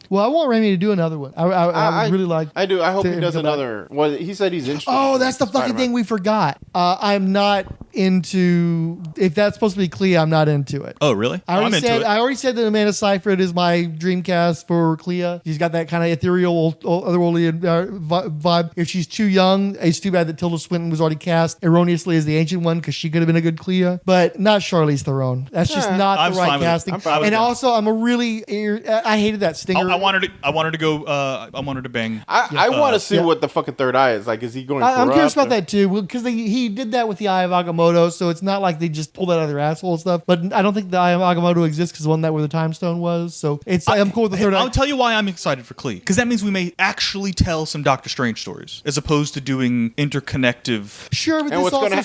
Well, I want Raimi to do another one. I really like. I do. I hope he does another. Well, he said he's interested. Oh, that's the fucking thing we forgot. I'm not into. If that's supposed to be Clea, I'm not into it. Oh, really? I already said that Amanda Seyfried is my dream cast for Clea. She's got that kind of ethereal, otherworldly vibe. If she's too young, it's too bad that Tilda Swinton was already cast erroneously as the ancient one because she could have been a good Clea, but not Charlize Theron. That's just not the right casting. And also, I hated that stinger. I wanted to go. I wanted to bang. I want to see what the fucking third eye is like. Is he going? I'm curious about that too, because he did that with the Eye of Agamotto, so it's not like they just pulled that out of their asshole and stuff. But I don't think the Eye of Agamotto exists because wasn't that where the Time Stone was? So I'm cool with the third eye. I'll tell you why I'm excited for Clea, because that means we may actually tell some Doctor Strange stories as opposed to doing interconnective. Sure, but and what's going to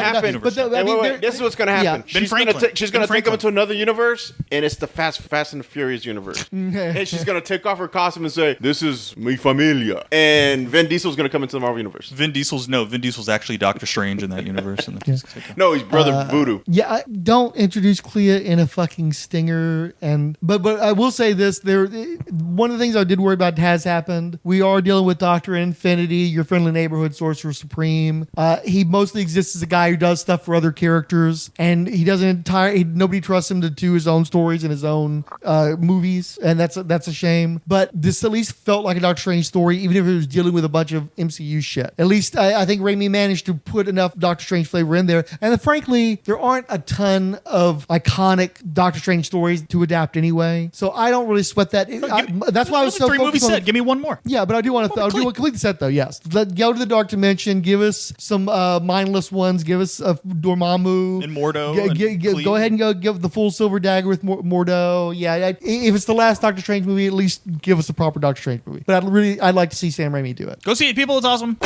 happen? This is what's going to happen. Yeah. She's going to take him into another universe, and it's the Fast and the Furious universe. And she's going to take off her costume and say, "This is mi familia," and Vin Diesel's going to come into the Marvel universe. Vin Diesel's actually Doctor Strange in that universe. No, he's Brother Voodoo. Yeah, don't introduce Clea in a fucking stinger. But I will say this: one of the things I did worry about has happened. We are dealing with Doctor Infinity, your friendly neighborhood Sorcerer Supreme. He mostly exists as a guy who does stuff for other characters, and nobody trusts him to do his own stories and his own movies, and that's a shame. But this at least felt like a Doctor Strange story, even if it was dealing with a bunch of MCU shit. At least I think Raimi managed to put enough Doctor Strange flavor in there. And frankly, there aren't a ton of iconic Doctor Strange stories to adapt anyway, so I don't really sweat that. That's why I was so focused on set. Give me one more. Yeah, but I do want to complete the set though. Yes, go to the Dark Dimension. Give us some mindless ones. Give us Dormammu and Mordo. Go ahead and go give the full silver dagger with Mordo. Yeah, if it's the last Doctor Strange movie, at least give us a proper Doctor Strange movie. But I'd like to see Sam Raimi do it. Go see it, people. It's awesome.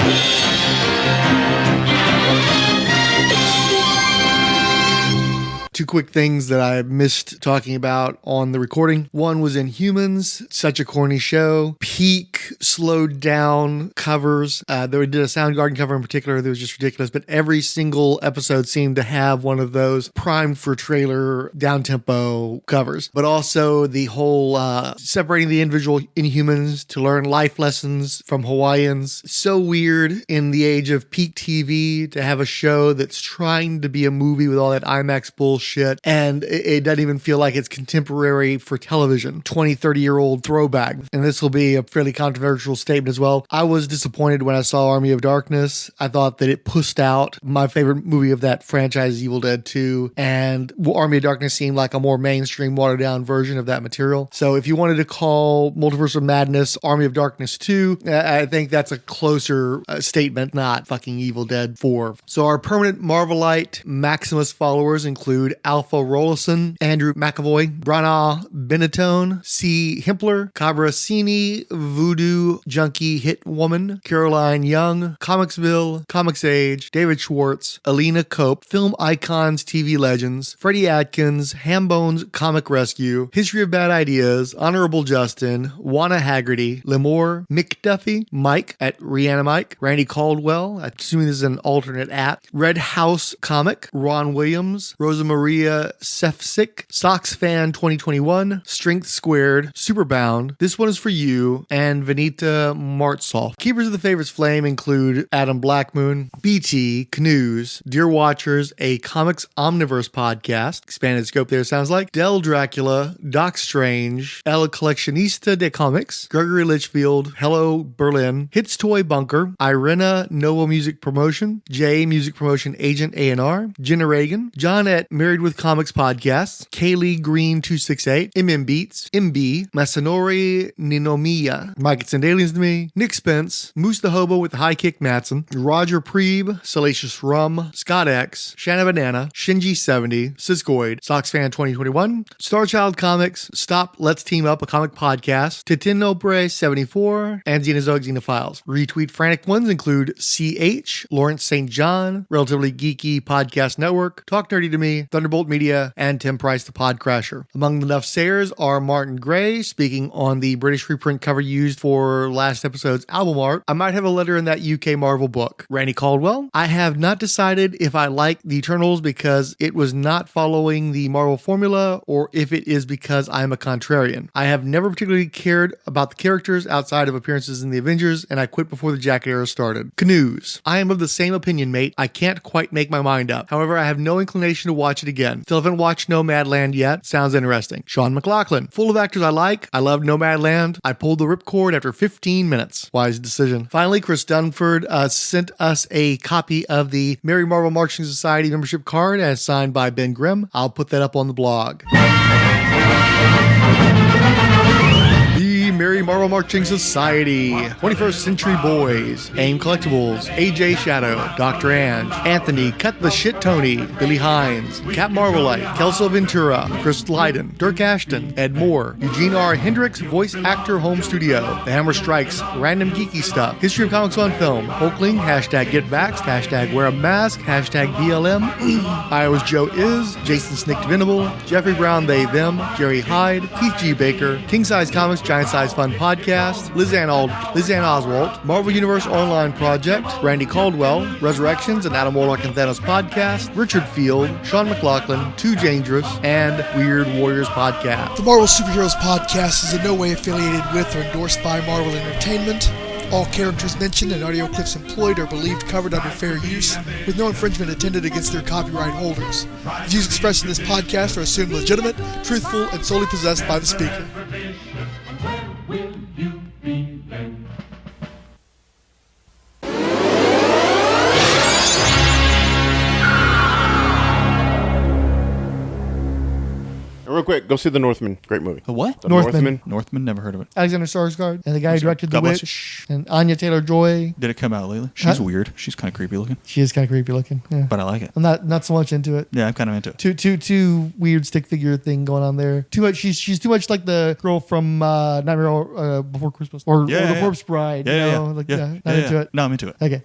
Two quick things that I missed talking about on the recording. One was Inhumans, such a corny show. Peak, slowed down covers. They did a Soundgarden cover in particular that was just ridiculous, but every single episode seemed to have one of those primed for trailer down-tempo covers. But also the whole separating the individual Inhumans to learn life lessons from Hawaiians. So weird in the age of peak TV to have a show that's trying to be a movie with all that IMAX bullshit, and it doesn't even feel like it's contemporary for television. 20-30-year-old throwback. And this will be a fairly controversial statement as well. I was disappointed when I saw Army of Darkness. I thought that it pushed out my favorite movie of that franchise, Evil Dead 2, and Army of Darkness seemed like a more mainstream, watered down version of that material. So if you wanted to call Multiverse of Madness Army of Darkness 2, I think that's a closer statement, not fucking Evil Dead 4. So our permanent Marvelite Maximus followers include Alpha Rollison, Andrew McAvoy, Brana Benetone, C. Himpler, Cabrasini, Voodoo Junkie Hit Woman, Caroline Young, Comicsville, Comics Age, David Schwartz, Alina Cope, Film Icons TV Legends, Freddie Atkins, Hambones Comic Rescue, History of Bad Ideas, Honorable Justin, Juana Haggerty, Lemore, Mick Duffy, Mike at Reanimike, Randy Caldwell, assuming this is an alternate at, Red House Comic, Ron Williams, Rosa Maria Sefcik, Sox Fan 2021, Strength Squared, Superbound, This One Is For You, and Vanita Martsoff. Keepers of the Favorites Flame include Adam Blackmoon, BT, Canoes, Dear Watchers, a Comics Omniverse podcast, expanded scope there sounds like, Del Dracula, Doc Strange, El Coleccionista de Comics, Gregory Litchfield, Hello Berlin, Hits Toy Bunker, Irena Nova Music Promotion, J Music Promotion Agent A&R, Jenna Reagan, John at Married Married with Comics Podcast, Kaylee Green 268, MM Beats, MB, Masanori Ninomiya, Mike It Send Aliens to Me, Nick Spence, Moose the Hobo with the High Kick Matson, Roger Preeb, Salacious Rum, Scott X, Shanna Banana, Shinji 70, Siskoid, Sox Fan 2021, Starchild Comics, Stop Let's Team Up, a comic podcast, Titinobre 74, and Xenozoic Xenophiles. Retweet frantic ones include CH, Lawrence St. John, Relatively Geeky Podcast Network, Talk Nerdy to Me, Thunderbolt Media, and Tim Price the Podcrasher. Among the Nuff Sayers are Martin Gray, speaking on the British reprint cover used for last episode's album art. I might have a letter in that UK Marvel book. Randy Caldwell, I have not decided if I like the Eternals because it was not following the Marvel formula or if it is because I am a contrarian. I have never particularly cared about the characters outside of appearances in the Avengers, and I quit before the Jacket era started. Canoes, I am of the same opinion, mate. I can't quite make my mind up. However, I have no inclination to watch it again. Still haven't watched Nomadland yet. Sounds interesting. Sean McLaughlin, full of actors I like. I love Nomadland. I pulled the ripcord after 15 minutes. Wise decision. Finally, Chris Dunford sent us a copy of the Merry Marvel Marching Society membership card as signed by Ben Grimm. I'll put that up on the blog. The Merry Marvel Marching Society, 21st Century Boys, AIM Collectibles, AJ Shadow, Dr. Ange, Anthony, Cut the Shit Tony, Billy Hines, Cap Marvelite, Kelso Ventura, Chris Lydon, Dirk Ashton, Ed Moore, Eugene R. Hendricks, Voice Actor Home Studio, The Hammer Strikes, Random Geeky Stuff, History of Comics on Film, Hulkling, hashtag Get Vaxxed, hashtag Wear a Mask, hashtag BLM, Iowa's Joe Is, Jason Snicked Venable, Jeffrey Brown, They, Them, Jerry Hyde, Keith G. Baker, King Size Comics, Giant Size Fun Podcast, Liz Ann Oswalt, Marvel Universe Online Project, Randy Caldwell, Resurrections and Adam Warlock and Thanos Podcast, Richard Field, Sean McLaughlin, Too Dangerous, and Weird Warriors Podcast. The Marvel Superheroes Podcast is in no way affiliated with or endorsed by Marvel Entertainment. All characters mentioned and audio clips employed are believed covered under fair use, with no infringement intended against their copyright holders. The views expressed in this podcast are assumed legitimate, truthful, and solely possessed by the speaker. Real quick, go see The Northman. Great movie. The what? The Northman. Northman, never heard of it. Alexander Skarsgård and the guy who directed The God bless Witch and Anya Taylor-Joy. Did it come out lately? She's weird. She's kind of creepy looking. She is kind of creepy looking. Yeah. But I like it. I'm not so much into it. Yeah, I'm kind of into it. Too weird stick figure thing going on there. Too much. She's too much like the girl from Nightmare Before Christmas or The Corpse Bride. Not into it. No, I'm into it. Okay.